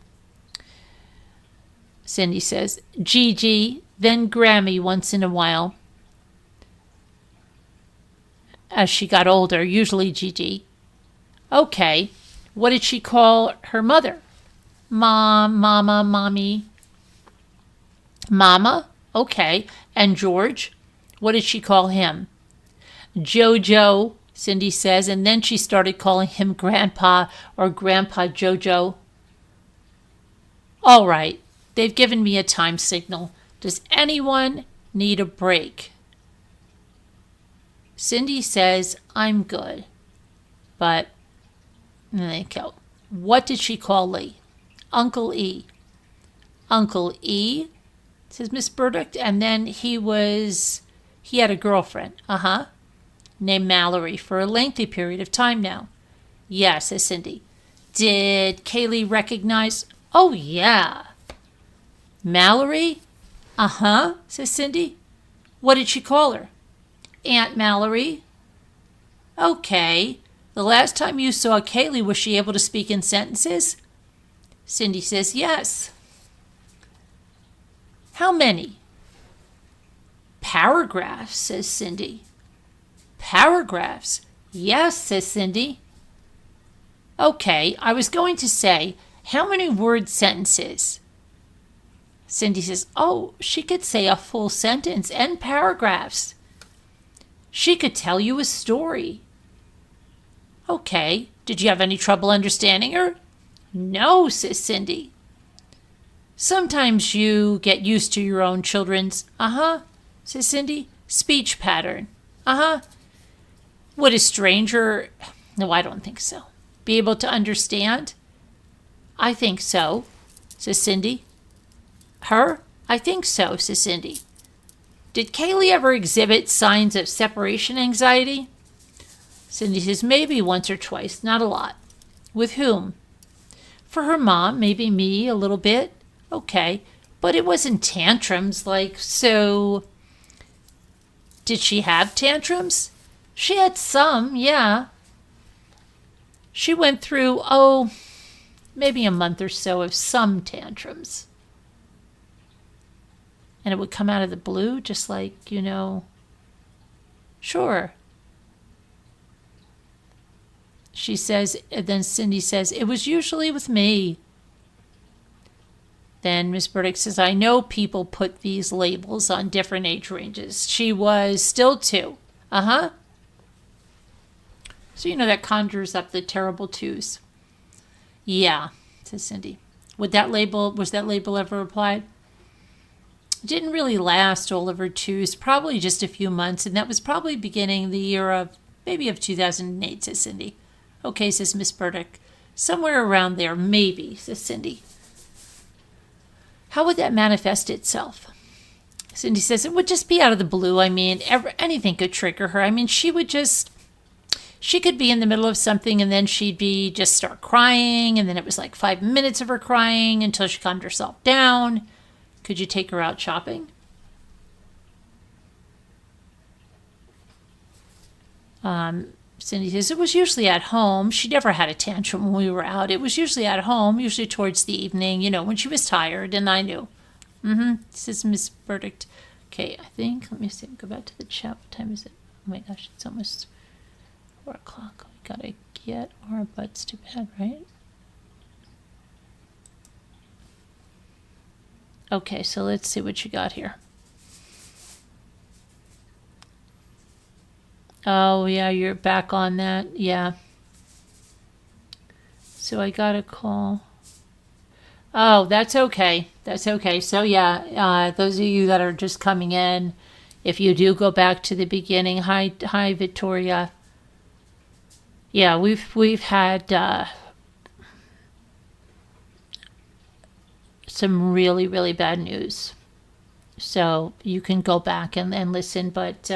Cindy says, Gigi, then Grammy once in a while. As she got older, usually Gigi. Okay, what did she call her mother? Mom, mama, mommy. Mama? Okay. And George? What did she call him? Jojo, Cindy says, and then she started calling him Grandpa or Grandpa Jojo. All right, they've given me a time signal. Does anyone need a break? Cindy says, I'm good. But, okay. What did she call Lee? Uncle E. Uncle E, says Miss Burdick, and then he had a girlfriend, named Mallory for a lengthy period of time now. Yes, says Cindy. Did Caylee recognize? Oh, yeah. Mallory? Says Cindy. What did she call her? Aunt Mallory. Okay. The last time you saw Caylee, was she able to speak in sentences? Cindy says yes. How many? Paragraphs, says Cindy. Paragraphs? Yes, says Cindy. Okay, I was going to say, how many word sentences? Cindy says, oh, she could say a full sentence and paragraphs. She could tell you a story. Okay, did you have any trouble understanding her? No, says Cindy. Sometimes you get used to your own children's, says Cindy, speech pattern. Would a stranger, no, I don't think so, be able to understand? I think so, says Cindy. Her? I think so, says Cindy. Did Caylee ever exhibit signs of separation anxiety? Cindy says, maybe once or twice, not a lot. With whom? For her mom, maybe me, a little bit. Okay, but it wasn't tantrums like, so... Did she have tantrums? She had some, yeah. She went through, maybe a month or so of some tantrums. And it would come out of the blue, just like, sure. She says, and then Cindy says, it was usually with me. Then Miss Burdick says, I know people put these labels on different age ranges. She was still 2. So that conjures up the terrible 2s. Yeah, says Cindy. Was that label ever applied? It didn't really last all of her 2s, probably just a few months, and that was probably beginning the year of 2008, says Cindy. Okay, says Miss Burdick. Somewhere around there, maybe, says Cindy. How would that manifest itself? Cindy says it would just be out of the blue. I mean, anything could trigger her. I mean, she could be in the middle of something and then she'd just start crying, and then it was like 5 minutes of her crying until she calmed herself down. Could you take her out shopping? Cindy says it was usually at home. She never had a tantrum when we were out. It was usually at home, usually towards the evening, when she was tired, and I knew. Says Miss Burdick. Okay, I think, let me see, go back to the chat. What time is it? Oh my gosh, it's almost 4 o'clock. We gotta get our butts to bed, right? Okay, so let's see what you got here. Oh, yeah, you're back on that. Yeah. So I got a call. Oh, that's okay. That's okay. So, yeah, those of you that are just coming in, if you do go back to the beginning, hi, Victoria. Yeah, we've had some really, really bad news. So you can go back and listen, but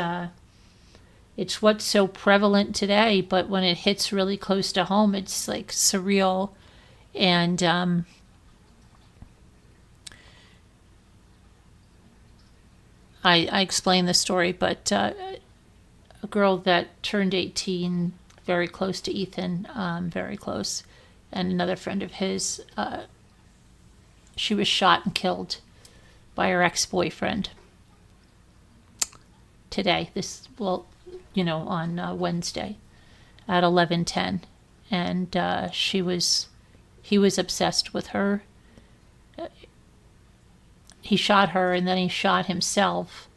it's what's so prevalent today. But when it hits really close to home, it's like surreal. And I explained the story, but a girl that turned 18, very close to Ethan, very close, and another friend of his, she was shot and killed by her ex-boyfriend today. On Wednesday at 11:10, and he was obsessed with her. He shot her and then he shot himself,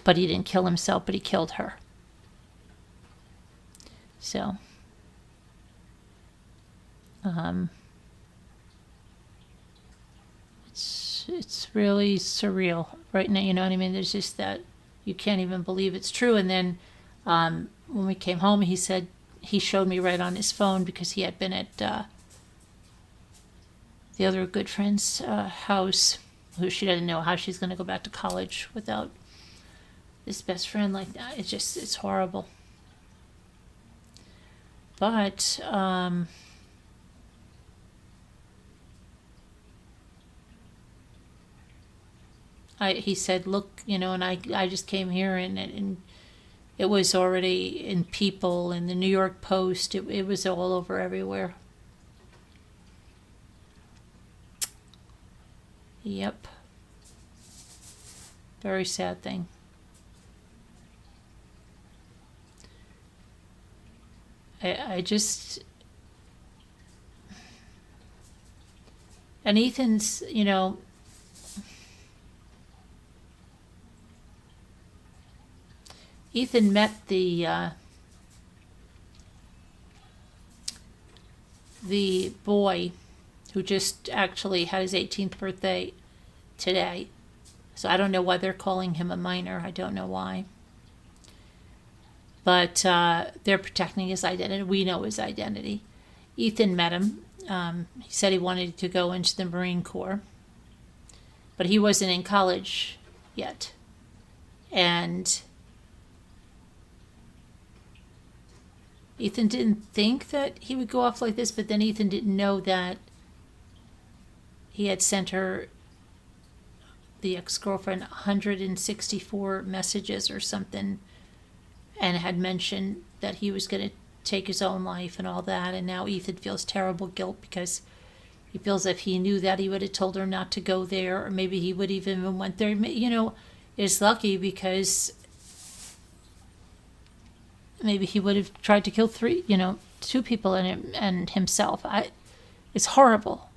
but he didn't kill himself, but he killed her. So, it's really surreal right now. You know what I mean? There's just that you can't even believe it's true. And then when we came home, he said he showed me right on his phone because he had been at the other good friend's house, who she doesn't know how she's going to go back to college without this best friend like that. It's horrible. But he said, look, and I just came here and it was already in People and the New York Post. It was all over everywhere. Yep. Very sad thing. I just... And Ethan's, Ethan met the boy who just actually had his 18th birthday today. So I don't know why they're calling him a minor. I don't know why. But they're protecting his identity. We know his identity. Ethan met him. He said he wanted to go into the Marine Corps, but he wasn't in college yet. And Ethan didn't think that he would go off like this, but then Ethan didn't know that he had sent her, the ex-girlfriend, 164 messages or something, and had mentioned that he was going to take his own life and all that. And now Ethan feels terrible guilt because he feels if he knew that, he would have told her not to go there, or maybe he would even went there. You know, it's lucky because maybe he would have tried to kill two people and himself. It's horrible.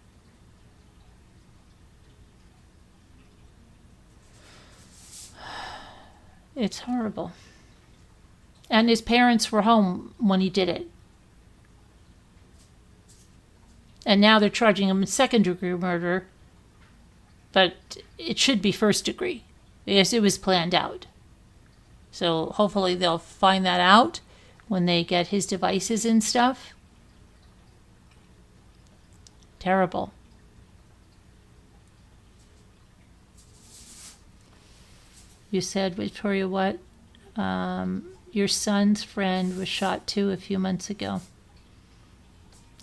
It's horrible. And his parents were home when he did it. And now they're charging him second-degree murder, but it should be first degree. Yes, it was planned out. So hopefully they'll find that out when they get his devices and stuff. Terrible. You said, Victoria, what? Your son's friend was shot too a few months ago.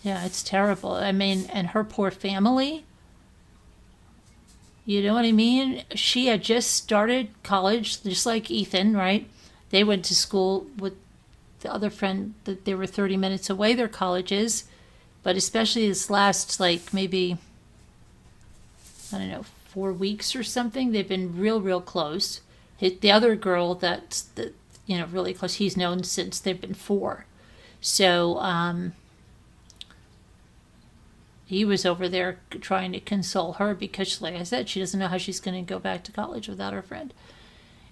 Yeah, it's terrible. I mean, and her poor family. You know what I mean? She had just started college, just like Ethan, right? They went to school with the other friend that they were 30 minutes away, their colleges. But especially this last, like, maybe, I don't know, 4 weeks or something, they've been real close. The other girl that's really close, he's known since they've been 4. So he was over there trying to console her because, like I said, she doesn't know how she's going to go back to college without her friend.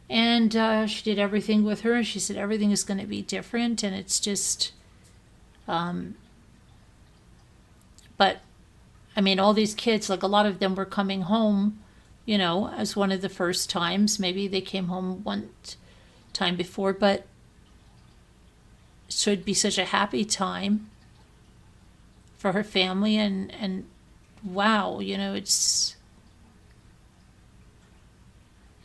And she did everything with her. She said everything is going to be different, and it's just... But, I mean, all these kids, like a lot of them were coming home, as one of the first times. Maybe they came home one time before, but it should be such a happy time for her family. And wow, it's...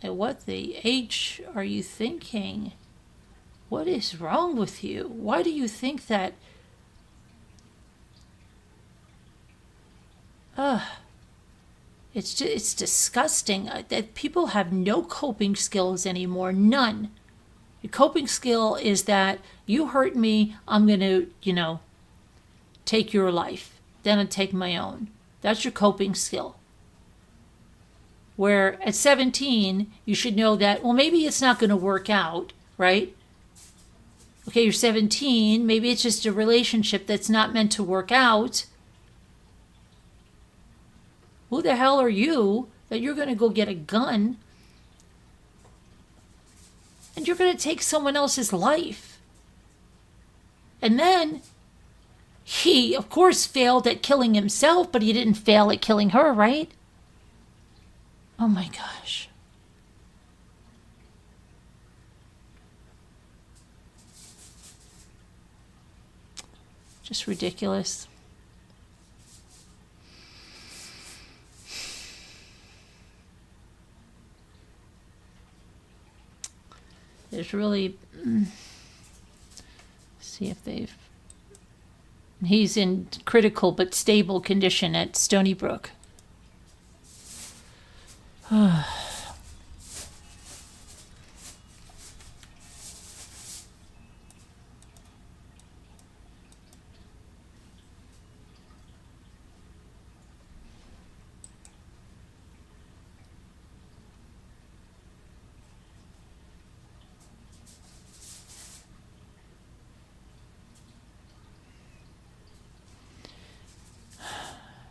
At what the age are you thinking? What is wrong with you? Why do you think that? It's disgusting that people have no coping skills anymore. None. Your coping skill is that you hurt me, I'm going to, take your life. Then I take my own. That's your coping skill. Where at 17, you should know that, well, maybe it's not going to work out, right? Okay, you're 17. Maybe it's just a relationship that's not meant to work out. Who the hell are you that you're going to go get a gun and you're going to take someone else's life? And then he, of course, failed at killing himself, but he didn't fail at killing her, right? Oh my gosh. Just ridiculous. There's really... see if they've... He's in critical but stable condition at Stony Brook.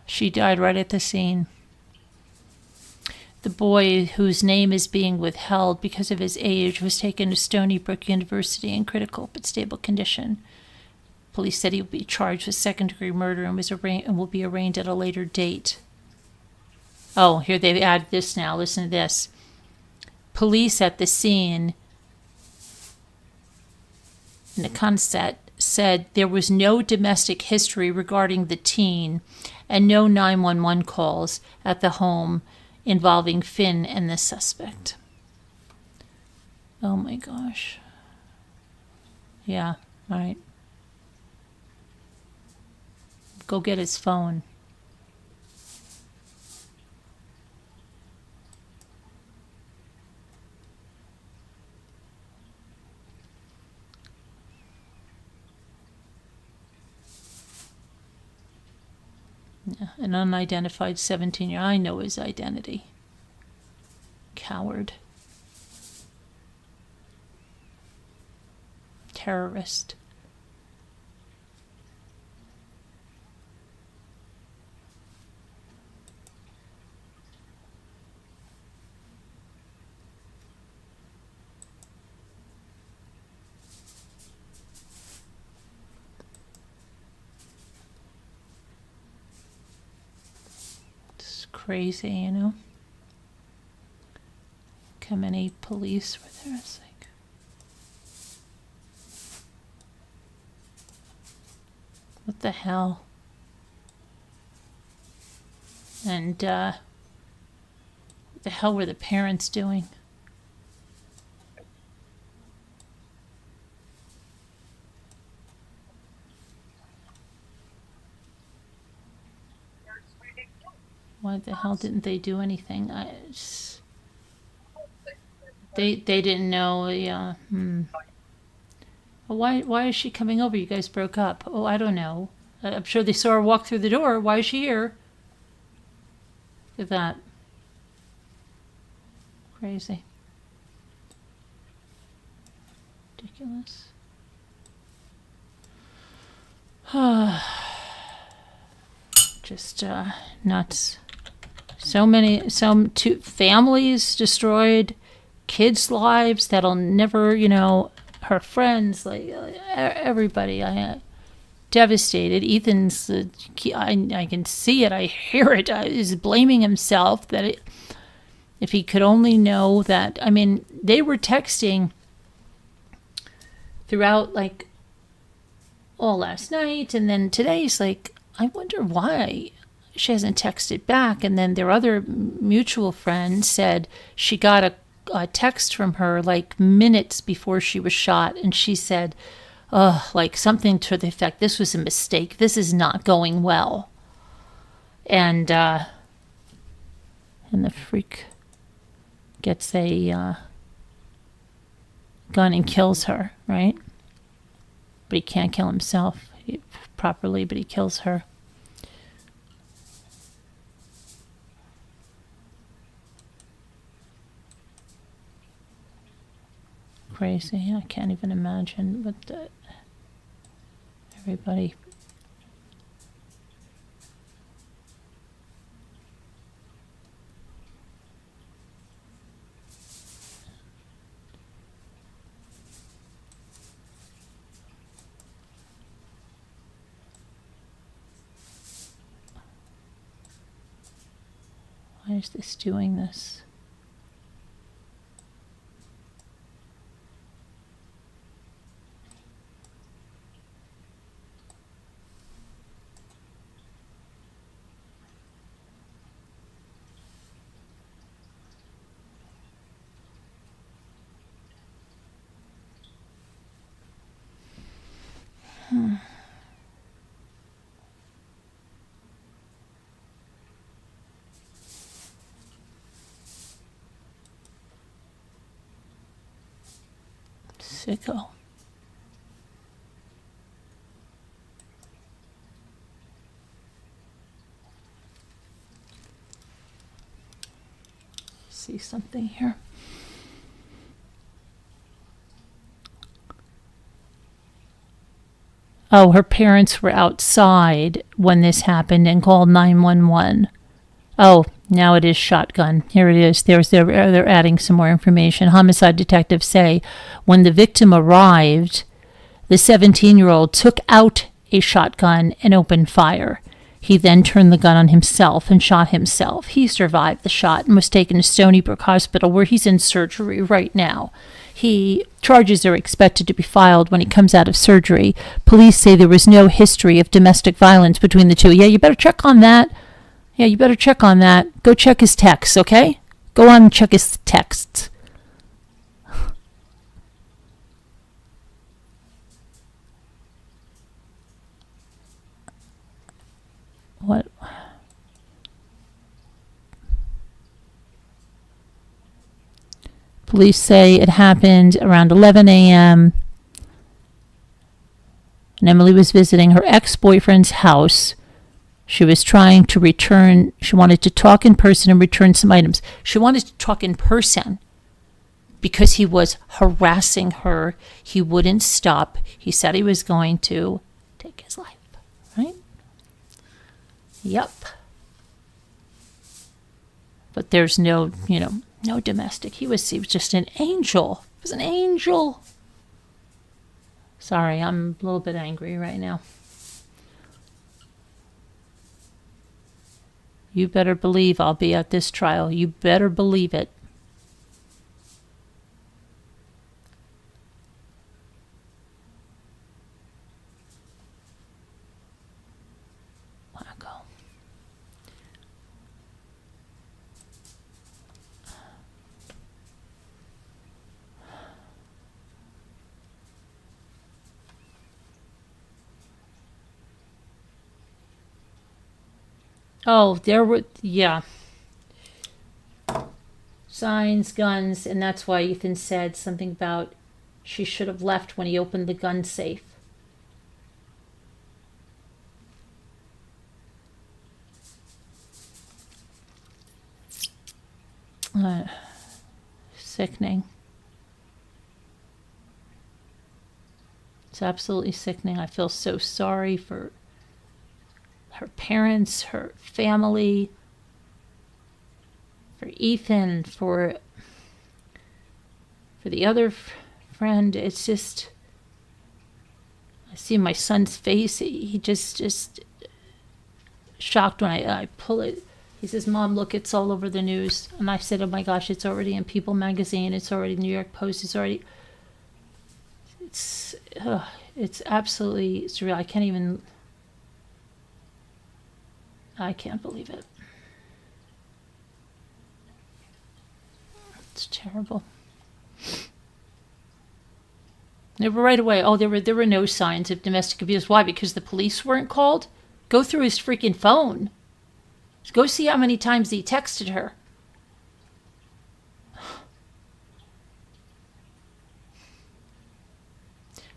She died right at the scene. the boy, whose name is being withheld because of his age, was taken to Stony Brook University in critical but stable condition. Police said he will be charged with second-degree murder and will be arraigned at a later date. Oh, here they add this now. Listen to this. Police at the scene in the Consett said there was no domestic history regarding the teen and no 911 calls at the home involving Finn and the suspect. Oh my gosh. Yeah, all right. Go get his phone. Yeah, an unidentified 17-year-old. I know his identity. Coward. Terrorist. It's crazy, you know? Look how many police were there. It's like, what the hell? And what the hell were the parents doing? Why the hell didn't they do anything? They didn't know. Yeah. Well, why is she coming over? You guys broke up. Oh, I don't know. I'm sure they saw her walk through the door. Why is she here? Look at that. Crazy. Ridiculous. Just nuts. Two families destroyed, kids' lives that'll never, her friends, like everybody. Devastated. Ethan's, I can see it, I hear it, is blaming himself that if he could only know that, they were texting throughout, like, all last night, and then today's like, I wonder why she hasn't texted back. And then their other mutual friend said she got a text from her like minutes before she was shot, and she said, like something to the effect, this was a mistake, this is not going well. And the freak gets a gun and kills her, right? But he can't kill himself properly, but he kills her. Crazy. I can't even imagine what everybody. Why is this doing this? Sicko. See something here. Oh, her parents were outside when this happened and called 911. Oh, Now it is shotgun. Here it is. They're adding some more information. Homicide detectives say when the victim arrived, the 17-year-old took out a shotgun and opened fire. He then turned the gun on himself and shot himself. He survived the shot and was taken to Stony Brook Hospital, where he's in surgery right now. Charges are expected to be filed when he comes out of surgery. Police say there was no history of domestic violence between the two. Yeah, you better check on that. Go check his texts, okay? Go on and check his texts. What? Police say it happened around 11 a.m. and Emily was visiting her ex-boyfriend's house. She was trying to return. She wanted to talk in person and return some items. She wanted to talk in person because he was harassing her. He wouldn't stop. He said he was going to take his life, right? Yep. But there's no domestic. He was just an angel. He was an angel. Sorry, I'm a little bit angry right now. You better believe I'll be at this trial. You better believe it. Wacko. Oh, signs, guns, and that's why Ethan said something about she should have left when he opened the gun safe. Sickening. It's absolutely sickening. I feel so sorry for her parents, her family, for Ethan, for the other friend. It's just, I see my son's face. He just shocked when I pull it. He says, "Mom, look, it's all over the news." And I said, "Oh my gosh, it's already in People magazine. It's already New York Post. It's absolutely surreal. I can't believe it. It's terrible. They were right away. Oh, there were no signs of domestic abuse. Why? Because the police weren't called? Go through his freaking phone. Go see how many times he texted her.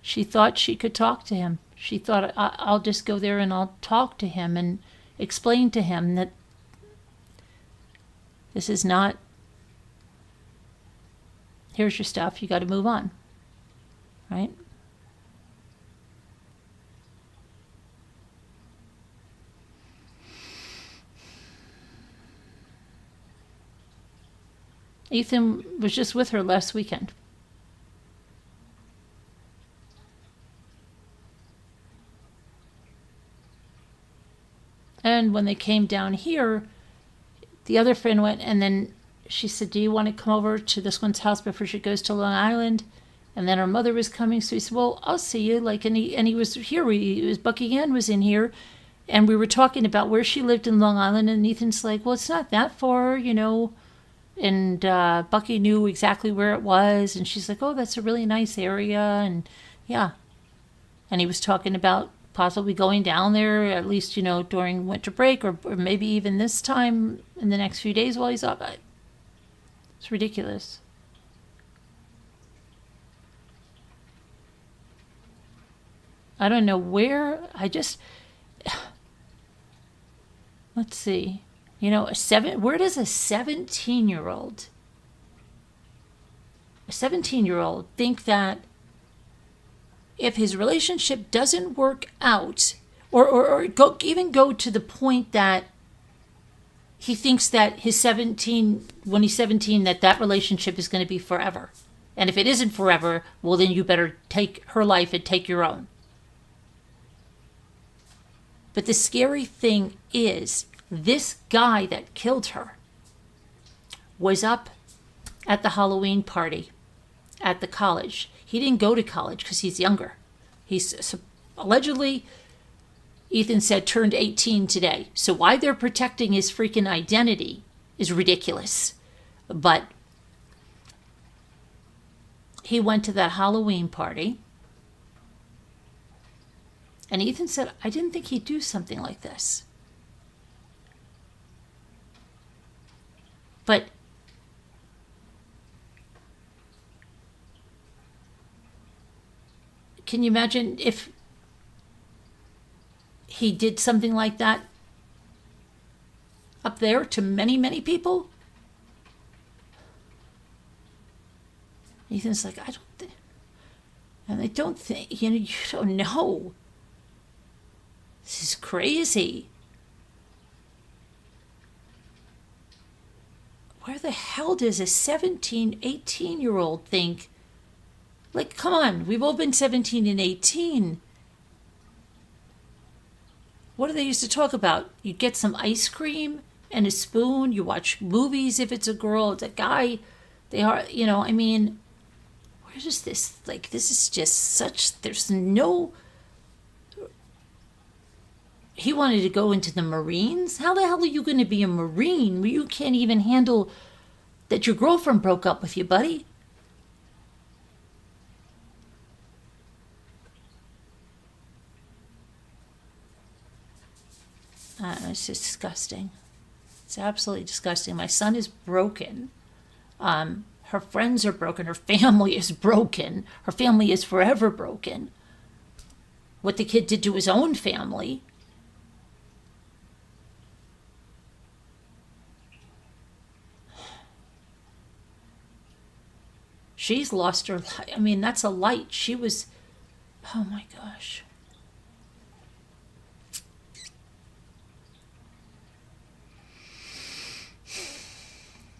She thought she could talk to him. She thought, I'll just go there and I'll talk to him and explain to him that this is not, here's your stuff, you got to move on, right? Ethan was just with her last weekend. And when they came down here, the other friend went, and then she said, "Do you want to come over to this one's house before she goes to Long Island?" And then her mother was coming, so he said, "Well, I'll see you." And he was here. Bucky Ann was in here, and we were talking about where she lived in Long Island. And Ethan's like, "Well, it's not that far, And Bucky knew exactly where it was, and she's like, "Oh, that's a really nice area," and yeah. And he was talking about possibly going down there, at least, during winter break, or maybe even this time in the next few days while he's off. It's ridiculous. I don't know where. Let's see. Where does a 17-year-old think that if his relationship doesn't work out, or go to the point that he thinks that when he's 17, that relationship is going to be forever. And if it isn't forever, well, then you better take her life and take your own. But the scary thing is, this guy that killed her was up at the Halloween party at the college. He didn't go to college because he's younger. He's allegedly, Ethan said, turned 18 today. So why they're protecting his freaking identity is ridiculous. But he went to that Halloween party. And Ethan said, I didn't think he'd do something like this. But can you imagine if he did something like that up there to many, many people? Ethan's like, I don't think, and I don't think, you don't know. This is crazy. Where the hell does a 17, 18-year-old think? Like, come on, we've all been 17 and 18. What do they used to talk about? You get some ice cream and a spoon. You watch movies if it's a girl. It's a guy. They are, I mean, where does this, this is just such, there's no... He wanted to go into the Marines? How the hell are you going to be a Marine where you can't even handle that your girlfriend broke up with you, buddy? It's disgusting. It's absolutely disgusting. My son is broken. Her friends are broken. Her family is broken. Her family is forever broken. What the kid did to his own family. She's lost her life. I mean, that's a light. She was, oh my gosh.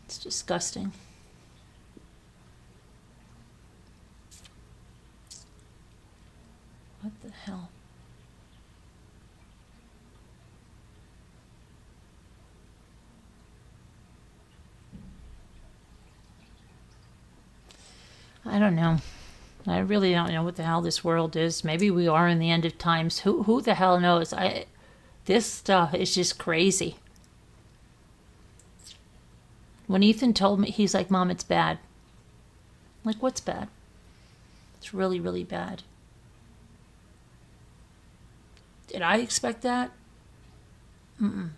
It's disgusting. What the hell? I don't know. I really don't know what the hell this world is. Maybe we are in the end of times. Who the hell knows? This stuff is just crazy. When Ethan told me, he's like, Mom, it's bad. I'm like, what's bad? It's really, really bad. Did I expect that? Mm-mm.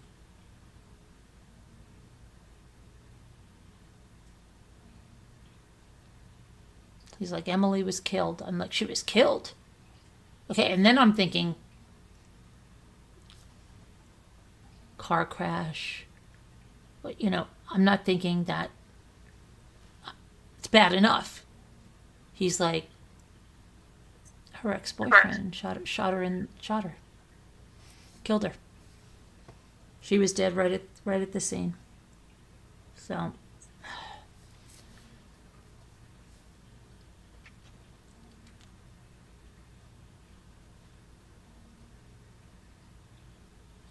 He's like, Emily was killed. I'm like, she was killed? Okay, and then I'm thinking, car crash. But, I'm not thinking that it's bad enough. He's like, her ex-boyfriend shot her. Killed her. She was dead right at the scene. So...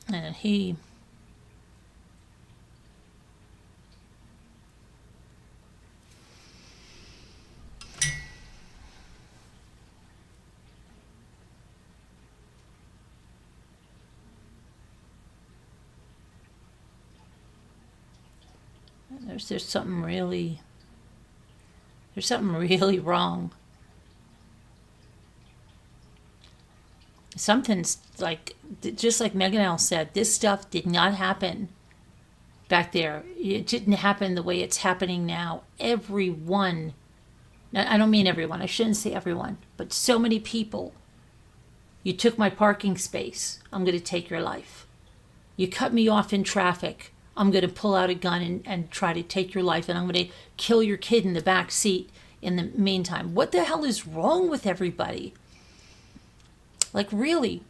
And there's something really wrong. Something's just like Megan L said, this stuff did not happen back there. It didn't happen the way it's happening now. Everyone, I don't mean everyone, I shouldn't say everyone, but so many people. You took my parking space, I'm going to take your life. You cut me off in traffic, I'm going to pull out a gun and try to take your life, and I'm going to kill your kid in the back seat in the meantime. What the hell is wrong with everybody? Like, really?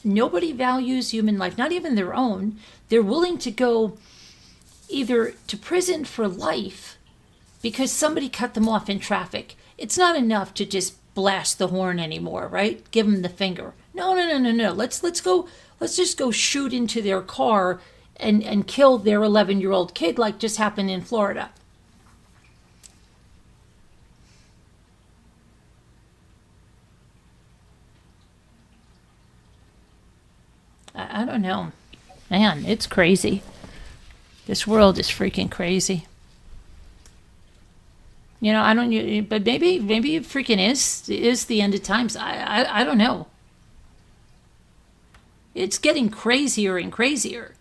Nobody values human life, not even their own. They're willing to go either to prison for life because somebody cut them off in traffic. It's not enough to just blast the horn anymore, right? Give them the finger. No, no, no, no, no. Let's just go shoot into their car and kill their 11-year-old kid like just happened in Florida. I don't know. Man, it's crazy. This world is freaking crazy. You know, I don't. But maybe it freaking is the end of times. I don't know. It's getting crazier and crazier.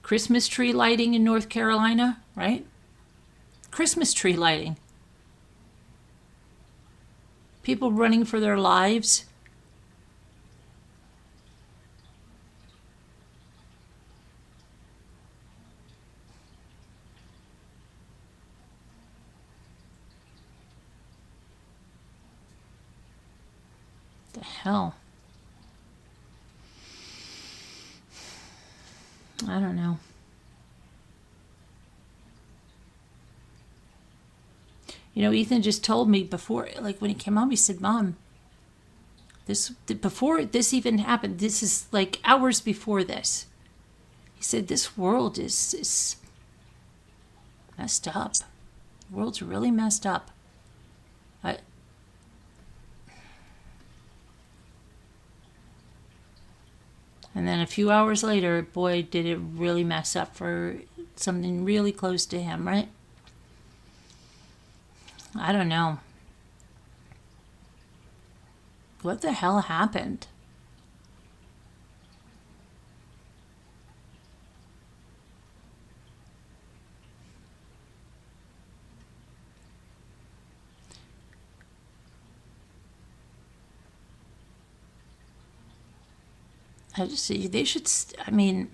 Christmas tree lighting in North Carolina, right? Christmas tree lighting. People running for their lives. The hell? I don't know. You know, Ethan just told me before, like when he came home, he said, Mom, before this even happened, this is like hours before this. He said, this world is messed up. The world's really messed up. And then a few hours later, boy, did it really mess up for something really close to him, right? I don't know. What the hell happened? I just see they should. I mean,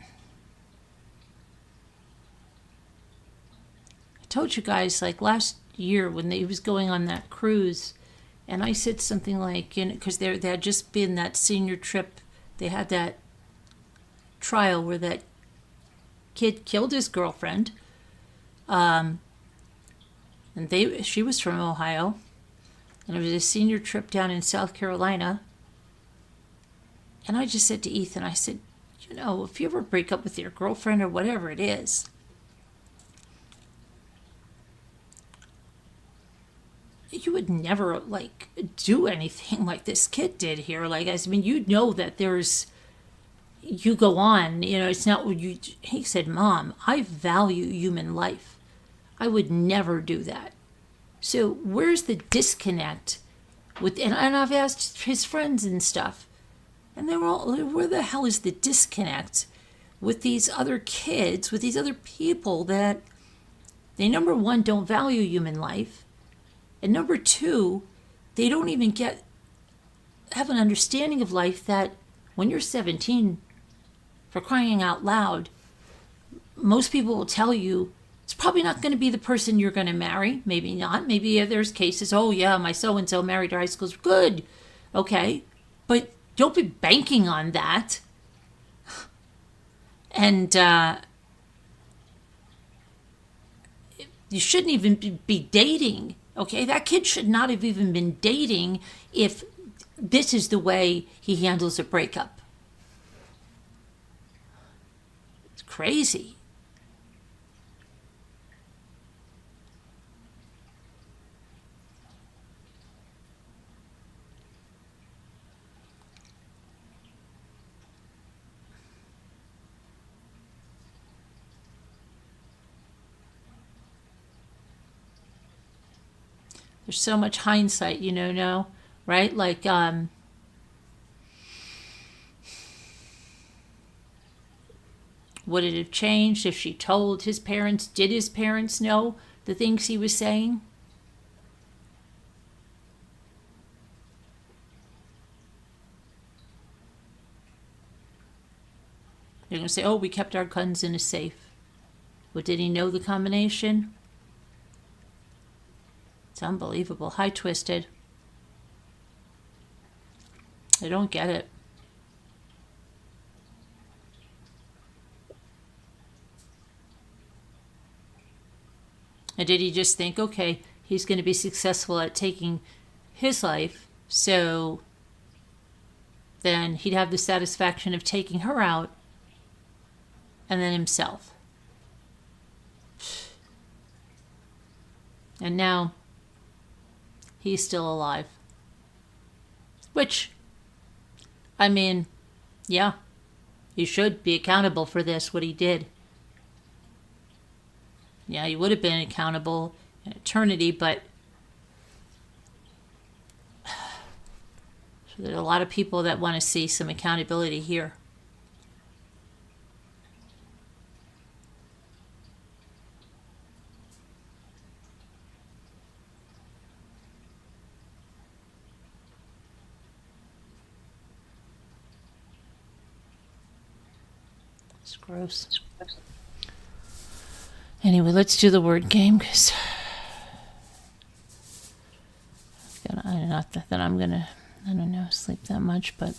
I told you guys like last year when he was going on that cruise, and I said something like, you know, because there had just been that senior trip, they had that trial where that kid killed his girlfriend, and she was from Ohio, and it was a senior trip down in South Carolina. And I just said to Ethan, I said, you know, if you ever break up with your girlfriend or whatever it is, you would never, like, do anything like this kid did here. Like, I mean, you know that you go on, you know, it's not what you, he said, Mom, I value human life. I would never do that. So where's the disconnect with, and I've asked his friends and stuff, and they were all, where the hell is the disconnect with these other kids, with these other people that they, number one, don't value human life, and number two, they don't even have an understanding of life that when you're 17, for crying out loud, most people will tell you it's probably not going to be the person you're going to marry. Maybe not. Maybe there's cases, oh yeah, my so-and-so married her high school's good. Okay. But don't be banking on that. And you shouldn't even be dating. Okay, that kid should not have even been dating if this is the way he handles a breakup. It's crazy. There's so much hindsight, you know, now, right? Like, would it have changed if she told his parents? Did his parents know the things he was saying? They're going to say, oh, we kept our guns in a safe. But did he know the combination? It's unbelievable. Hi, Twisted. I don't get it. And did he just think, okay, he's going to be successful at taking his life, so then he'd have the satisfaction of taking her out and then himself. And now he's still alive. Which, I mean, yeah, he should be accountable for this, what he did. Yeah, he would have been accountable in eternity, but so there's a lot of people that want to see some accountability here. It's gross. Anyway, let's do the word game, because not that I'm gonna, I don't know, sleep that much, but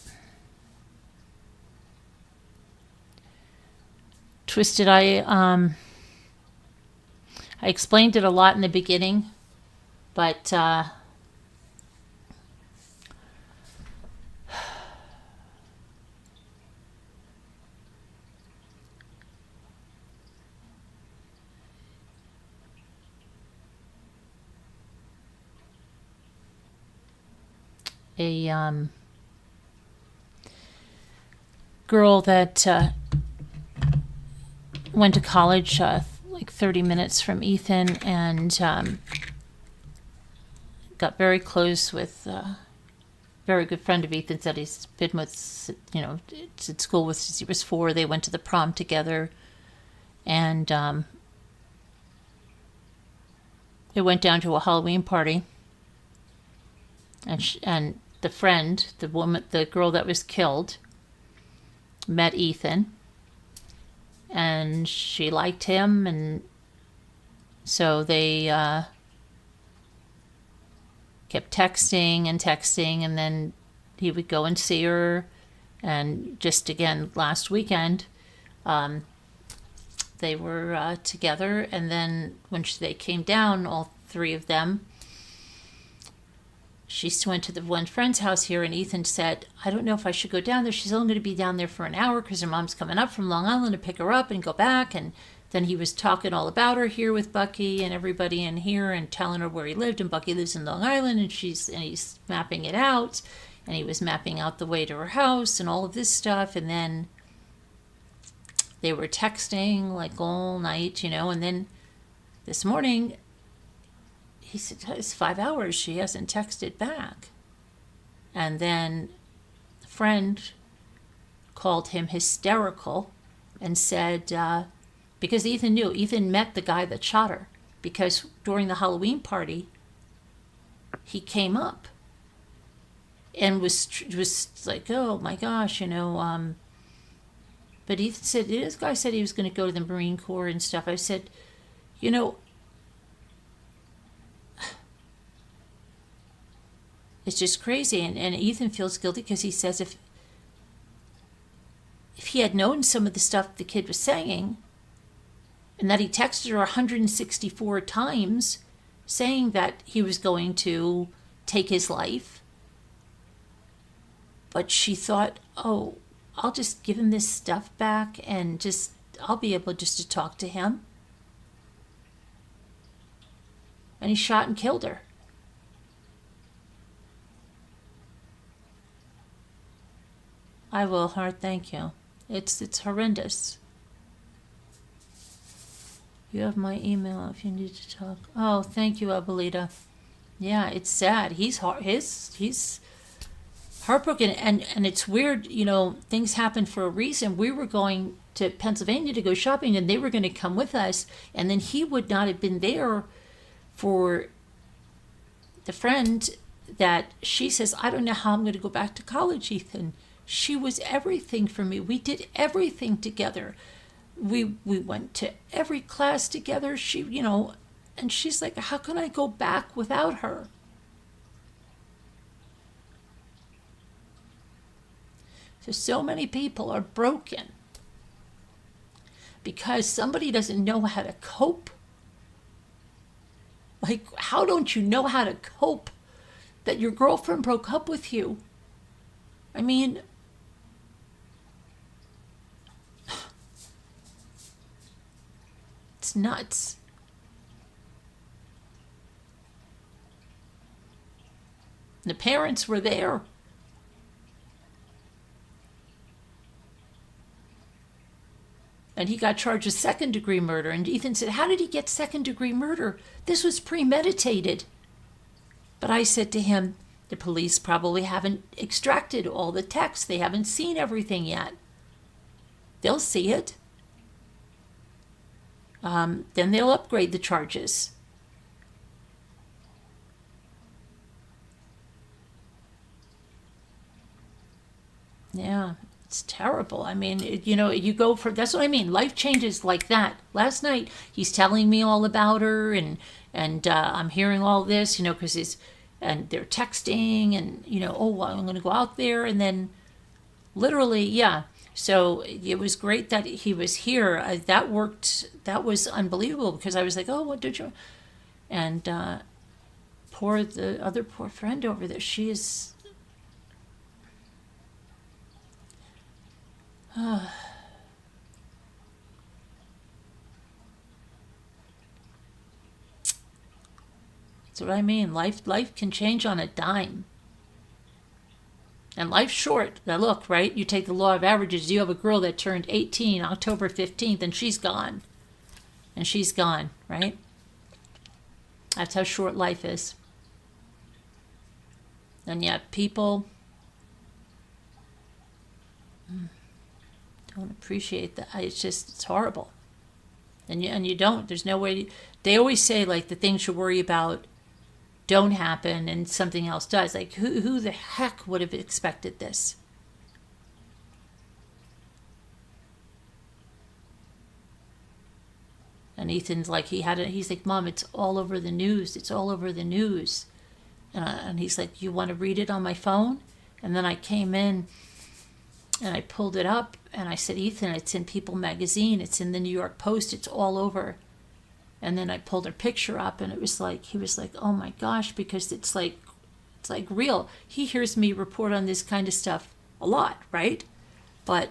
Twisted, I explained it a lot in the beginning, but a girl that went to college like 30 minutes from Ethan, and got very close with a very good friend of Ethan's that he's been with, at school with since he was 4. They went to the prom together, and they went down to a Halloween party, and the friend, the girl that was killed, met Ethan, and she liked him, and so they kept texting, and then he would go and see her. And just again, last weekend, they were together, and then when they came down, all 3 of them, she went to the one friend's house here, and Ethan said, I don't know if I should go down there. She's only going to be down there for an hour because her mom's coming up from Long Island to pick her up and go back. And then he was talking all about her here with Bucky and everybody in here, and telling her where he lived. And Bucky lives in Long Island, and he's mapping it out. And he was mapping out the way to her house and all of this stuff. And then they were texting like all night, and then this morning, he said, it's 5 hours. She hasn't texted back. And then a friend called him hysterical and said, because Ethan met the guy that shot her, because during the Halloween party, he came up and was like, oh my gosh, but Ethan said, this guy said he was going to go to the Marine Corps and stuff. I said, it's just crazy. And Ethan feels guilty because he says if he had known some of the stuff the kid was saying, and that he texted her 164 times saying that he was going to take his life, but she thought, oh, I'll just give him this stuff back, and I'll be able just to talk to him. And he shot and killed her. I will, Heart, thank you. It's horrendous. You have my email if you need to talk. Oh, thank you, Abuelita. Yeah, it's sad. He's heartbroken, and it's weird, things happen for a reason. We were going to Pennsylvania to go shopping, and they were going to come with us, and then he would not have been there for the friend that she says, I don't know how I'm going to go back to college, Ethan. She was everything for me. We did everything together. We went to every class together. She, And she's like, how can I go back without her? So many people are broken because somebody doesn't know how to cope. Like, how don't you know how to cope that your girlfriend broke up with you? I mean, it's nuts. The parents were there. And he got charged with second-degree murder. And Ethan said, how did he get second-degree murder? This was premeditated. But I said to him, the police probably haven't extracted all the text. They haven't seen everything yet. They'll see it. Then they'll upgrade the charges. Yeah, it's terrible. I mean, you go for, that's what I mean. Life changes like that. Last night, he's telling me all about her, and I'm hearing all this, because and they're texting, and, oh, well, I'm going to go out there, and then literally, yeah. So it was great that he was here. That worked. That was unbelievable, because I was like, oh, what did you? And the other poor friend over there, she is. That's what I mean. Life can change on a dime. And life's short. Now look, right? You take the law of averages. You have a girl that turned 18 October 15th, and she's gone. And she's gone, right? That's how short life is. And yet people don't appreciate that. It's horrible. And you don't. There's no way. They always say, like, the things you worry about don't happen and something else does. Like, who the heck would have expected this? And Ethan's like, he's like, Mom, it's all over the news. It's all over the news. And he's like, you want to read it on my phone? And then I came in and I pulled it up and I said, Ethan, it's in People magazine. It's in the New York Post. It's all over. And then I pulled her picture up, and it was like, he was like, oh my gosh, because it's like real. He hears me report on this kind of stuff a lot, right? But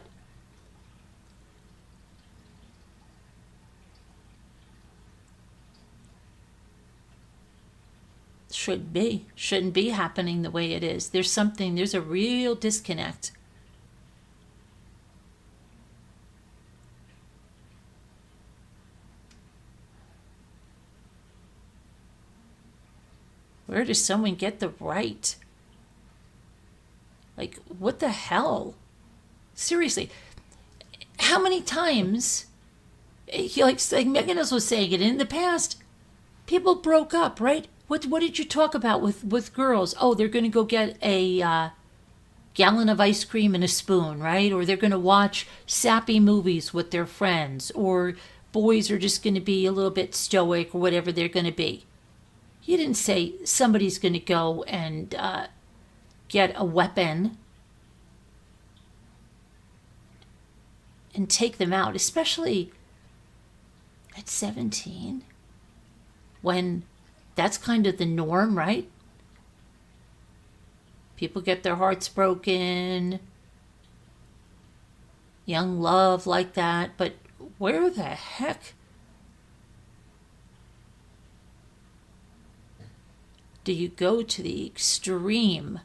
shouldn't be happening the way it is. There's a real disconnect. Where does someone get the right? Like, what the hell? Seriously, how many times, like Megan was saying it, in the past, people broke up, right? What did you talk about with girls? Oh, they're going to go get a gallon of ice cream and a spoon, right? Or they're going to watch sappy movies with their friends. Or boys are just going to be a little bit stoic, or whatever they're going to be. You didn't say somebody's going to go and get a weapon and take them out, especially at 17, when that's kind of the norm, right? People get their hearts broken, young love like that, but where the heck do you go to the extreme?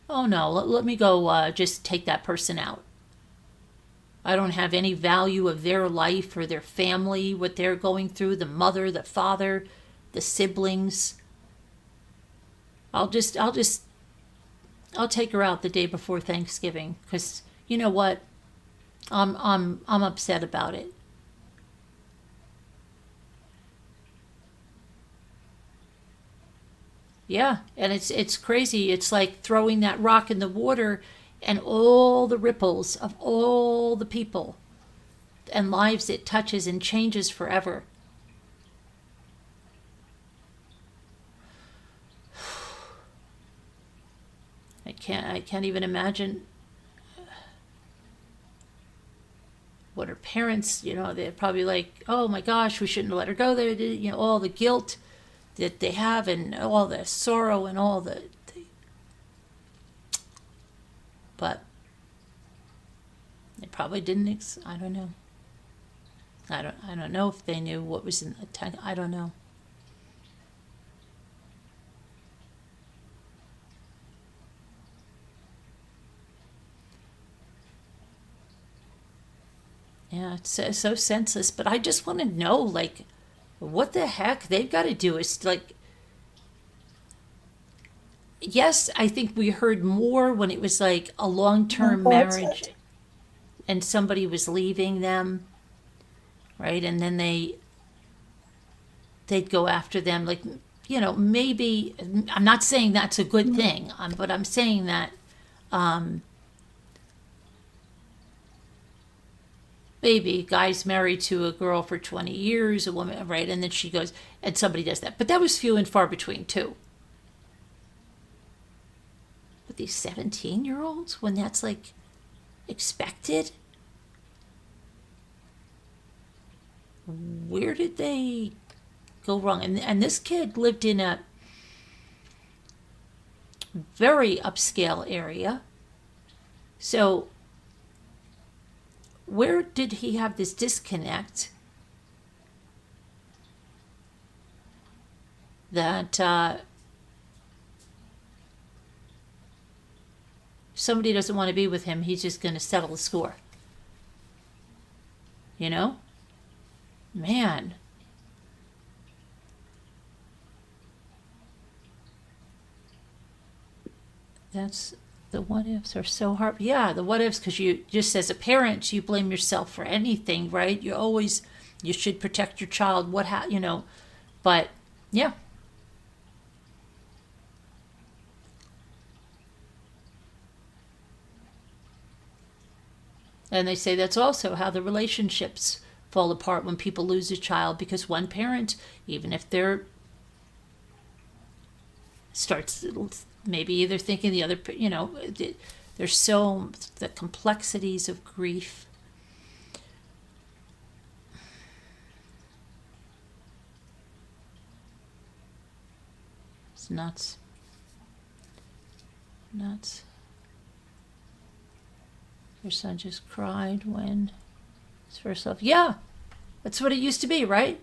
Oh no, let me go just take that person out. I don't have any value of their life or their family, what they're going through, the mother, the father, the siblings. I'll take her out the day before Thanksgiving, because you know what? I'm upset about it. Yeah, and it's crazy. It's like throwing that rock in the water, and all the ripples of all the people and lives it touches and changes forever. I can't even imagine what her parents, they're probably like, oh my gosh, we shouldn't have let her go there. All the guilt that they have and all the sorrow and all but they probably didn't, I don't know. I don't know if they knew what was in the tank. I don't know. Yeah, it's so senseless. But I just want to know, like, what the heck they've got to do is like. Yes, I think we heard more when it was like a long-term marriage, and somebody was leaving them, right? And then they'd go after them, like, maybe. I'm not saying that's a good thing, but I'm saying that. Maybe guy's married to a girl for 20 years, a woman, right? And then she goes, and somebody does that. But that was few and far between, too. But these 17-year-olds, when that's like expected, where did they go wrong? And this kid lived in a very upscale area. So where did he have this disconnect that somebody doesn't want to be with him, he's just going to settle the score? Man. The what ifs are so hard. Yeah, the what ifs, because you just, as a parent, you blame yourself for anything, right? You should protect your child. But yeah. And they say that's also how the relationships fall apart when people lose a child, because one parent, even if they're starts maybe either thinking the other, there's so the complexities of grief. It's nuts. Your son just cried when his first love. Yeah, that's what it used to be, right?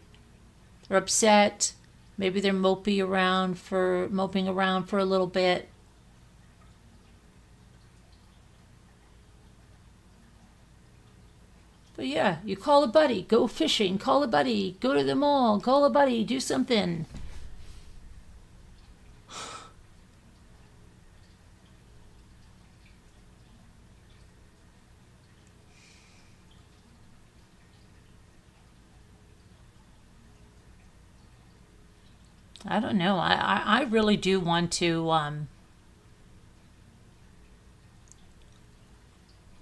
They're upset. Maybe they're moping around for a little bit. But yeah, you call a buddy, go fishing, call a buddy, go to the mall, call a buddy, do something. I don't know. I really do want to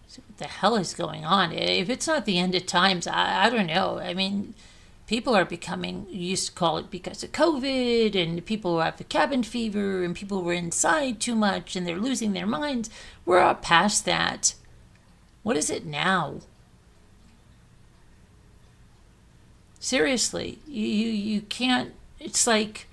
see what the hell is going on. If it's not the end of times, I don't know. I mean, people are becoming, you used to call it because of COVID, and people who have the cabin fever, and people were inside too much, and they're losing their minds. We're up past that. What is it now? Seriously, you can't, it's like,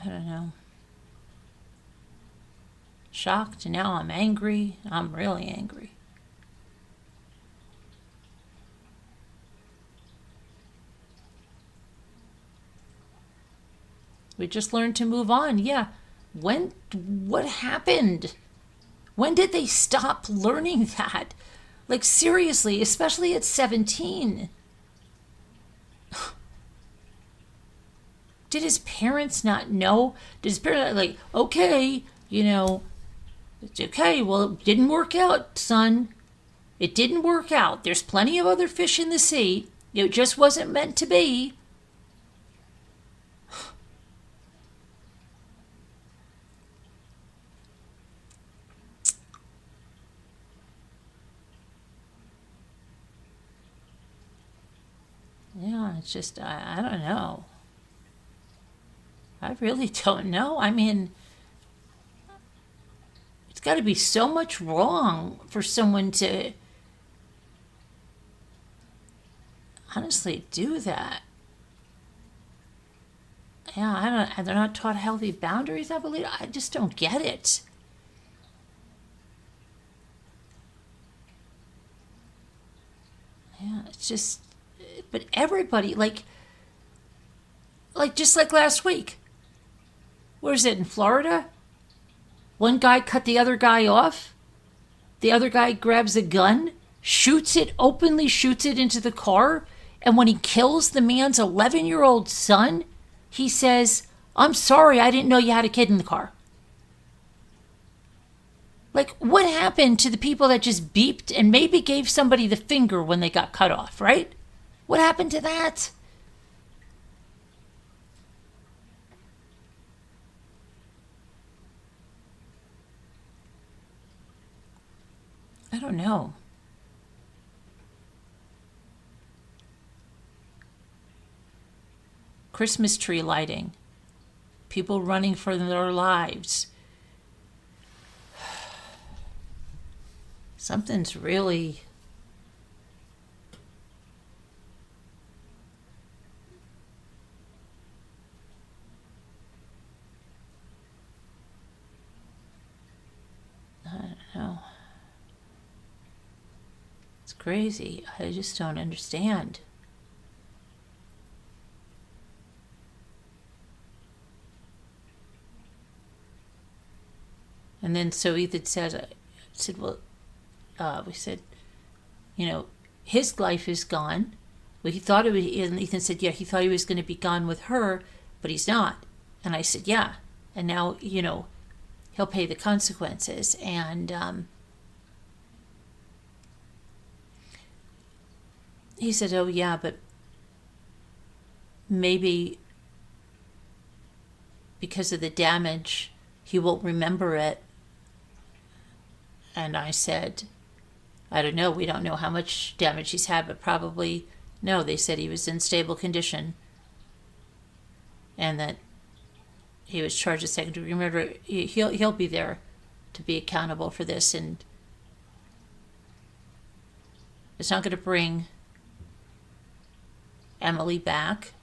I don't know. Shocked, and now I'm angry. I'm really angry. We just learned to move on. Yeah. What happened? When did they stop learning that? Like, seriously, especially at 17. Did his parents not know? Did his parents like, okay, it's okay. Well, it didn't work out, son. It didn't work out. There's plenty of other fish in the sea. It just wasn't meant to be. It's just, I don't know. I really don't know. I mean, it's got to be so much wrong for someone to honestly do that. Yeah, I don't. They're not taught healthy boundaries. I believe. I just don't get it. Yeah, it's just. But everybody, just like last week. Where is it in Florida? One guy cut the other guy off. The other guy grabs a gun, openly shoots it into the car, and when he kills the man's 11-year-old son, he says, "I'm sorry, I didn't know you had a kid in the car." Like, what happened to the people that just beeped and maybe gave somebody the finger when they got cut off, right? What happened to that? I don't know. Christmas tree lighting. People running for their lives. Something's really... I don't know. It's crazy. I just don't understand. And then so Ethan said, well, we said, his life is gone. Well, he thought it was, and Ethan said, yeah, he thought he was going to be gone with her, but he's not. And I said, yeah. And now, he'll pay the consequences. And he said, oh, yeah, but maybe because of the damage, he won't remember it. And I said, I don't know. We don't know how much damage he's had, but probably no. They said he was in stable condition and that he was charged with second degree murder. He'll be there to be accountable for this, and it's not going to bring Emily back.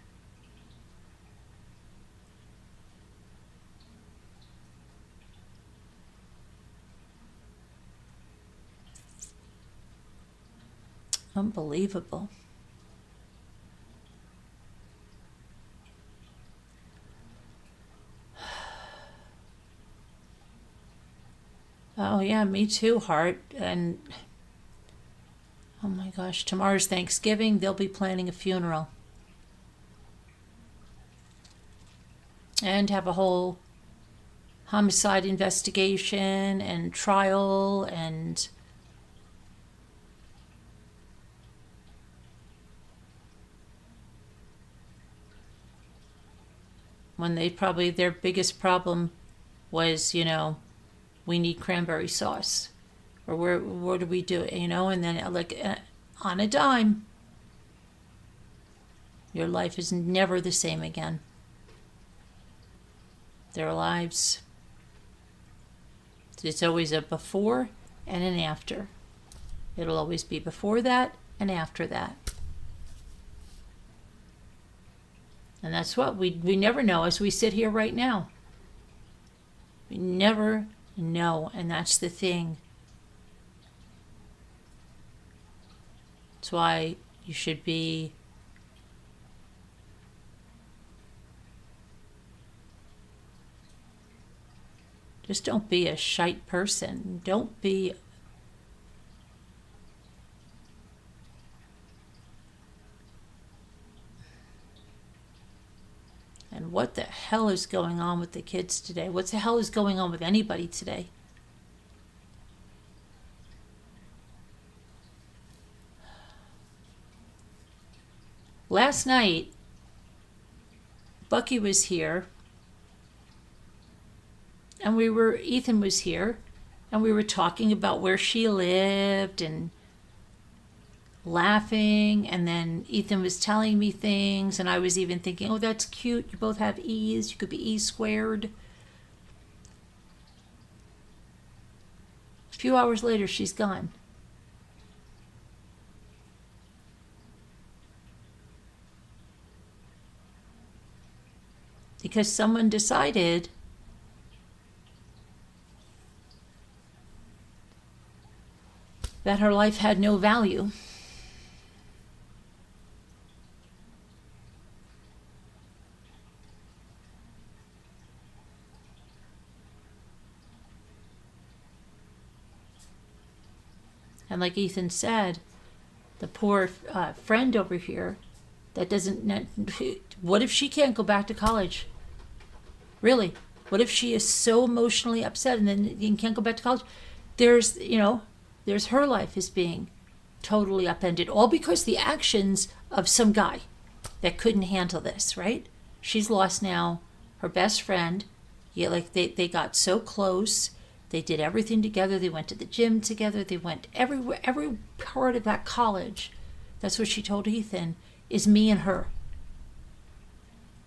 Unbelievable. Oh, yeah, me too, Hart. And, oh my gosh, tomorrow's Thanksgiving. They'll be planning a funeral. And have a whole homicide investigation and trial and... when their biggest problem was, we need cranberry sauce, or where do we do it, and then on a dime, your life is never the same again. Their lives, it's always a before and an after. It'll always be before that and after that. And that's what we never know as we sit here right now. We never know, and that's the thing. That's why you should be just don't be a shite person. Don't be And what the hell is going on with the kids today? What the hell is going on with anybody today? Last night, Bucky was here, and Ethan was here, and we were talking about where she lived and laughing, and then Ethan was telling me things, and I was even thinking, oh, that's cute. You both have E's. You could be E squared. A few hours later, she's gone. Because someone decided that her life had no value. And like Ethan said, the poor friend over here that doesn't, what if she can't go back to college? Really? What if she is so emotionally upset and then can't go back to college? There's her life is being totally upended, all because the actions of some guy that couldn't handle this, right? She's lost now her best friend. Yeah, like they got so close. They did everything together. They went to the gym together. They went everywhere, every part of that college. That's what she told Ethan, is me and her.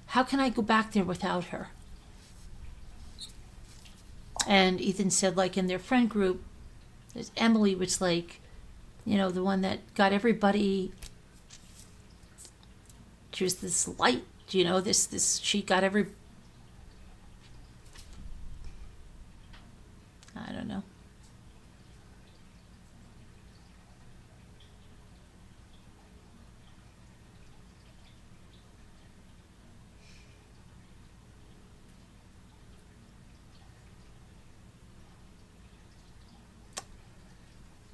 How can I go back there without her? And Ethan said, like in their friend group, Emily was like, the one that got everybody. She was this light, she got every. I don't know.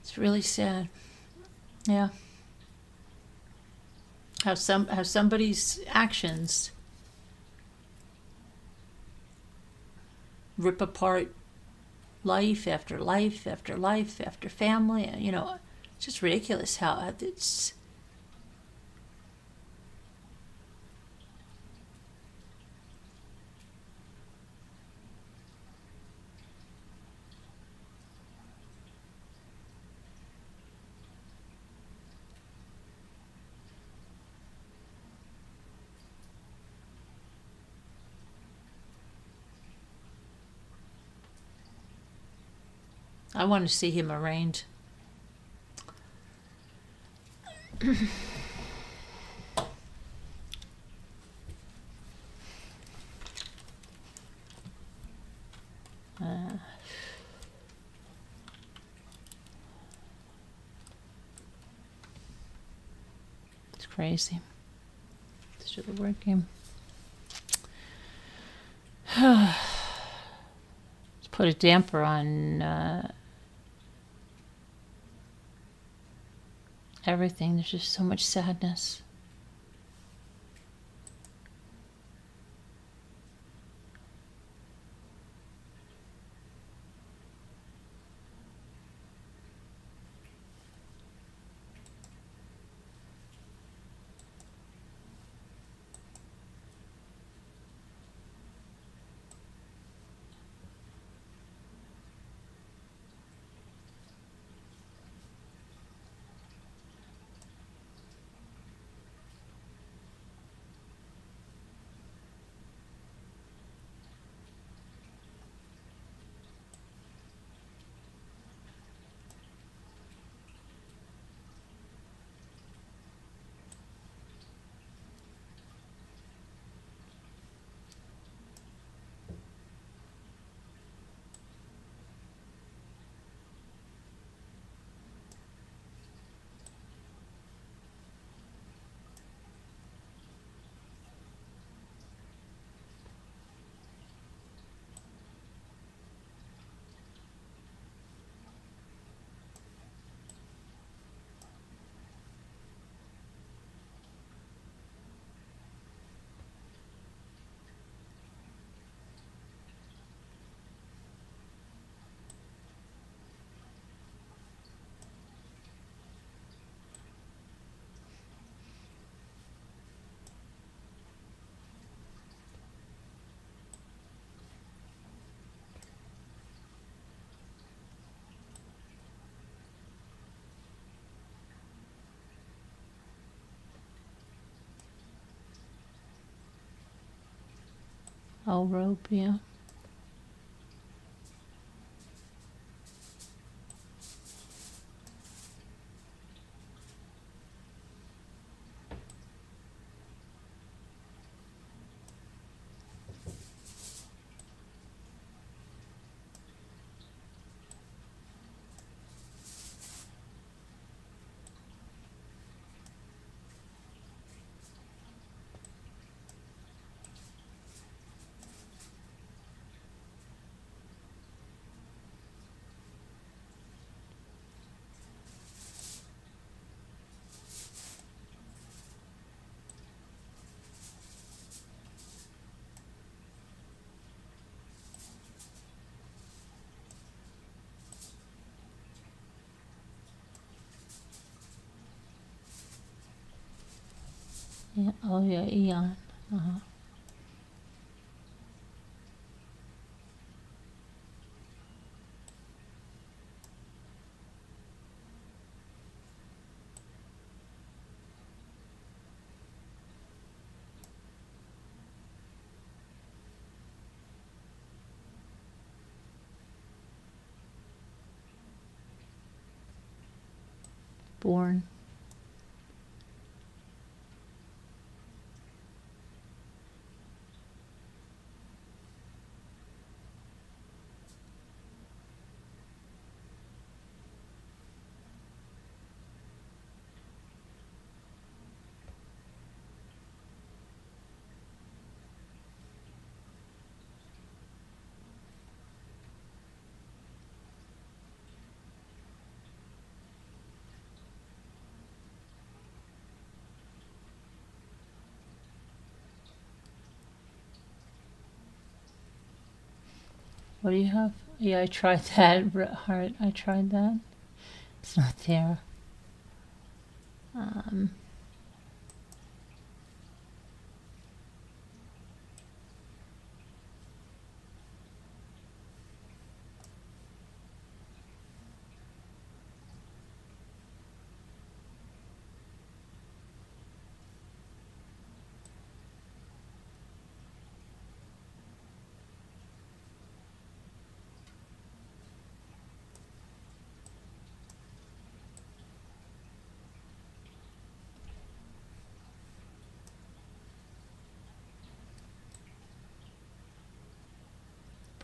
It's really sad. Yeah. How somebody's actions rip apart life after life after life after family. It's just ridiculous how it's. I want to see him arraigned. It's crazy. Let's do the word game. Let's put a damper on everything. There's just so much sadness. Oh, rope, yeah. Yeah, oh yeah, Eon. Uh-huh. Born. What do you have? Yeah, I tried that. Heart, I tried that. It's not there. Um,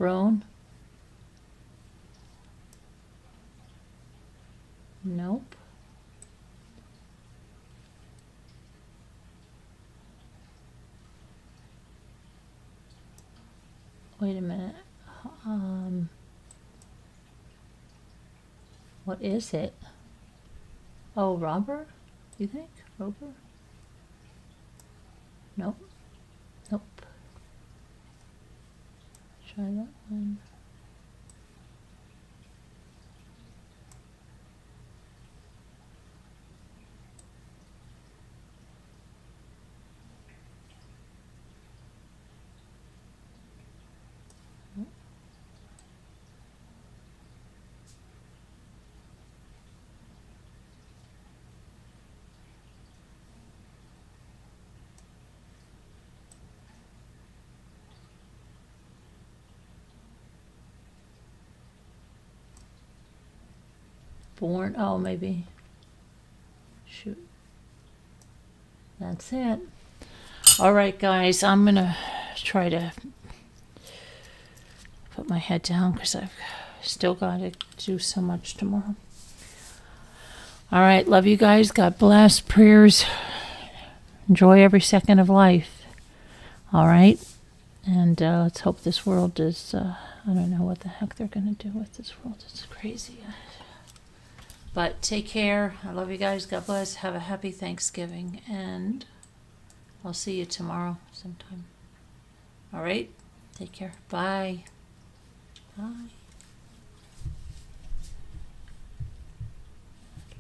Brown. Nope. Wait a minute. Um, what is it? Oh, robber? You think? Roper? Nope. Nope. Try that one. Born. Oh, maybe. Shoot. That's it. All right, guys. I'm going to try to put my head down because I've still got to do so much tomorrow. All right. Love you guys. God bless. Prayers. Enjoy every second of life. All right. And let's hope this world is, I don't know what the heck they're going to do with this world. It's crazy. But take care. I love you guys. God bless. Have a happy Thanksgiving. And I'll see you tomorrow sometime. All right. Take care. Bye. Bye.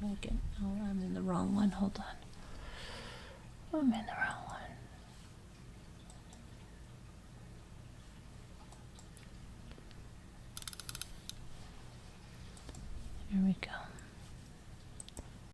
Oh, I'm in the wrong one. Hold on. I'm in the wrong one. Here we go.